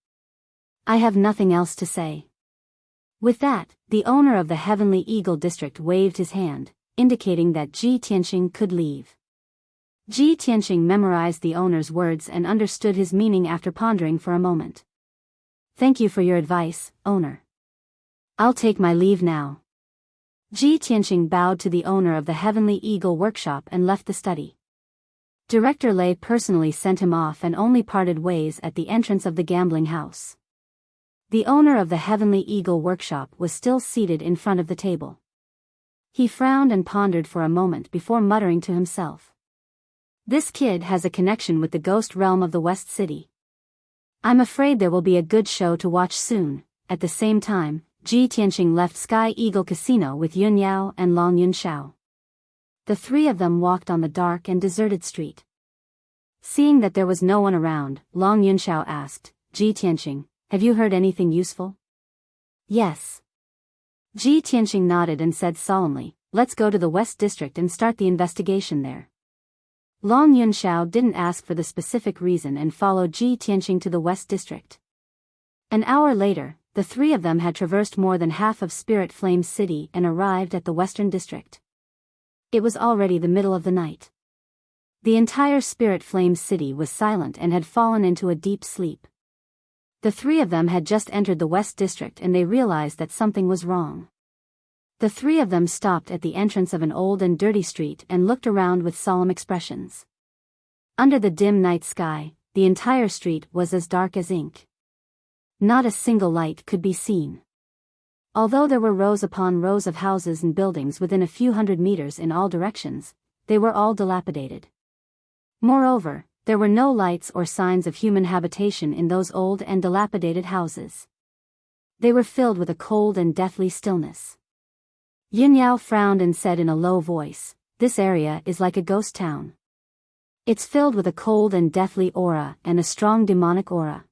I have nothing else to say." With that, the owner of the Heavenly Eagle District waved his hand, indicating that Ji Tianqing could leave. Ji Tianqing memorized the owner's words and understood his meaning after pondering for a moment. "Thank you for your advice, owner. I'll take my leave now." Ji Tianqing bowed to the owner of the Heavenly Eagle Workshop and left the study. Director Lei personally sent him off and only parted ways at the entrance of the gambling house. The owner of the Heavenly Eagle Workshop was still seated in front of the table. He frowned and pondered for a moment before muttering to himself. "This kid has a connection with the ghost realm of the West City. I'm afraid there will be a good show to watch soon." At the same time, Ji Tianqing left Sky Eagle Casino with Yun Yao and Long Yun Xiao. The 3 of them walked on the dark and deserted street. Seeing that there was no one around, Long Yun Xiao asked, "Ji Tianqing, have you heard anything useful?" "Yes." Ji Tianqing nodded and said solemnly, "Let's go to the West District and start the investigation there." Long Yun Xiao didn't ask for the specific reason and followed Ji Tianqing to the West District. An hour later, the three of them had traversed more than half of Spirit Flame City and arrived at the Western District. It was already the middle of the night. The entire Spirit Flame City was silent and had fallen into a deep sleep. The three of them had just entered the West District and they realized that something was wrong. The three of them stopped at the entrance of an old and dirty street and looked around with solemn expressions. Under the dim night sky, the entire street was as dark as ink. Not a single light could be seen. Although there were rows upon rows of houses and buildings within a few hundred meters in all directions, they were all dilapidated. Moreover, there were no lights or signs of human habitation in those old and dilapidated houses. They were filled with a cold and deathly stillness. Yao frowned and said in a low voice, "This area is like a ghost town. It's filled with a cold and deathly aura and a strong demonic aura."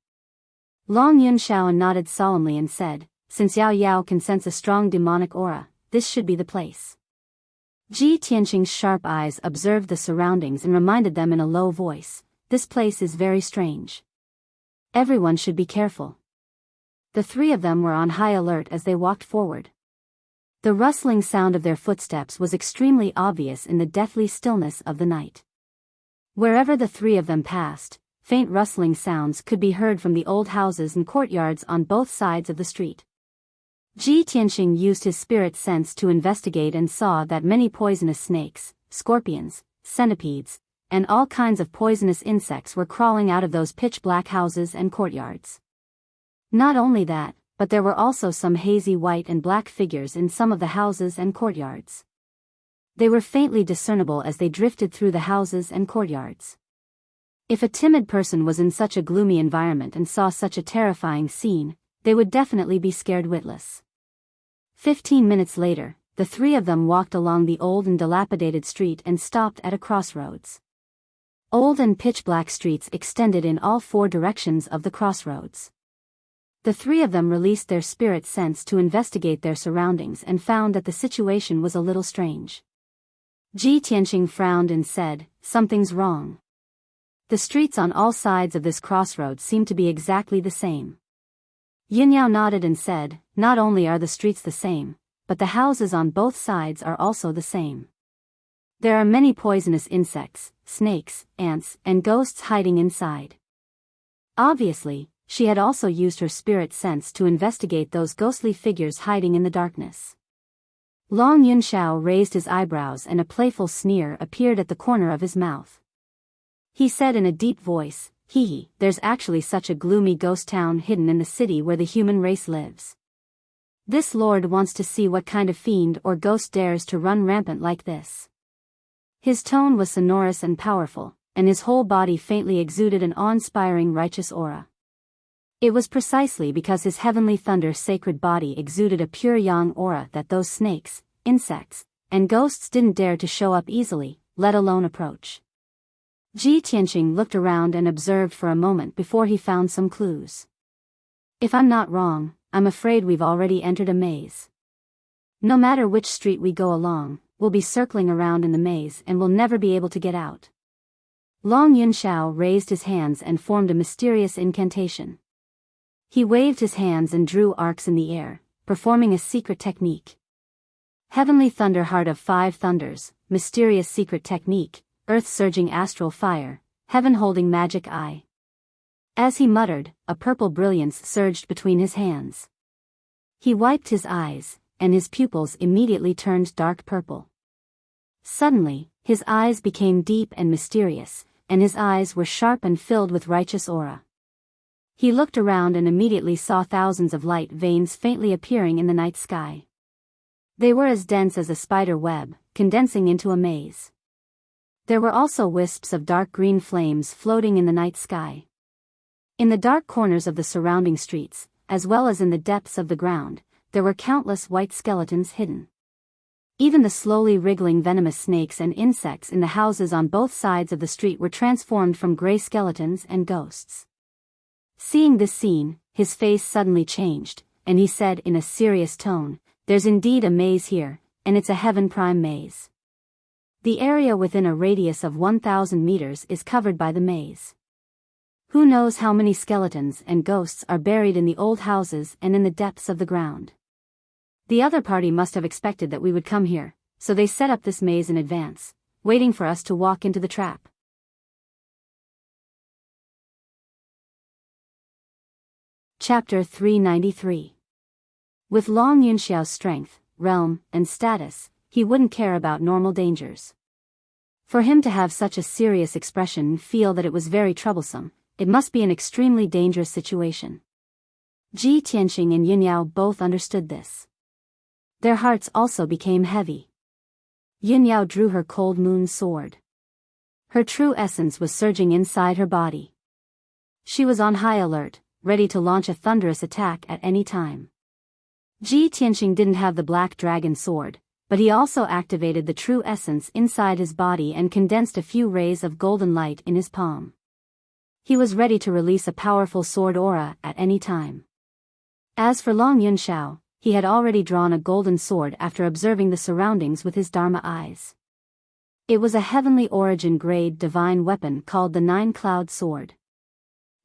Long Yunxiao nodded solemnly and said, "Since Yao can sense a strong demonic aura, this should be the place." Ji Tianqing's sharp eyes observed the surroundings and reminded them in a low voice, "This place is very strange. Everyone should be careful." The three of them were on high alert as they walked forward. The rustling sound of their footsteps was extremely obvious in the deathly stillness of the night. Wherever the three of them passed, faint rustling sounds could be heard from the old houses and courtyards on both sides of the street. Ji Tianqing used his spirit sense to investigate and saw that many poisonous snakes, scorpions, centipedes, and all kinds of poisonous insects were crawling out of those pitch-black houses and courtyards. Not only that, but there were also some hazy white and black figures in some of the houses and courtyards. They were faintly discernible as they drifted through the houses and courtyards. If a timid person was in such a gloomy environment and saw such a terrifying scene, they would definitely be scared witless. 15 minutes later, the three of them walked along the old and dilapidated street and stopped at a crossroads. Old and pitch-black streets extended in all four directions of the crossroads. The three of them released their spirit sense to investigate their surroundings and found that the situation was a little strange. Ji Tianqing frowned and said, "Something's wrong. The streets on all sides of this crossroads seem to be exactly the same." Yao nodded and said, "Not only are the streets the same, but the houses on both sides are also the same. There are many poisonous insects, snakes, ants, and ghosts hiding inside." Obviously, she had also used her spirit sense to investigate those ghostly figures hiding in the darkness. Long Yunxiao raised his eyebrows and a playful sneer appeared at the corner of his mouth. He said in a deep voice, "Hee, there's actually such a gloomy ghost town hidden in the city where the human race lives. This lord wants to see what kind of fiend or ghost dares to run rampant like this." His tone was sonorous and powerful, and his whole body faintly exuded an awe-inspiring righteous aura. It was precisely because his heavenly thunder sacred body exuded a pure yang aura that those snakes, insects, and ghosts didn't dare to show up easily, let alone approach. Ji Tianqing looked around and observed for a moment before he found some clues. "If I'm not wrong, I'm afraid we've already entered a maze. No matter which street we go along, we'll be circling around in the maze and we'll never be able to get out." Long Yunxiao raised his hands and formed a mysterious incantation. He waved his hands and drew arcs in the air, performing a secret technique. Heavenly Thunder Heart of Five Thunders, mysterious secret technique, Earth surging astral fire, heaven holding magic eye. As he muttered, a purple brilliance surged between his hands. He wiped his eyes, and his pupils immediately turned dark purple. Suddenly, his eyes became deep and mysterious, and his eyes were sharp and filled with righteous aura. He looked around and immediately saw thousands of light veins faintly appearing in the night sky. They were as dense as a spider web, condensing into a maze. There were also wisps of dark green flames floating in the night sky. In the dark corners of the surrounding streets, as well as in the depths of the ground, there were countless white skeletons hidden. Even the slowly wriggling venomous snakes and insects in the houses on both sides of the street were transformed from gray skeletons and ghosts. Seeing this scene, his face suddenly changed, and he said in a serious tone, "There's indeed a maze here, and it's a heaven prime maze. The area within a radius of 1,000 meters is covered by the maze. Who knows how many skeletons and ghosts are buried in the old houses and in the depths of the ground. The other party must have expected that we would come here, so they set up this maze in advance, waiting for us to walk into the trap. Chapter 393. With Long Yunxiao's strength, realm, and status, he wouldn't care about normal dangers. For him to have such a serious expression and feel that it was very troublesome, it must be an extremely dangerous situation. Ji Tianxing and Yunyao both understood this. Their hearts also became heavy. Yunyao drew her cold moon sword. Her true essence was surging inside her body. She was on high alert, ready to launch a thunderous attack at any time. Ji Tianxing didn't have the black dragon sword, but he also activated the true essence inside his body and condensed a few rays of golden light in his palm. He was ready to release a powerful sword aura at any time. As for Long Yunxiao, he had already drawn a golden sword after observing the surroundings with his Dharma eyes. It was a heavenly origin grade divine weapon called the Nine-Cloud Sword.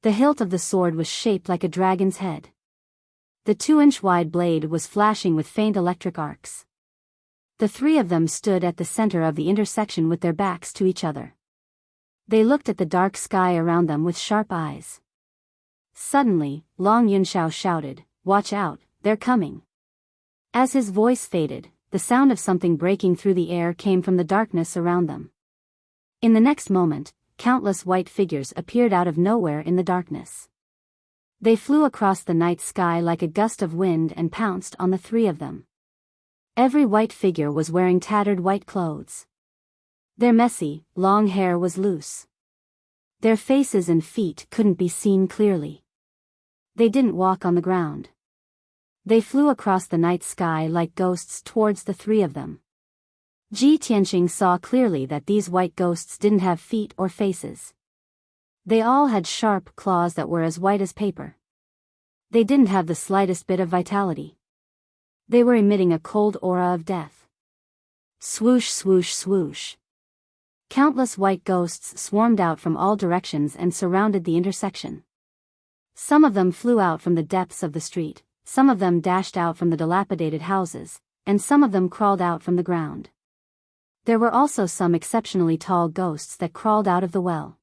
The hilt of the sword was shaped like a dragon's head. The 2-inch wide blade was flashing with faint electric arcs. The three of them stood at the center of the intersection with their backs to each other. They looked at the dark sky around them with sharp eyes. Suddenly, Long Yunxiao shouted, "Watch out, they're coming." As his voice faded, the sound of something breaking through the air came from the darkness around them. In the next moment, countless white figures appeared out of nowhere in the darkness. They flew across the night sky like a gust of wind and pounced on the three of them. Every white figure was wearing tattered white clothes. Their messy, long hair was loose. Their faces and feet couldn't be seen clearly. They didn't walk on the ground. They flew across the night sky like ghosts towards the three of them. Ji Tianxing saw clearly that these white ghosts didn't have feet or faces. They all had sharp claws that were as white as paper. They didn't have the slightest bit of vitality. They were emitting a cold aura of death. Swoosh, swoosh, swoosh. Countless white ghosts swarmed out from all directions and surrounded the intersection. Some of them flew out from the depths of the street, some of them dashed out from the dilapidated houses, and some of them crawled out from the ground. There were also some exceptionally tall ghosts that crawled out of the well.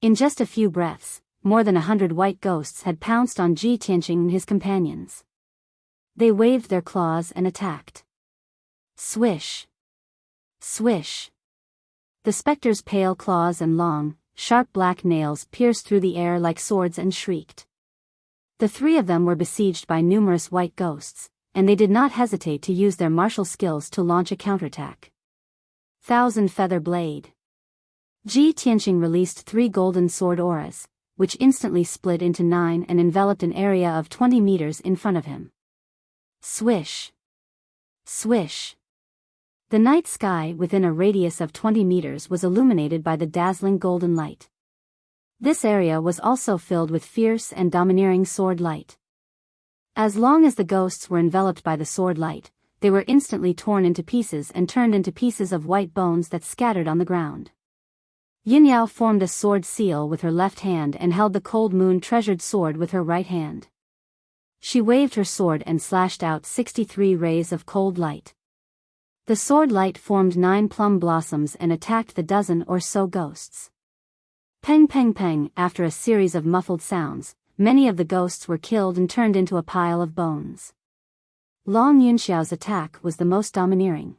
In just a few breaths, more than 100 white ghosts had pounced on Ji Tianxing and his companions. They waved their claws and attacked. Swish! Swish! The specter's pale claws and long, sharp black nails pierced through the air like swords and shrieked. The three of them were besieged by numerous white ghosts, and they did not hesitate to use their martial skills to launch a counterattack. Thousand Feather Blade. Ji Tianxing released 3 golden sword auras, which instantly split into 9 and enveloped an area of 20 meters in front of him. Swish! Swish! The night sky within a radius of 20 meters was illuminated by the dazzling golden light. This area was also filled with fierce and domineering sword light. As long as the ghosts were enveloped by the sword light, they were instantly torn into pieces and turned into pieces of white bones that scattered on the ground. Yunyao formed a sword seal with her left hand and held the cold moon treasured sword with her right hand. She waved her sword and slashed out 63 rays of cold light. The sword light formed 9 plum blossoms and attacked the dozen or so ghosts. Peng peng peng. After a series of muffled sounds, many of the ghosts were killed and turned into a pile of bones. Long Yunxiao's attack was the most domineering.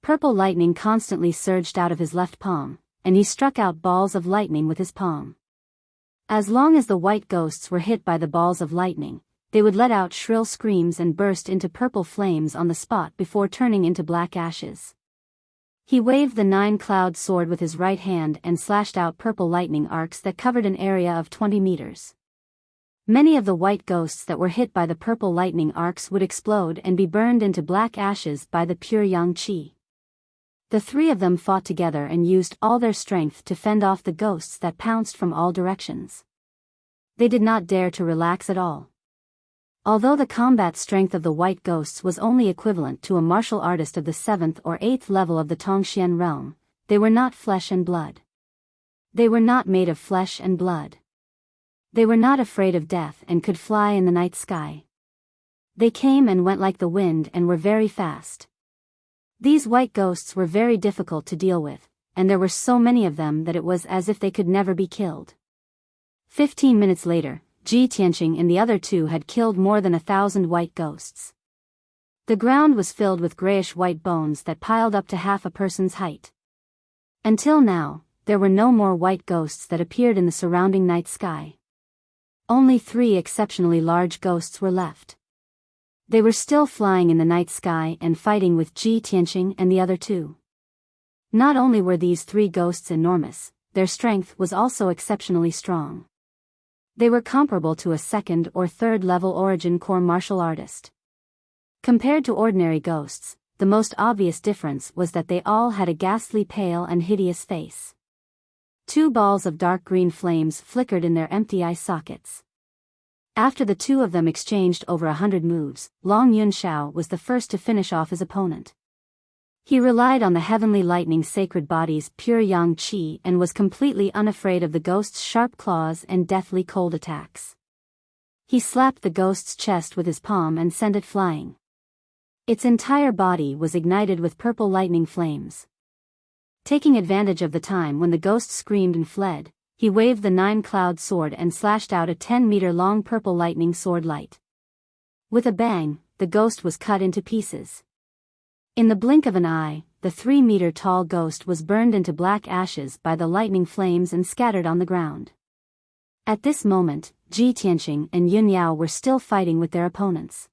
Purple lightning constantly surged out of his left palm, and he struck out balls of lightning with his palm. As long as the white ghosts were hit by the balls of lightning, they would let out shrill screams and burst into purple flames on the spot before turning into black ashes. He waved the 9-cloud sword with his right hand and slashed out purple lightning arcs that covered an area of 20 meters. Many of the white ghosts that were hit by the purple lightning arcs would explode and be burned into black ashes by the pure yang qi. The three of them fought together and used all their strength to fend off the ghosts that pounced from all directions. They did not dare to relax at all. Although the combat strength of the white ghosts was only equivalent to a martial artist of the 7th or 8th level of the Tongxian realm, they were not flesh and blood. They were not made of flesh and blood. They were not afraid of death and could fly in the night sky. They came and went like the wind and were very fast. These white ghosts were very difficult to deal with, and there were so many of them that it was as if they could never be killed. 15 minutes later, Ji Tianqing and the other two had killed more than 1,000 white ghosts. The ground was filled with grayish-white bones that piled up to half a person's height. Until now, there were no more white ghosts that appeared in the surrounding night sky. Only 3 exceptionally large ghosts were left. They were still flying in the night sky and fighting with Ji Tianqing and the other two. Not only were these 3 ghosts enormous, their strength was also exceptionally strong. They were comparable to a 2nd or 3rd level origin core martial artist. Compared to ordinary ghosts, the most obvious difference was that they all had a ghastly pale and hideous face. 2 balls of dark green flames flickered in their empty eye sockets. After the 2 of them exchanged over 100 moves, Long Yunxiao was the first to finish off his opponent. He relied on the heavenly lightning sacred body's pure yang qi and was completely unafraid of the ghost's sharp claws and deathly cold attacks. He slapped the ghost's chest with his palm and sent it flying. Its entire body was ignited with purple lightning flames. Taking advantage of the time when the ghost screamed and fled, he waved the 9-cloud sword and slashed out a 10-meter-long purple lightning sword light. With a bang, the ghost was cut into pieces. In the blink of an eye, the 3-meter-tall ghost was burned into black ashes by the lightning flames and scattered on the ground. At this moment, Ji Tianqing and Yun Yao were still fighting with their opponents.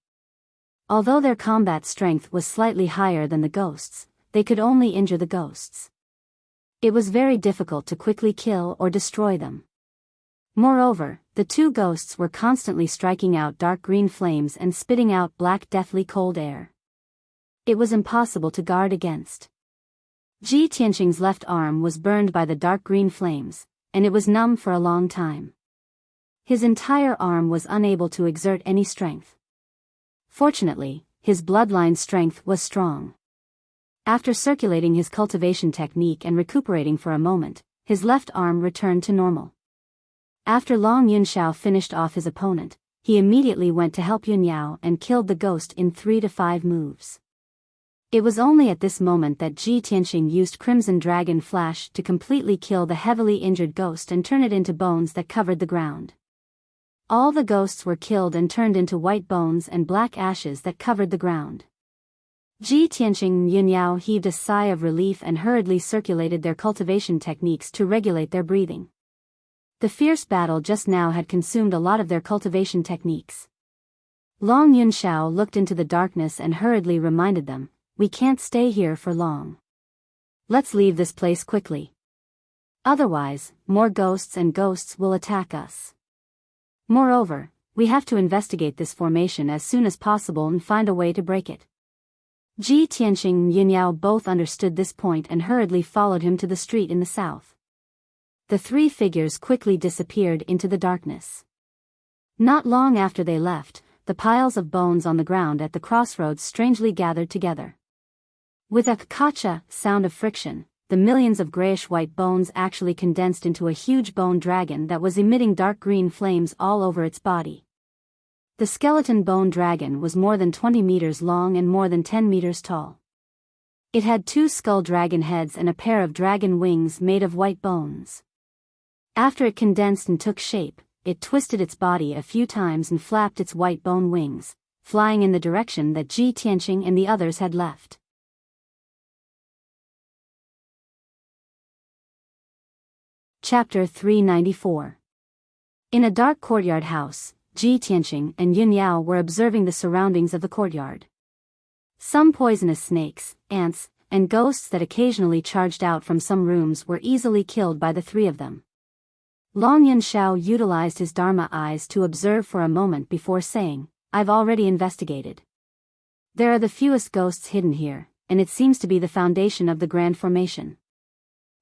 Although their combat strength was slightly higher than the ghosts, they could only injure the ghosts. It was very difficult to quickly kill or destroy them. Moreover, the 2 ghosts were constantly striking out dark green flames and spitting out black deathly cold air. It was impossible to guard against. Ji Tianqing's left arm was burned by the dark green flames, and it was numb for a long time. His entire arm was unable to exert any strength. Fortunately, his bloodline strength was strong. After circulating his cultivation technique and recuperating for a moment, his left arm returned to normal. After Long Yunxiao finished off his opponent, he immediately went to help Yun Yao and killed the ghost in 3 to 5 moves. It was only at this moment that Ji Tianqing used Crimson Dragon Flash to completely kill the heavily injured ghost and turn it into bones that covered the ground. All the ghosts were killed and turned into white bones and black ashes that covered the ground. Ji Tianqing and Yun Yao heaved a sigh of relief and hurriedly circulated their cultivation techniques to regulate their breathing. The fierce battle just now had consumed a lot of their cultivation techniques. Long Yunxiao looked into the darkness and hurriedly reminded them, "We can't stay here for long. Let's leave this place quickly. Otherwise, more ghosts will attack us. Moreover, we have to investigate this formation as soon as possible and find a way to break it." Ji Tianqing and Yun Yao both understood this point and hurriedly followed him to the street in the south. The 3 figures quickly disappeared into the darkness. Not long after they left, the piles of bones on the ground at the crossroads strangely gathered together. With a kacha sound of friction, the millions of grayish-white bones actually condensed into a huge bone dragon that was emitting dark green flames all over its body. The skeleton bone dragon was more than 20 meters long and more than 10 meters tall. It had 2 skull dragon heads and a pair of dragon wings made of white bones. After it condensed and took shape, it twisted its body a few times and flapped its white bone wings, flying in the direction that Ji Tianqing and the others had left. Chapter 394. In a dark courtyard house, Ji Tianqing and Yun Yao were observing the surroundings of the courtyard. Some poisonous snakes, ants, and ghosts that occasionally charged out from some rooms were easily killed by the 3 of them. Long Yunxiao utilized his Dharma eyes to observe for a moment before saying, "I've already investigated. There are the fewest ghosts hidden here, and it seems to be the foundation of the Grand Formation."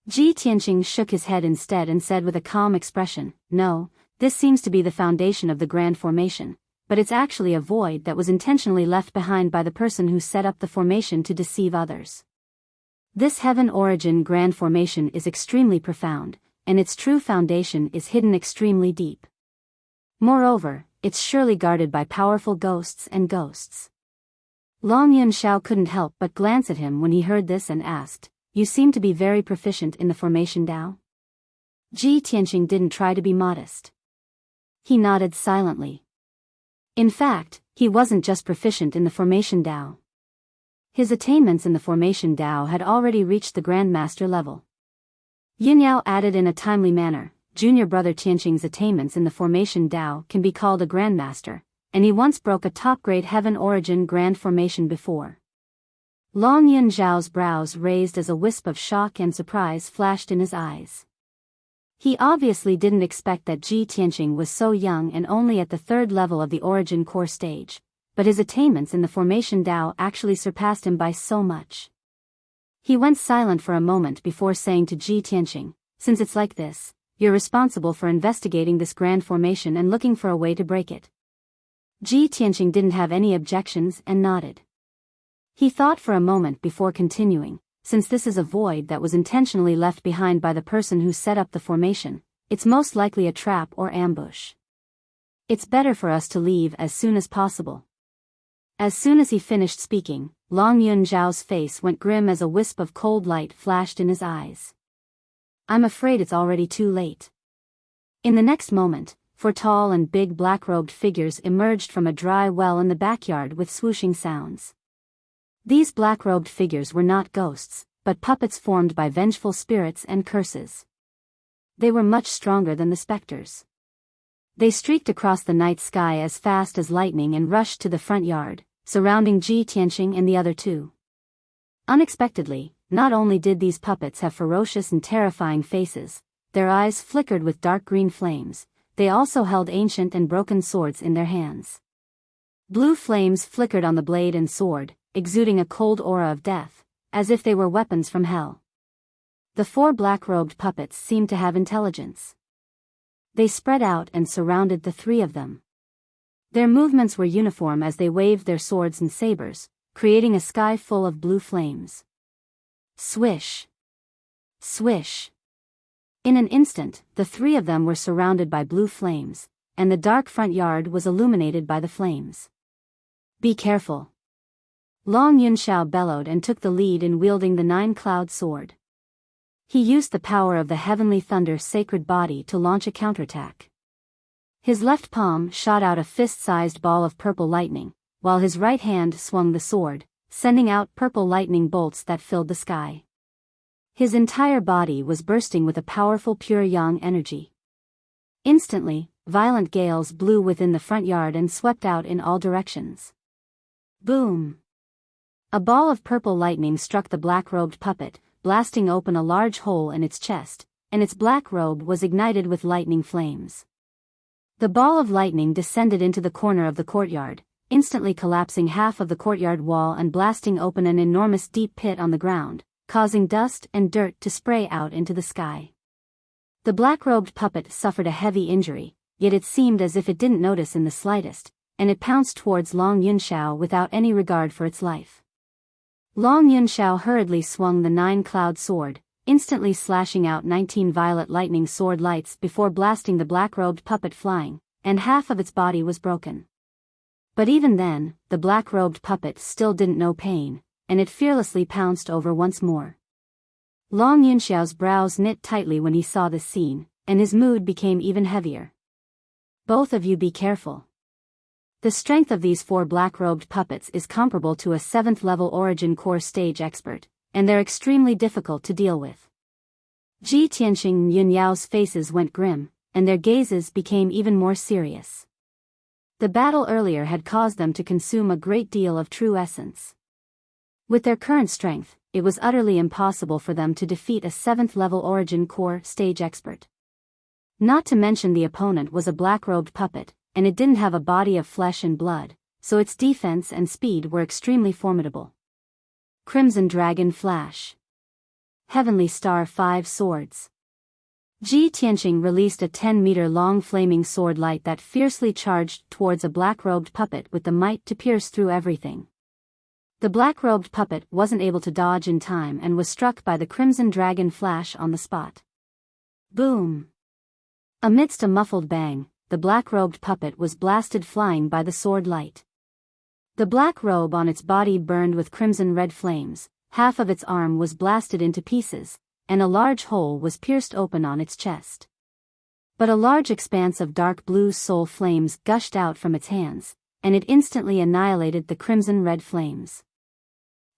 Ji Tianqing shook his head instead and said with a calm expression, "No, this seems to be the foundation of the Grand Formation, but it's actually a void that was intentionally left behind by the person who set up the formation to deceive others. This heaven origin Grand Formation is extremely profound, and its true foundation is hidden extremely deep. Moreover, it's surely guarded by powerful ghosts and ghosts. Long Yunxiao couldn't help but glance at him when he heard this and asked, "You seem to be very proficient in the formation Dao?" Ji Tianqing didn't try to be modest. He nodded silently. In fact, he wasn't just proficient in the formation Dao. His attainments in the formation Dao had already reached the Grandmaster level. Yinyao added in a timely manner, junior brother Tianqing's attainments in the formation Dao can be called a Grandmaster, and he once broke a top-grade Heaven Origin Grand Formation before. Long Yunxiao's brows raised as a wisp of shock and surprise flashed in his eyes. He obviously didn't expect that Ji Tianqing was so young and only at the third level of the Origin Core stage, but his attainments in the formation Dao actually surpassed him by so much. He went silent for a moment before saying to Ji Tianqing, "Since it's like this, you're responsible for investigating this grand formation and looking for a way to break it." Ji Tianqing didn't have any objections and nodded. He thought for a moment before continuing, "Since this is a void that was intentionally left behind by the person who set up the formation, it's most likely a trap or ambush. It's better for us to leave as soon as possible." As soon as he finished speaking, Long Yunxiao's face went grim as a wisp of cold light flashed in his eyes. "I'm afraid it's already too late." In the next moment, four tall and big black-robed figures emerged from a dry well in the backyard with swooshing sounds. These black-robed figures were not ghosts, but puppets formed by vengeful spirits and curses. They were much stronger than the specters. They streaked across the night sky as fast as lightning and rushed to the front yard, surrounding Ji Tianqing and the other two. Unexpectedly, not only did these puppets have ferocious and terrifying faces, their eyes flickered with dark green flames, they also held ancient and broken swords in their hands. Blue flames flickered on the blade and sword, exuding a cold aura of death, as if they were weapons from hell. The four black-robed puppets seemed to have intelligence. They spread out and surrounded the three of them. Their movements were uniform as they waved their swords and sabers, creating a sky full of blue flames. Swish! Swish! In an instant, the three of them were surrounded by blue flames, and the dark front yard was illuminated by the flames. "Be careful!" Long Yunxiao bellowed and took the lead in wielding the nine-cloud sword. He used the power of the heavenly thunder sacred body to launch a counterattack. His left palm shot out a fist-sized ball of purple lightning, while his right hand swung the sword, sending out purple lightning bolts that filled the sky. His entire body was bursting with a powerful pure yang energy. Instantly, violent gales blew within the front yard and swept out in all directions. Boom! A ball of purple lightning struck the black-robed puppet, blasting open a large hole in its chest, and its black robe was ignited with lightning flames. The ball of lightning descended into the corner of the courtyard, instantly collapsing half of the courtyard wall and blasting open an enormous deep pit on the ground, causing dust and dirt to spray out into the sky. The black-robed puppet suffered a heavy injury, yet it seemed as if it didn't notice in the slightest, and it pounced towards Long Yunxiao without any regard for its life. Long Yunxiao hurriedly swung the nine-cloud sword, instantly slashing out 19 violet lightning sword lights before blasting the black-robed puppet flying, and half of its body was broken. But even then, the black-robed puppet still didn't know pain, and it fearlessly pounced over once more. Long Yunxiao's brows knit tightly when he saw this scene, and his mood became even heavier. "Both of you be careful. The strength of these four black-robed puppets is comparable to a 7th-level Origin Core stage expert, and they're extremely difficult to deal with." Ji Tianqing and Yunyao's faces went grim, and their gazes became even more serious. The battle earlier had caused them to consume a great deal of true essence. With their current strength, it was utterly impossible for them to defeat a 7th-level Origin Core stage expert. Not to mention the opponent was a black-robed puppet, and it didn't have a body of flesh and blood, so its defense and speed were extremely formidable. Crimson Dragon Flash. Heavenly Star 5 Swords. Ji Tianqing released a 10-meter-long flaming sword light that fiercely charged towards a black-robed puppet with the might to pierce through everything. The black-robed puppet wasn't able to dodge in time and was struck by the Crimson Dragon Flash on the spot. Boom! Amidst a muffled bang, the black-robed puppet was blasted flying by the sword light. The black robe on its body burned with crimson-red flames, half of its arm was blasted into pieces, and a large hole was pierced open on its chest. But a large expanse of dark blue soul flames gushed out from its hands, and it instantly annihilated the crimson-red flames.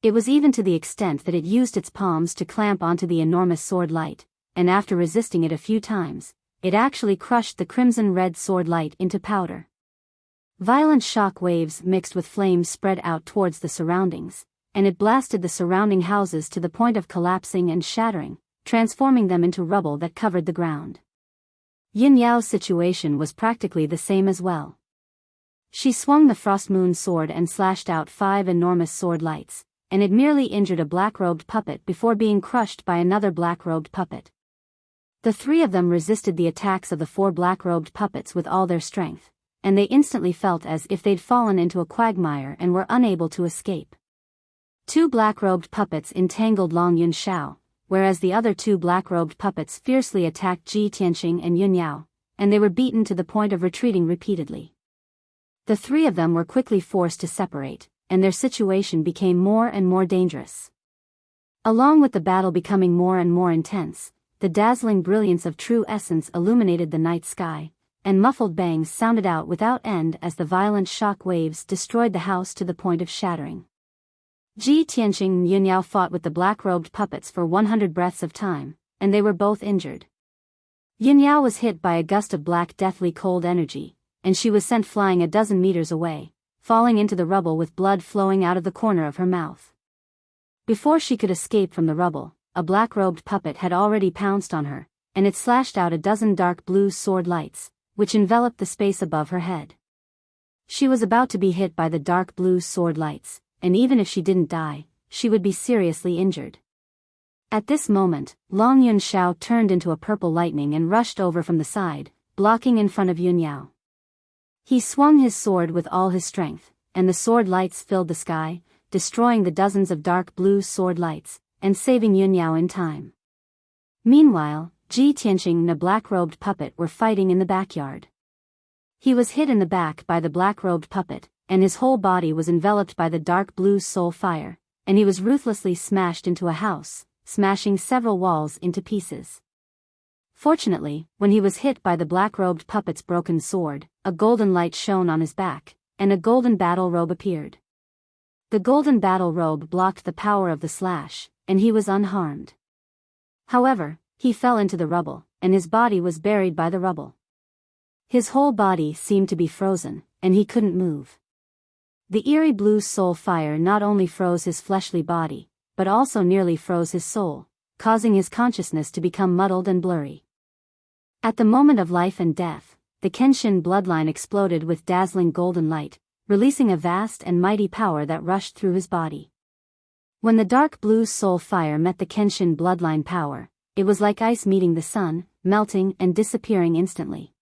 It was even to the extent that it used its palms to clamp onto the enormous sword light, and after resisting it a few times, it actually crushed the crimson-red sword light into powder. Violent shock waves mixed with flames spread out towards the surroundings, and it blasted the surrounding houses to the point of collapsing and shattering, transforming them into rubble that covered the ground. Yin Yao's situation was practically the same as well. She swung the Frost Moon sword and slashed out 5 enormous sword lights, and it merely injured a black-robed puppet before being crushed by another black-robed puppet. The 3 of them resisted the attacks of the 4 black-robed puppets with all their strength, and they instantly felt as if they'd fallen into a quagmire and were unable to escape. 2 black-robed puppets entangled Long Yunxiao, whereas the other 2 black-robed puppets fiercely attacked Ji Tianqing and Yun Yao, and they were beaten to the point of retreating repeatedly. The 3 of them were quickly forced to separate, and their situation became more and more dangerous. Along with the battle becoming more and more intense, the dazzling brilliance of true essence illuminated the night sky, and muffled bangs sounded out without end as the violent shock waves destroyed the house to the point of shattering. Ji Tianqing and Yun Yao fought with the black-robed puppets for 100 breaths of time, and they were both injured. Yun Yao was hit by a gust of black deathly cold energy, and she was sent flying a dozen meters away, falling into the rubble with blood flowing out of the corner of her mouth. Before she could escape from the rubble, a black-robed puppet had already pounced on her, and it slashed out a dozen dark blue sword lights, which enveloped the space above her head. She was about to be hit by the dark blue sword lights, and even if she didn't die, she would be seriously injured. At this moment, Long Yunxiao turned into a purple lightning and rushed over from the side, blocking in front of Yun Yao. He swung his sword with all his strength, and the sword lights filled the sky, destroying the dozens of dark blue sword lights, and saving Yun Yao in time. Meanwhile, Ji Tianqing and a black-robed puppet were fighting in the backyard. He was hit in the back by the black-robed puppet, and his whole body was enveloped by the dark blue soul fire, and he was ruthlessly smashed into a house, smashing several walls into pieces. Fortunately, when he was hit by the black-robed puppet's broken sword, a golden light shone on his back, and a golden battle robe appeared. The golden battle robe blocked the power of the slash, and he was unharmed. However, he fell into the rubble, and his body was buried by the rubble. His whole body seemed to be frozen, and he couldn't move. The eerie blue soul fire not only froze his fleshly body, but also nearly froze his soul, causing his consciousness to become muddled and blurry. At the moment of life and death, the Kenshin bloodline exploded with dazzling golden light, releasing a vast and mighty power that rushed through his body. When the dark blue soul fire met the Kenshin bloodline power, it was like ice meeting the sun, melting and disappearing instantly.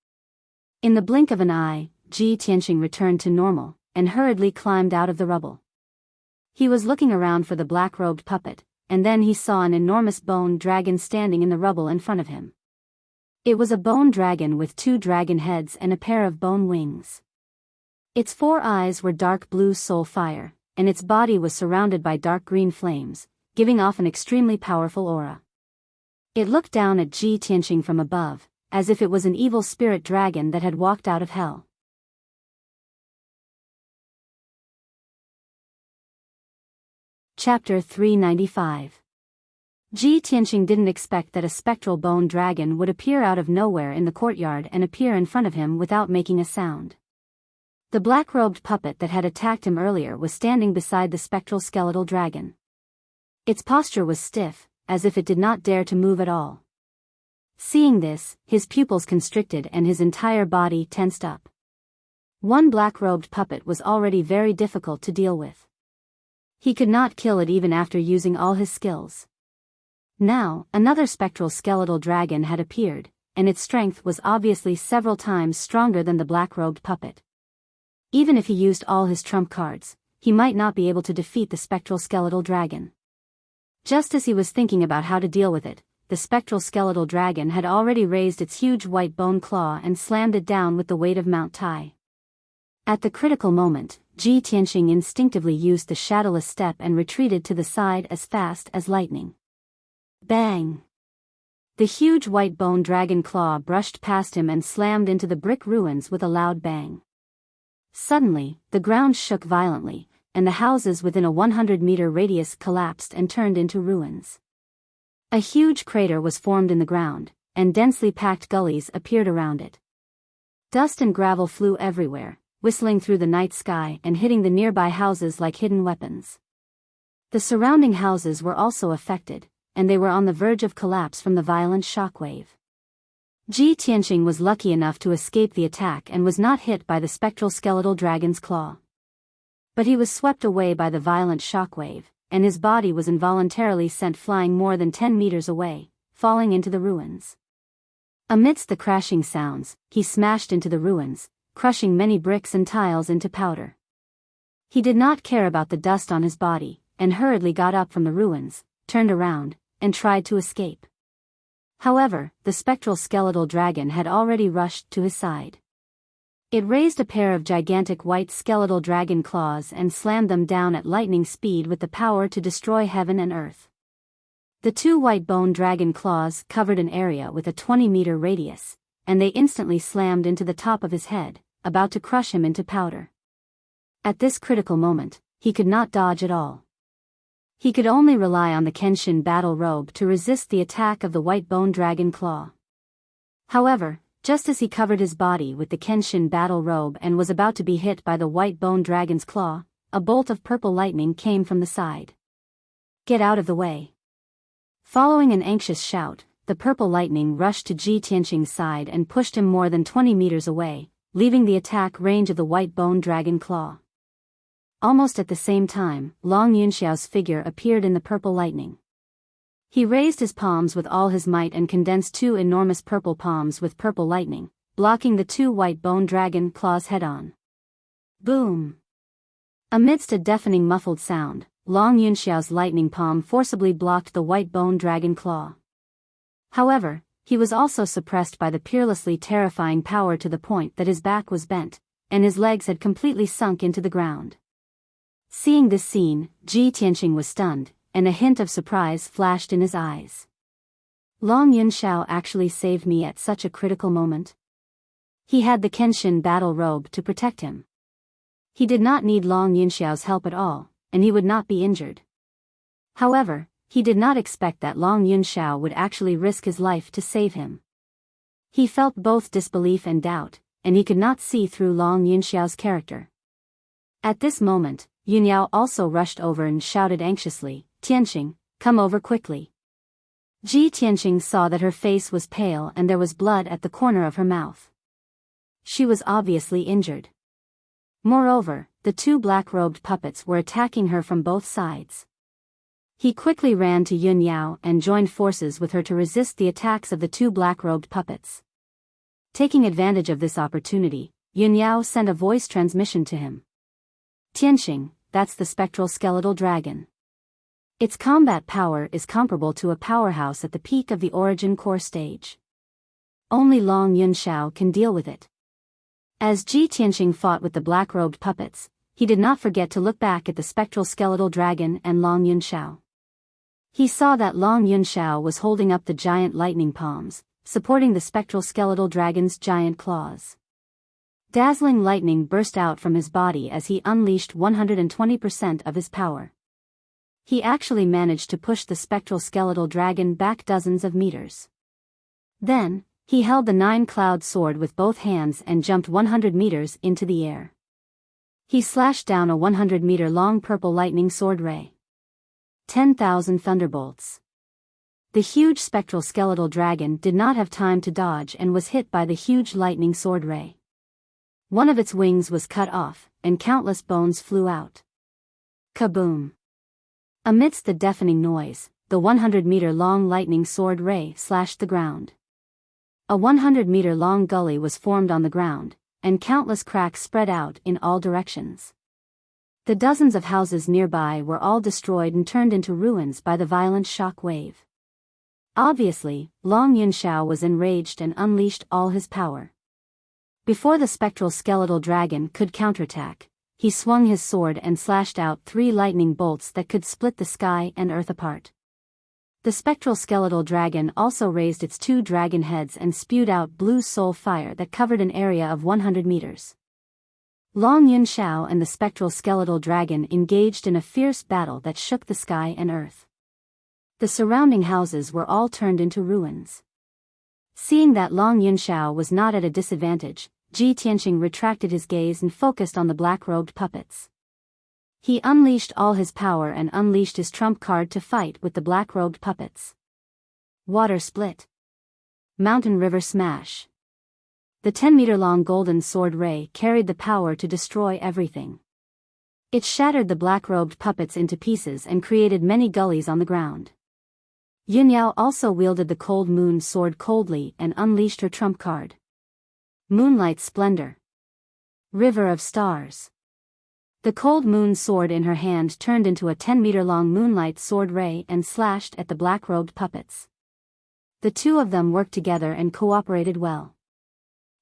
In the blink of an eye, Ji Tianqing returned to normal, and hurriedly climbed out of the rubble. He was looking around for the black-robed puppet, and then he saw an enormous bone dragon standing in the rubble in front of him. It was a bone dragon with 2 dragon heads and a pair of bone wings. Its 4 eyes were dark blue soul fire, and its body was surrounded by dark green flames, giving off an extremely powerful aura. It looked down at Ji Tianqing from above, as if it was an evil spirit dragon that had walked out of hell. Chapter 395. Ji Tianqing didn't expect that a spectral bone dragon would appear out of nowhere in the courtyard and appear in front of him without making a sound. The black-robed puppet that had attacked him earlier was standing beside the spectral skeletal dragon. Its posture was stiff, as if it did not dare to move at all. Seeing this, his pupils constricted and his entire body tensed up. One black-robed puppet was already very difficult to deal with. He could not kill it even after using all his skills. Now, another spectral skeletal dragon had appeared, and its strength was obviously several times stronger than the black-robed puppet. Even if he used all his trump cards, he might not be able to defeat the spectral skeletal dragon. Just as he was thinking about how to deal with it, the spectral skeletal dragon had already raised its huge white bone claw and slammed it down with the weight of Mount Tai. At the critical moment, Ji Tianqing instinctively used the shadowless step and retreated to the side as fast as lightning. Bang! The huge white bone dragon claw brushed past him and slammed into the brick ruins with a loud bang. Suddenly, the ground shook violently, and the houses within a 100-meter radius collapsed and turned into ruins. A huge crater was formed in the ground, and densely packed gullies appeared around it. Dust and gravel flew everywhere, whistling through the night sky and hitting the nearby houses like hidden weapons. The surrounding houses were also affected, and they were on the verge of collapse from the violent shockwave. Ji Tianqing was lucky enough to escape the attack and was not hit by the spectral skeletal dragon's claw. But he was swept away by the violent shockwave, and his body was involuntarily sent flying more than 10 meters away, falling into the ruins. Amidst the crashing sounds, he smashed into the ruins, crushing many bricks and tiles into powder. He did not care about the dust on his body, and hurriedly got up from the ruins, turned around, and tried to escape. However, the spectral skeletal dragon had already rushed to his side. It raised a pair of gigantic white skeletal dragon claws and slammed them down at lightning speed with the power to destroy heaven and earth. The two white bone dragon claws covered an area with a 20-meter radius, and they instantly slammed into the top of his head, about to crush him into powder. At this critical moment, he could not dodge at all. He could only rely on the Kenshin battle robe to resist the attack of the white bone dragon claw. However, just as he covered his body with the Kenshin battle robe and was about to be hit by the white bone dragon's claw, a bolt of purple lightning came from the side. "Get out of the way!" Following an anxious shout, the purple lightning rushed to Ji Tianqing's side and pushed him more than 20 meters away, leaving the attack range of the white bone dragon claw. Almost at the same time, Long Yunxiao's figure appeared in the purple lightning. He raised his palms with all his might and condensed two enormous purple palms with purple lightning, blocking the two white bone dragon claws head-on. Boom! Amidst a deafening muffled sound, Long Yunxiao's lightning palm forcibly blocked the white bone dragon claw. However, he was also suppressed by the peerlessly terrifying power to the point that his back was bent, and his legs had completely sunk into the ground. Seeing this scene, Ji Tianqing was stunned, and a hint of surprise flashed in his eyes. Long Yunxiao actually saved me at such a critical moment. He had the Kenshin battle robe to protect him. He did not need Long Yunxiao's help at all, and he would not be injured. However, he did not expect that Long Yunxiao would actually risk his life to save him. He felt both disbelief and doubt, and he could not see through Long Yunxiao's character. At this moment, Yunyao also rushed over and shouted anxiously, "Tianqing, come over quickly." Ji Tianqing saw that her face was pale and there was blood at the corner of her mouth. She was obviously injured. Moreover, the two black-robed puppets were attacking her from both sides. He quickly ran to Yunyao and joined forces with her to resist the attacks of the two black-robed puppets. Taking advantage of this opportunity, Yunyao sent a voice transmission to him. "Tianqing, that's the spectral skeletal dragon. Its combat power is comparable to a powerhouse at the peak of the origin core stage. Only Long Yunxiao can deal with it." As Ji Tianqing fought with the black-robed puppets, he did not forget to look back at the spectral skeletal dragon and Long Yunxiao. He saw that Long Yunxiao was holding up the giant lightning palms, supporting the spectral skeletal dragon's giant claws. Dazzling lightning burst out from his body as he unleashed 120% of his power. He actually managed to push the spectral skeletal dragon back dozens of meters. Then, he held the nine-cloud sword with both hands and jumped 100 meters into the air. He slashed down a 100-meter-long purple lightning sword ray. 10,000 thunderbolts. The huge spectral skeletal dragon did not have time to dodge and was hit by the huge lightning sword ray. One of its wings was cut off, and countless bones flew out. Kaboom! Amidst the deafening noise, the 100-meter-long lightning sword ray slashed the ground. A 100-meter-long gully was formed on the ground, and countless cracks spread out in all directions. The dozens of houses nearby were all destroyed and turned into ruins by the violent shock wave. Obviously, Long Yunxiao was enraged and unleashed all his power. Before the spectral skeletal dragon could counterattack, he swung his sword and slashed out 3 lightning bolts that could split the sky and earth apart. The spectral skeletal dragon also raised its 2 dragon heads and spewed out blue soul fire that covered an area of 100 meters. Long Yunxiao and the spectral skeletal dragon engaged in a fierce battle that shook the sky and earth. The surrounding houses were all turned into ruins. Seeing that Long Yunxiao was not at a disadvantage, Ji Tianqing retracted his gaze and focused on the black-robed puppets. He unleashed all his power and unleashed his trump card to fight with the black-robed puppets. Water split. Mountain river smash. The 10-meter-long golden sword ray carried the power to destroy everything. It shattered the black-robed puppets into pieces and created many gullies on the ground. Yunyao also wielded the cold moon sword coldly and unleashed her trump card. Moonlight splendor. River of stars. The cold moon sword in her hand turned into a 10-meter-long moonlight sword ray and slashed at the black-robed puppets. The 2 of them worked together and cooperated well.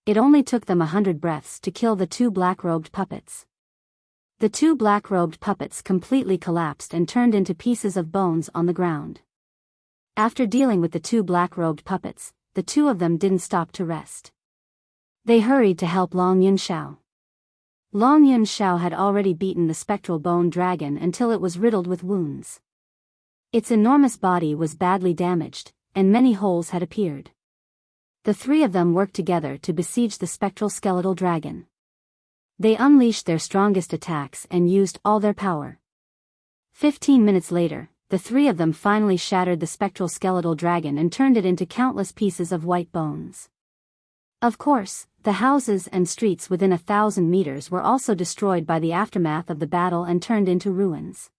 It only took them 100 breaths to kill the 2 black-robed puppets. The 2 black-robed puppets completely collapsed and turned into pieces of bones on the ground. After dealing with the 2 black-robed puppets, the 2 of them didn't stop to rest. They hurried to help Long Yunxiao. Long Yunxiao had already beaten the spectral bone dragon until it was riddled with wounds. Its enormous body was badly damaged, and many holes had appeared. The 3 of them worked together to besiege the spectral skeletal dragon. They unleashed their strongest attacks and used all their power. 15 minutes later, the 3 of them finally shattered the spectral skeletal dragon and turned it into countless pieces of white bones. Of course, the houses and streets within 1,000 meters were also destroyed by the aftermath of the battle and turned into ruins.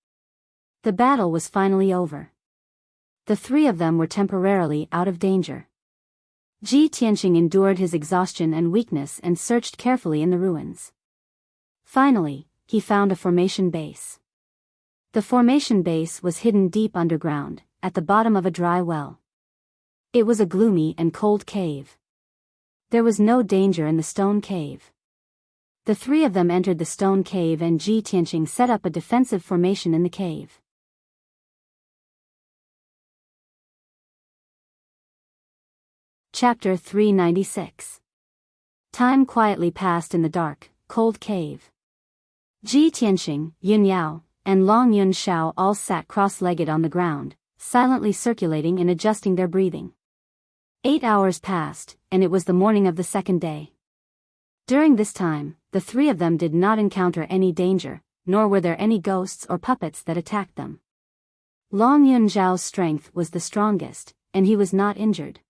The battle was finally over. The 3 of them were temporarily out of danger. Ji Tianqing endured his exhaustion and weakness and searched carefully in the ruins. Finally, he found a formation base. The formation base was hidden deep underground, at the bottom of a dry well. It was a gloomy and cold cave. There was no danger in the stone cave. The 3 of them entered the stone cave and Ji Tianqing set up a defensive formation in the cave. Chapter 396. Time quietly passed in the dark, cold cave. Ji Tianqing, Yunyao, and Long Yunxiao all sat cross-legged on the ground, silently circulating and adjusting their breathing. 8 hours passed, and it was the morning of the 2nd day. During this time, the 3 of them did not encounter any danger, nor were there any ghosts or puppets that attacked them. Long Yunxiao's strength was the strongest, and he was not injured.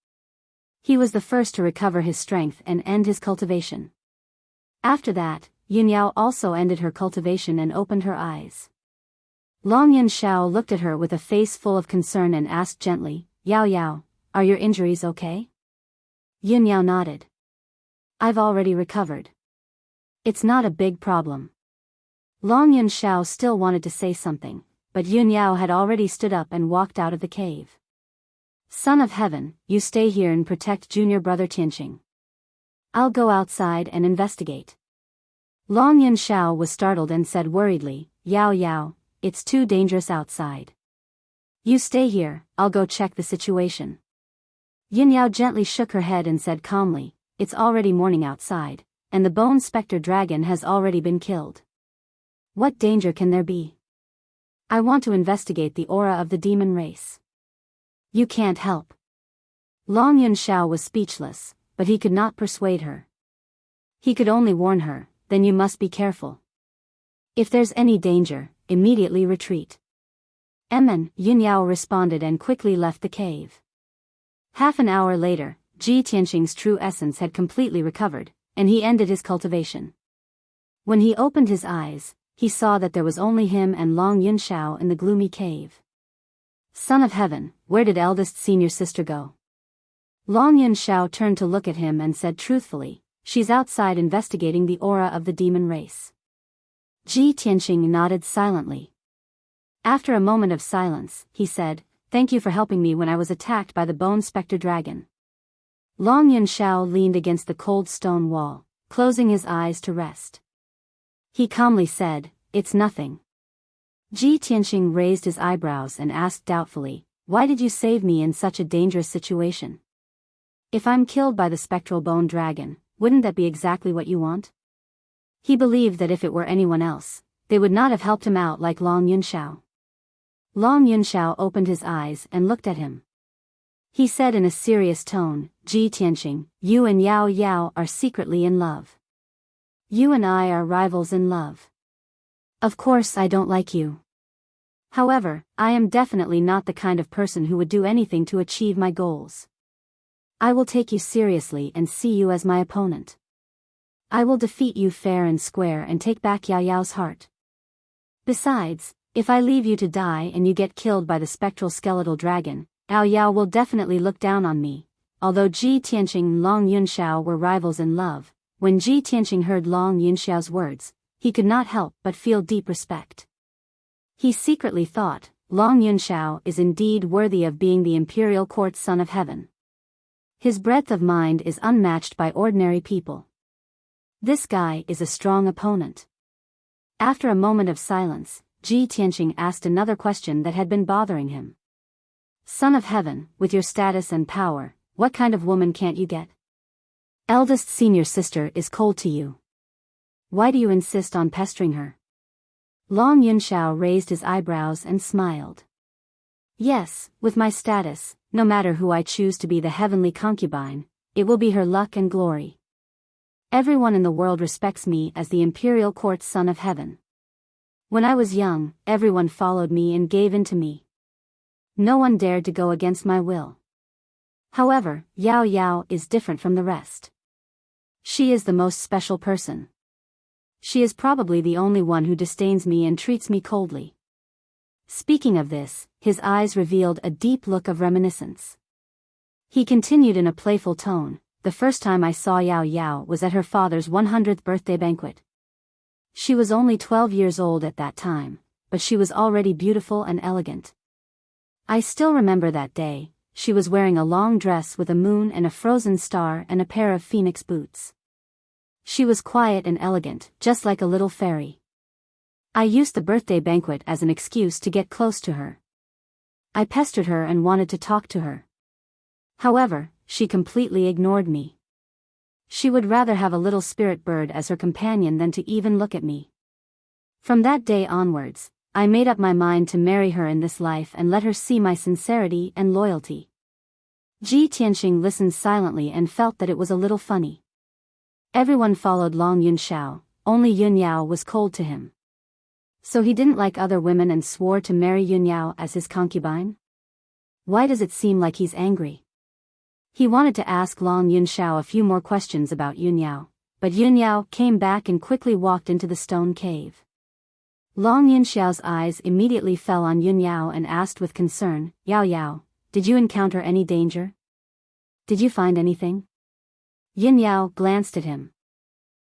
He was the first to recover his strength and end his cultivation. After that, Yunyao also ended her cultivation and opened her eyes. Long Yunxiao looked at her with a face full of concern and asked gently, "Yao Yao, are your injuries okay?" Yunyao nodded. "I've already recovered. It's not a big problem." Long Yunxiao still wanted to say something, but Yunyao had already stood up and walked out of the cave. "Son of Heaven, you stay here and protect junior brother Tianqing. I'll go outside and investigate." Long Yunxiao was startled and said worriedly, "Yao Yao, it's too dangerous outside. You stay here, I'll go check the situation." Yunyao gently shook her head and said calmly, "It's already morning outside, and the bone specter dragon has already been killed. What danger can there be? I want to investigate the aura of the demon race." "You can't help." Long Yunxiao was speechless, but he could not persuade her. He could only warn her, "Then you must be careful. If there's any danger, immediately retreat." Yunyao responded and quickly left the cave. Half an hour later, Ji Tianqing's true essence had completely recovered, and he ended his cultivation. When he opened his eyes, he saw that there was only him and Long Yunxiao in the gloomy cave. "Son of Heaven, where did eldest senior sister go?" Long Yunxiao turned to look at him and said truthfully, "She's outside investigating the aura of the demon race." Ji Tianqing nodded silently. After a moment of silence, he said, thank you for helping me when I was attacked by the bone spectre dragon. Long Yunxiao leaned against the cold stone wall, closing his eyes to rest. He calmly said, "It's nothing." Ji Tianxing raised his eyebrows and asked doubtfully, "Why did you save me in such a dangerous situation? If I'm killed by the spectral bone dragon, wouldn't that be exactly what you want?" He believed that if it were anyone else, they would not have helped him out like Long Yunxiao. Long Yunxiao opened his eyes and looked at him. He said in a serious tone, "Ji Tianxing, you and Yao Yao are secretly in love. You and I are rivals in love. Of course I don't like you. However, I am definitely not the kind of person who would do anything to achieve my goals. I will take you seriously and see you as my opponent. I will defeat you fair and square and take back Yao Yao's heart. Besides, if I leave you to die and you get killed by the spectral skeletal dragon, Yao Yao will definitely look down on me." Although Ji Tianxing and Long Yunxiao were rivals in love, when Ji Tianxing heard Long Yunxiao's words, he could not help but feel deep respect. He secretly thought, Long Yunxiao is indeed worthy of being the imperial court son of heaven. His breadth of mind is unmatched by ordinary people. This guy is a strong opponent. After a moment of silence, Ji Tianxing asked another question that had been bothering him. "Son of heaven, with your status and power, what kind of woman can't you get? Eldest senior sister is cold to you. Why do you insist on pestering her?" Long Yunxiao raised his eyebrows and smiled. "Yes, with my status, no matter who I choose to be the heavenly concubine, it will be her luck and glory. Everyone in the world respects me as the imperial court son of heaven. When I was young, everyone followed me and gave in to me. No one dared to go against my will. However, Yao Yao is different from the rest. She is the most special person. She is probably the only one who disdains me and treats me coldly." Speaking of this, his eyes revealed a deep look of reminiscence. He continued in a playful tone, "The first time I saw Yao Yao was at her father's 100th birthday banquet. She was only 12 years old at that time, but she was already beautiful and elegant. I still remember that day. She was wearing a long dress with a moon and a frozen star and a pair of phoenix boots. She was quiet and elegant, just like a little fairy. I used the birthday banquet as an excuse to get close to her. I pestered her and wanted to talk to her. However, she completely ignored me. She would rather have a little spirit bird as her companion than to even look at me. From that day onwards, I made up my mind to marry her in this life and let her see my sincerity and loyalty." Ji Tianxing listened silently and felt that it was a little funny. Everyone followed Long Yunxiao, only Yun Yao was cold to him. So he didn't like other women and swore to marry Yun Yao as his concubine? Why does it seem like he's angry? He wanted to ask Long Yunxiao a few more questions about Yun Yao, but Yun Yao came back and quickly walked into the stone cave. Long Yunxiao's eyes immediately fell on Yun Yao and asked with concern, "Yao Yao, did you encounter any danger? Did you find anything?" Yun Yao glanced at him.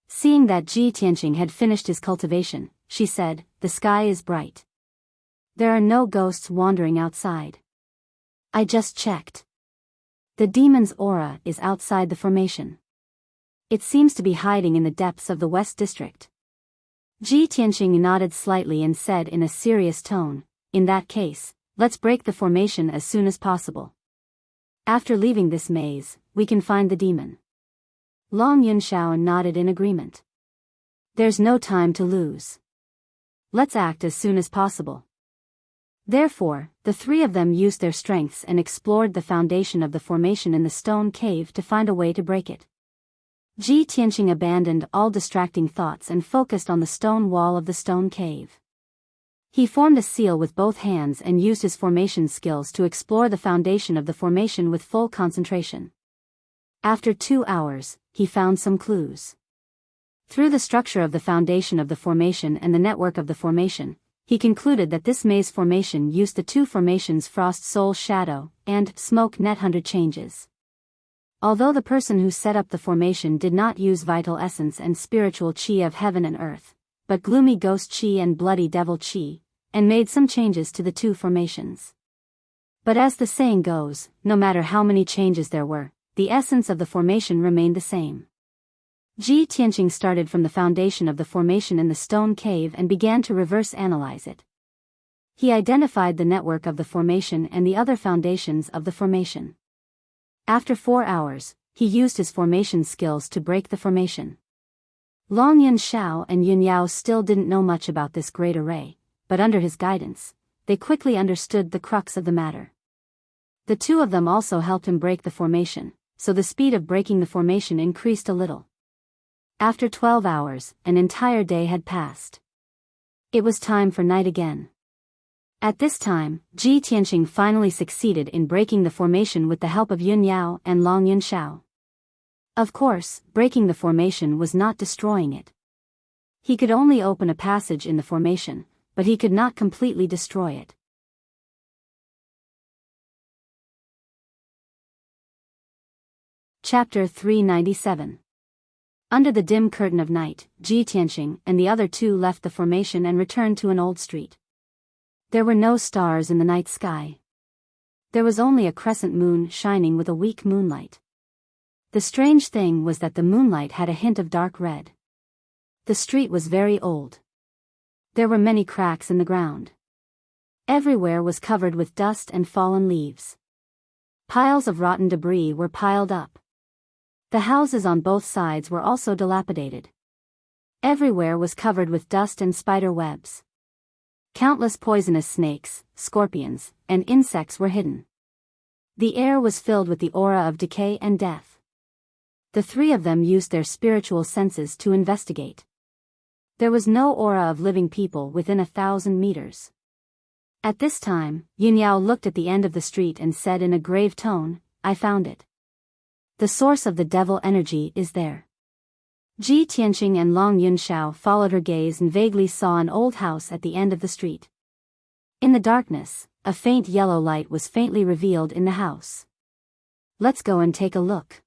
Seeing that Ji Tianxing had finished his cultivation, she said, "The sky is bright. There are no ghosts wandering outside. I just checked. The demon's aura is outside the formation. It seems to be hiding in the depths of the West District." Ji Tianxing nodded slightly and said in a serious tone, "In that case, let's break the formation as soon as possible. After leaving this maze, we can find the demon." Long Yunxiao nodded in agreement. "There's no time to lose. Let's act as soon as possible." Therefore, the three of them used their strengths and explored the foundation of the formation in the stone cave to find a way to break it. Ji Tianxing abandoned all distracting thoughts and focused on the stone wall of the stone cave. He formed a seal with both hands and used his formation skills to explore the foundation of the formation with full concentration. After 2 hours, he found some clues. Through the structure of the foundation of the formation and the network of the formation, he concluded that this maze formation used the two formations Frost Soul Shadow and Smoke Net 100 changes. Although the person who set up the formation did not use vital essence and spiritual chi of heaven and earth, but gloomy ghost chi and bloody devil chi, and made some changes to the two formations. But as the saying goes, no matter how many changes there were, the essence of the formation remained the same. Ji Tianqing started from the foundation of the formation in the stone cave and began to reverse analyze it. He identified the network of the formation and the other foundations of the formation. After 4 hours, he used his formation skills to break the formation. Long Yun Xiao and Yun Yao still didn't know much about this great array, but under his guidance, they quickly understood the crux of the matter. The two of them also helped him break the formation, so the speed of breaking the formation increased a little. After 12 hours, an entire day had passed. It was time for night again. At this time, Ji Tianqing finally succeeded in breaking the formation with the help of Yun Yao and Long Yun Xiao. Of course, breaking the formation was not destroying it. He could only open a passage in the formation, but he could not completely destroy it. Chapter 397. Under the dim curtain of night, Ji Tianqing and the other two left the formation and returned to an old street. There were no stars in the night sky. There was only a crescent moon shining with a weak moonlight. The strange thing was that the moonlight had a hint of dark red. The street was very old. There were many cracks in the ground. Everywhere was covered with dust and fallen leaves. Piles of rotten debris were piled up. The houses on both sides were also dilapidated. Everywhere was covered with dust and spider webs. Countless poisonous snakes, scorpions, and insects were hidden. The air was filled with the aura of decay and death. The three of them used their spiritual senses to investigate. There was no aura of living people within 1,000 meters. At this time, Yun Yao looked at the end of the street and said in a grave tone, "I found it. The source of the devil energy is there." Ji Tianqing and Long Yun Xiao followed her gaze and vaguely saw an old house at the end of the street. In the darkness, a faint yellow light was faintly revealed in the house. "Let's go and take a look."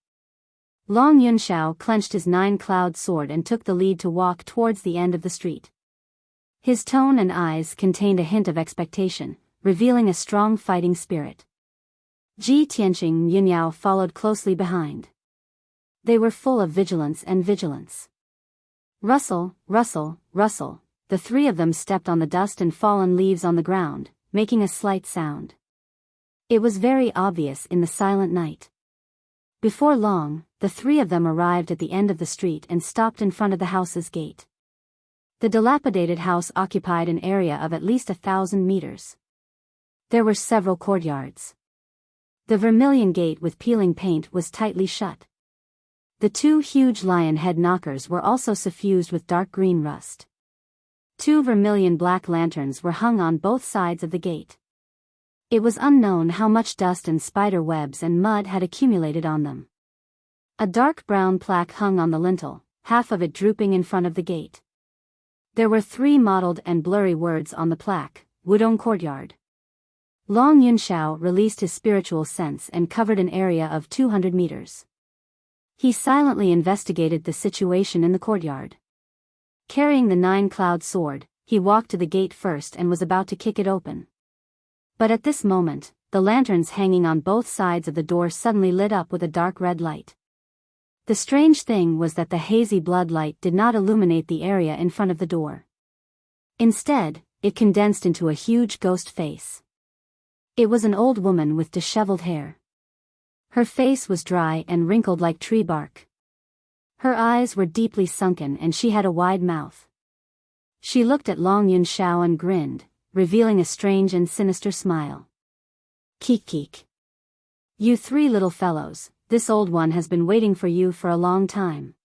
Long Yun Xiao clenched his 9-cloud sword and took the lead to walk towards the end of the street. His tone and eyes contained a hint of expectation, revealing a strong fighting spirit. Ji Tianqing and Yun Yao followed closely behind. They were full of vigilance and vigilance. Rustle, rustle, rustle, the three of them stepped on the dust and fallen leaves on the ground, making a slight sound. It was very obvious in the silent night. Before long, the three of them arrived at the end of the street and stopped in front of the house's gate. The dilapidated house occupied an area of at least 1,000 meters. There were several courtyards. The vermilion gate with peeling paint was tightly shut. The two huge lion head knockers were also suffused with dark green rust. 2 vermilion black lanterns were hung on both sides of the gate. It was unknown how much dust and spider webs and mud had accumulated on them. A dark brown plaque hung on the lintel, half of it drooping in front of the gate. There were 3 mottled and blurry words on the plaque: Wudong Courtyard. Long Yun Xiao released his spiritual sense and covered an area of 200 meters. He silently investigated the situation in the courtyard. Carrying the 9-cloud sword, he walked to the gate first and was about to kick it open. But at this moment, the lanterns hanging on both sides of the door suddenly lit up with a dark red light. The strange thing was that the hazy blood light did not illuminate the area in front of the door. Instead, it condensed into a huge ghost face. It was an old woman with disheveled hair. Her face was dry and wrinkled like tree bark. Her eyes were deeply sunken and she had a wide mouth. She looked at Long Yun Xiao and grinned, revealing a strange and sinister smile. "Keek keek. You 3 little fellows, this old one has been waiting for you for a long time."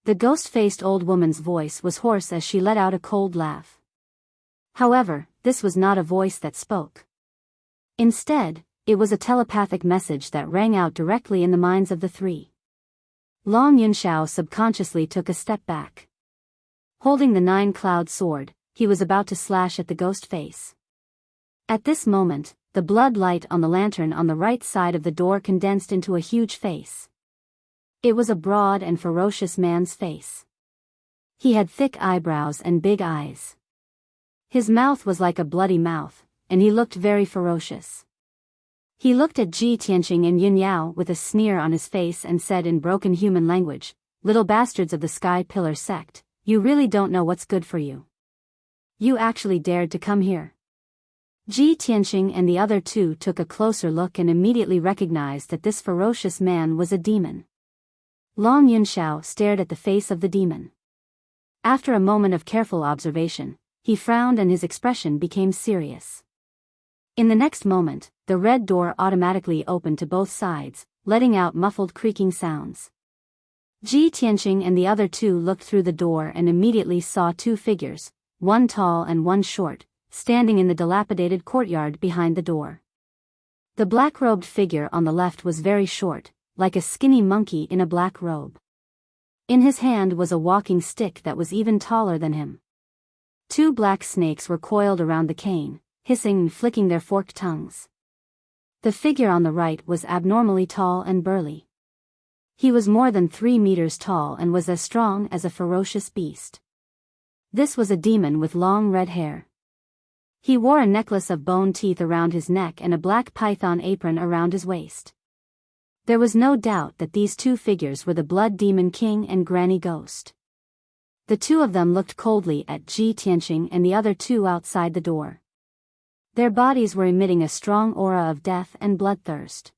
The ghost-faced old woman's voice was hoarse as she let out a cold laugh. However, this was not a voice that spoke. Instead, it was a telepathic message that rang out directly in the minds of the 3. Long Yun Xiao subconsciously took a step back. Holding the 9-cloud sword, he was about to slash at the ghost face. At this moment, the blood light on the lantern on the right side of the door condensed into a huge face. It was a broad and ferocious man's face. He had thick eyebrows and big eyes. His mouth was like a bloody mouth, and he looked very ferocious. He looked at Ji Tianqing and Yun Yao with a sneer on his face and said in broken human language, "Little bastards of the Sky Pillar sect, you really don't know what's good for you. You actually dared to come here." Ji Tianqing and the other two took a closer look and immediately recognized that this ferocious man was a demon. Long Yunxiao stared at the face of the demon. After a moment of careful observation, he frowned and his expression became serious. In the next moment, the red door automatically opened to both sides, letting out muffled creaking sounds. Ji Tianqing and the other two looked through the door and immediately saw two figures, one tall and one short, standing in the dilapidated courtyard behind the door. The black-robed figure on the left was very short, like a skinny monkey in a black robe. In his hand was a walking stick that was even taller than him. Two black snakes were coiled around the cane, hissing and flicking their forked tongues. The figure on the right was abnormally tall and burly. He was more than 3 meters tall and was as strong as a ferocious beast. This was a demon with long red hair. He wore a necklace of bone teeth around his neck and a black python apron around his waist. There was no doubt that these two figures were the Blood Demon King and Granny Ghost. The two of them looked coldly at Ji Tianqing and the other two outside the door. Their bodies were emitting a strong aura of death and bloodthirst.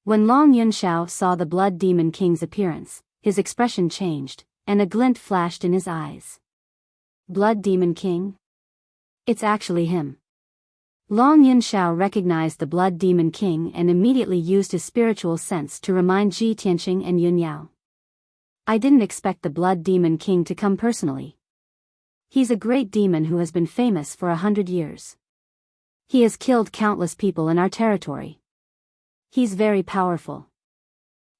When Long Yunxiao saw the Blood Demon King's appearance, his expression changed, and a glint flashed in his eyes. Blood Demon King? It's actually him. Long Yunxiao recognized the Blood Demon King and immediately used his spiritual sense to remind Ji Tianqing and Yun Yao. I didn't expect the Blood Demon King to come personally. He's a great demon who has been famous for 100 years. He has killed countless people in our territory. He's very powerful.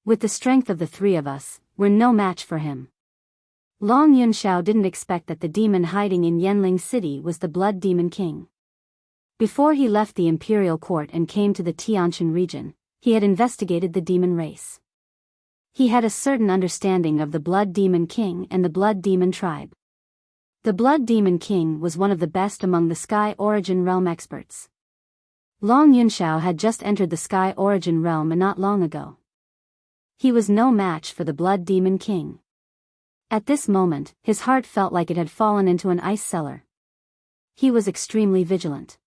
With the strength of the three of us, we're no match for him. Long Yunxiao didn't expect that the demon hiding in Yanling City was the Blood Demon King. Before he left the imperial court and came to the Tianshan region, he had investigated the demon race. He had a certain understanding of the Blood Demon King and the Blood Demon tribe. The Blood Demon King was one of the best among the Sky Origin Realm experts. Long Yunxiao had just entered the Sky Origin Realm not long ago. He was no match for the Blood Demon King. At this moment, his heart felt like it had fallen into an ice cellar. He was extremely vigilant.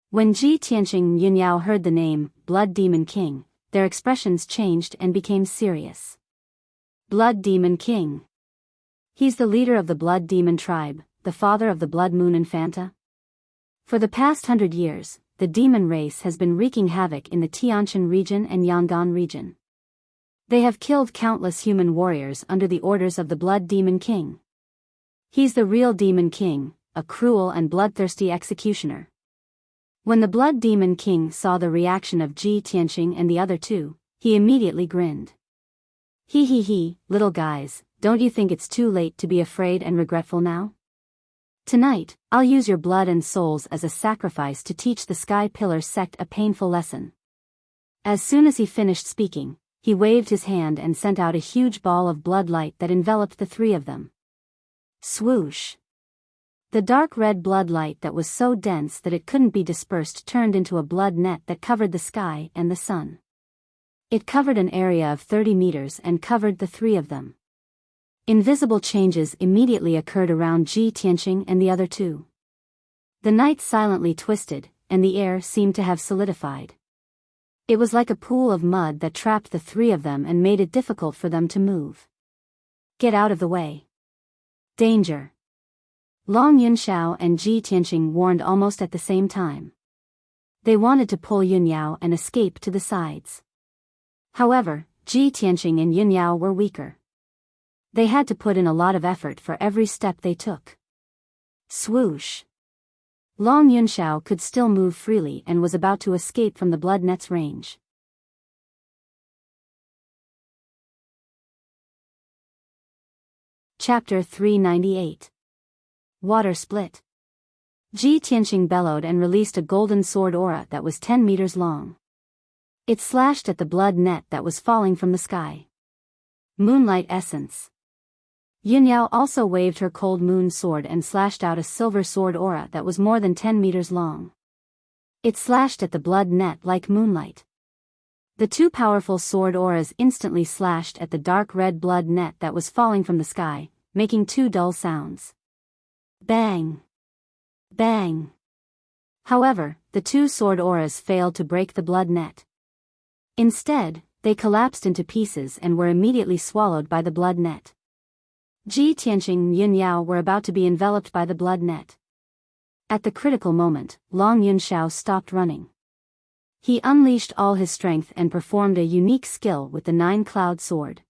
When Ji Tianqing and Yun Yao heard the name, Blood Demon King, their expressions changed and became serious. Blood Demon King. He's the leader of the Blood Demon tribe, the father of the Blood Moon Infanta. For the past 100 years, the demon race has been wreaking havoc in the Tianshan region and Yangon region. They have killed countless human warriors under the orders of the Blood Demon King. He's the real Demon King, a cruel and bloodthirsty executioner. When the Blood Demon King saw the reaction of Ji Tianqing and the other two, he immediately grinned. He, little guys, don't you think it's too late to be afraid and regretful now? Tonight, I'll use your blood and souls as a sacrifice to teach the Sky Pillar sect a painful lesson. As soon as he finished speaking, he waved his hand and sent out a huge ball of blood light that enveloped the three of them. Swoosh! The dark red blood light that was so dense that it couldn't be dispersed turned into a blood net that covered the sky and the sun. It covered an area of 30 meters and covered the three of them. Invisible changes immediately occurred around Ji Tianqing and the other two. The night silently twisted, and the air seemed to have solidified. It was like a pool of mud that trapped the three of them and made it difficult for them to move. Get out of the way. Danger. Long Yunxiao and Ji Tianqing warned almost at the same time. They wanted to pull Yun Yao and escape to the sides. However, Ji Tianqing and Yun Yao were weaker. They had to put in a lot of effort for every step they took. Swoosh! Long Yunxiao could still move freely and was about to escape from the blood net's range. Chapter 398. Water Split. Ji Tianqing bellowed and released a golden sword aura that was 10 meters long. It slashed at the blood net that was falling from the sky. Moonlight Essence. Yun Yao also waved her cold moon sword and slashed out a silver sword aura that was more than 10 meters long. It slashed at the blood net like moonlight. The two powerful sword auras instantly slashed at the dark red blood net that was falling from the sky, making two dull sounds. Bang! Bang! However, the two sword auras failed to break the blood net. Instead, they collapsed into pieces and were immediately swallowed by the blood net. Ji Tianqing and Yun Yao were about to be enveloped by the blood net. At the critical moment, Long Yunxiao stopped running. He unleashed all his strength and performed a unique skill with the nine-cloud sword.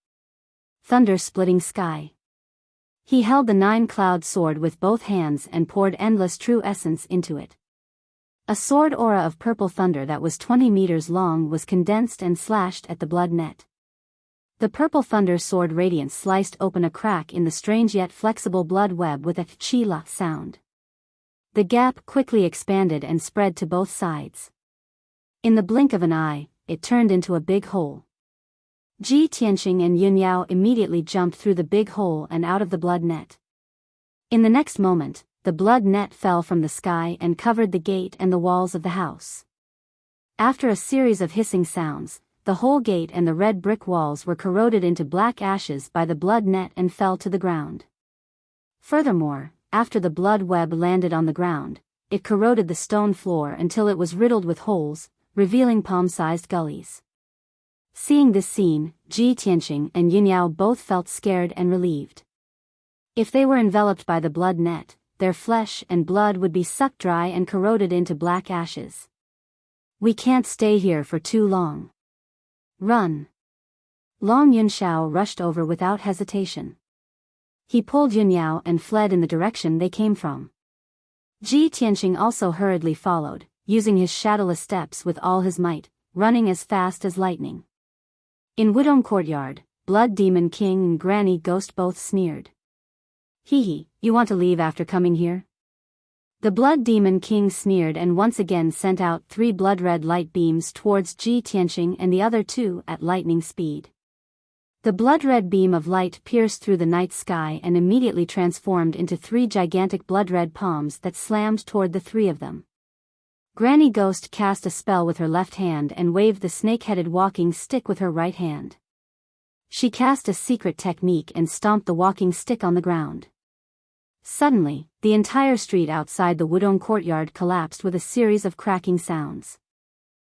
Thunder-splitting sky. He held the nine-cloud sword with both hands and poured endless true essence into it. A sword aura of purple thunder that was 20 meters long was condensed and slashed at the blood net. The purple thunder sword radiance sliced open a crack in the strange yet flexible blood web with a chi-la sound. The gap quickly expanded and spread to both sides. In the blink of an eye, it turned into a big hole. Ji Tianqing and Yun Yao immediately jumped through the big hole and out of the blood net. In the next moment, the blood net fell from the sky and covered the gate and the walls of the house. After a series of hissing sounds, the whole gate and the red brick walls were corroded into black ashes by the blood net and fell to the ground. Furthermore, after the blood web landed on the ground, it corroded the stone floor until it was riddled with holes, revealing palm-sized gullies. Seeing this scene, Ji Tianqing and Yun Yao both felt scared and relieved. If they were enveloped by the blood net, their flesh and blood would be sucked dry and corroded into black ashes. We can't stay here for too long. Run! Long Yunxiao rushed over without hesitation. He pulled Yun Yao and fled in the direction they came from. Ji Tianqing also hurriedly followed, using his shadowless steps with all his might, running as fast as lightning. In Wudong Courtyard, Blood Demon King and Granny Ghost both sneered. Hee, you want to leave after coming here? The Blood Demon King sneered and once again sent out 3 blood-red light beams towards Ji Tianqing and the other 2 at lightning speed. The blood-red beam of light pierced through the night sky and immediately transformed into 3 gigantic blood-red palms that slammed toward the 3 of them. Granny Ghost cast a spell with her left hand and waved the snake-headed walking stick with her right hand. She cast a secret technique and stomped the walking stick on the ground. Suddenly, the entire street outside the Wudong Courtyard collapsed with a series of cracking sounds.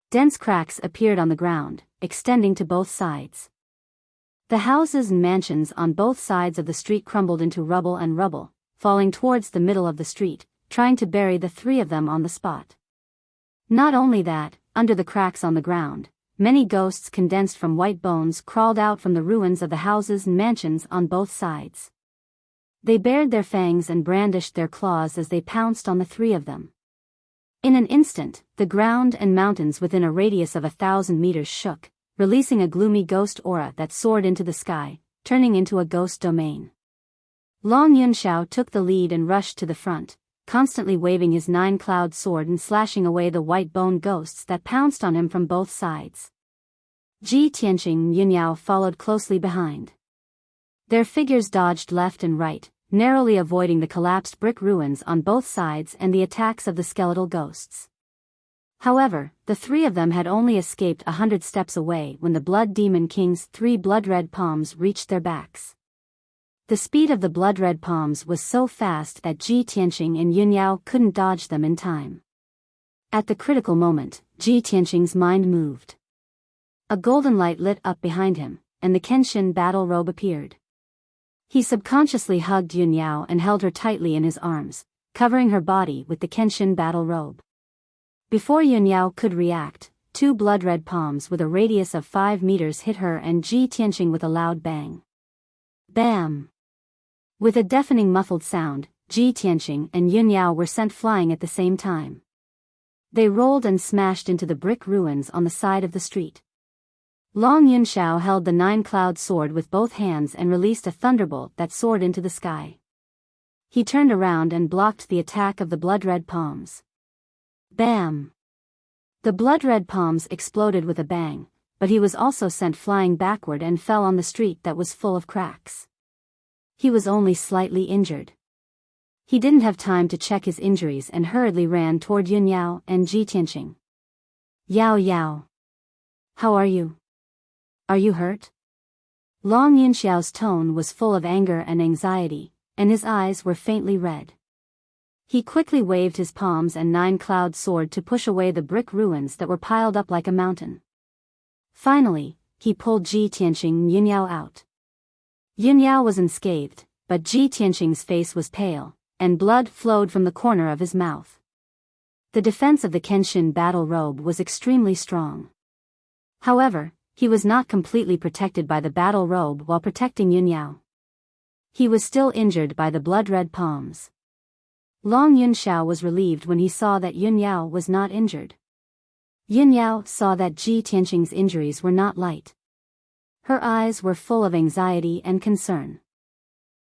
Dense cracks appeared on the ground, extending to both sides. The houses and mansions on both sides of the street crumbled into rubble, falling towards the middle of the street, trying to bury the 3 of them on the spot. Not only that, under the cracks on the ground, many ghosts condensed from white bones crawled out from the ruins of the houses and mansions on both sides. They bared their fangs and brandished their claws as they pounced on the 3 of them. In an instant, the ground and mountains within a radius of 1,000 meters shook, releasing a gloomy ghost aura that soared into the sky, turning into a ghost domain. Long Yunxiao took the lead and rushed to the front, constantly waving his 9-cloud sword and slashing away the white bone ghosts that pounced on him from both sides. Ji Tianqing and Yun Yao followed closely behind. Their figures dodged left and right, narrowly avoiding the collapsed brick ruins on both sides and the attacks of the skeletal ghosts. However, the 3 of them had only escaped 100 steps away when the Blood Demon King's 3 blood-red palms reached their backs. The speed of the blood-red palms was so fast that Ji Tianqing and Yun Yao couldn't dodge them in time. At the critical moment, Ji Tianqing's mind moved. A golden light lit up behind him, and the Kenshin battle robe appeared. He subconsciously hugged Yun Yao and held her tightly in his arms, covering her body with the Kenshin battle robe. Before Yun Yao could react, 2 blood-red palms with a radius of 5 meters hit her and Ji Tianqing with a loud bang. Bam! With a deafening muffled sound, Ji Tianqing and Yun Yao were sent flying at the same time. They rolled and smashed into the brick ruins on the side of the street. Long Yunxiao held the 9-cloud sword with both hands and released a thunderbolt that soared into the sky. He turned around and blocked the attack of the blood-red palms. Bam! The blood-red palms exploded with a bang, but he was also sent flying backward and fell on the street that was full of cracks. He was only slightly injured. He didn't have time to check his injuries and hurriedly ran toward Yun Yao and Ji Tianqing. Yao Yao. How are you? Are you hurt? Long Yunxiao's tone was full of anger and anxiety, and his eyes were faintly red. He quickly waved his palms and nine-cloud sword to push away the brick ruins that were piled up like a mountain. Finally, he pulled Ji Tianqing and Yun Yao out. Yun Yao was unscathed, but Ji Tianqing's face was pale, and blood flowed from the corner of his mouth. The defense of the Kenshin battle robe was extremely strong. However, he was not completely protected by the battle robe while protecting Yun Yao. He was still injured by the blood-red palms. Long Yunxiao was relieved when he saw that Yun Yao was not injured. Yun Yao saw that Ji Tianqing's injuries were not light. Her eyes were full of anxiety and concern.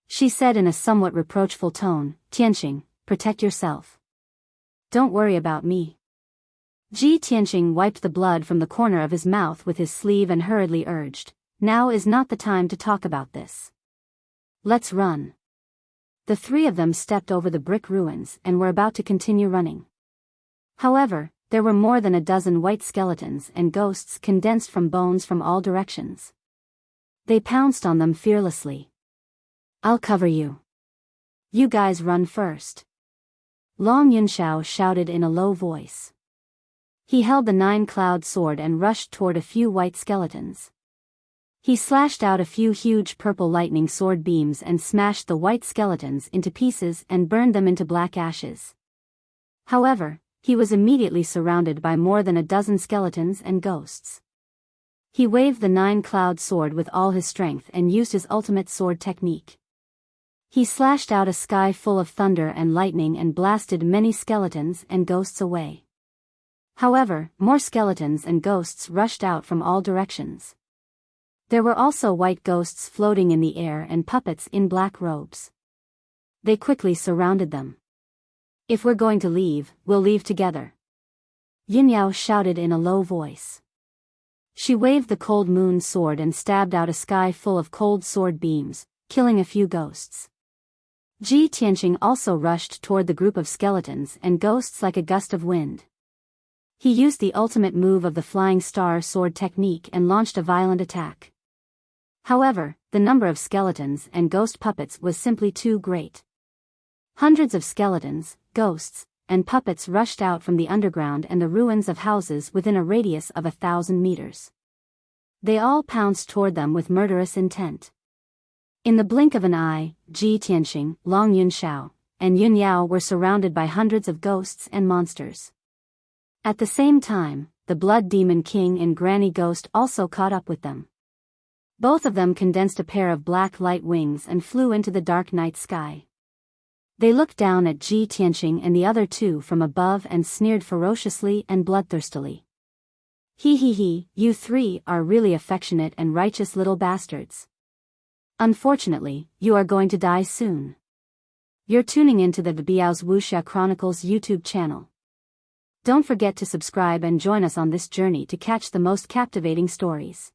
She said in a somewhat reproachful tone, "Tianqing, protect yourself. Don't worry about me." Ji Tianqing wiped the blood from the corner of his mouth with his sleeve and hurriedly urged, "Now is not the time to talk about this. Let's run." The three of them stepped over the brick ruins and were about to continue running. However, there were more than a dozen white skeletons and ghosts condensed from bones from all directions. They pounced on them fearlessly. "I'll cover you. You guys run first." Long Yunxiao shouted in a low voice. He held the nine-cloud sword and rushed toward a few white skeletons. He slashed out a few huge purple lightning sword beams and smashed the white skeletons into pieces and burned them into black ashes. However, he was immediately surrounded by more than a dozen skeletons and ghosts. He waved the nine-cloud sword with all his strength and used his ultimate sword technique. He slashed out a sky full of thunder and lightning and blasted many skeletons and ghosts away. However, more skeletons and ghosts rushed out from all directions. There were also white ghosts floating in the air and puppets in black robes. They quickly surrounded them. "If we're going to leave, we'll leave together," Yun Yao shouted in a low voice. She waved the cold moon sword and stabbed out a sky full of cold sword beams, killing a few ghosts. Ji Tianqing also rushed toward the group of skeletons and ghosts like a gust of wind. He used the ultimate move of the flying star sword technique and launched a violent attack. However, the number of skeletons and ghost puppets was simply too great. Hundreds of skeletons, ghosts, and puppets rushed out from the underground and the ruins of houses within a radius of 1,000 meters. They all pounced toward them with murderous intent. In the blink of an eye, Ji Tianqing, Long Yunxiao, and Yun Yao were surrounded by hundreds of ghosts and monsters. At the same time, the Blood Demon King and Granny Ghost also caught up with them. Both of them condensed a pair of black light wings and flew into the dark night sky. They looked down at Ji Tianqing and the other two from above and sneered ferociously and bloodthirstily. He, you three are really affectionate and righteous little bastards. Unfortunately, you are going to die soon. You're tuning into the Biyao's Wuxia Chronicles YouTube channel. Don't forget to subscribe and join us on this journey to catch the most captivating stories.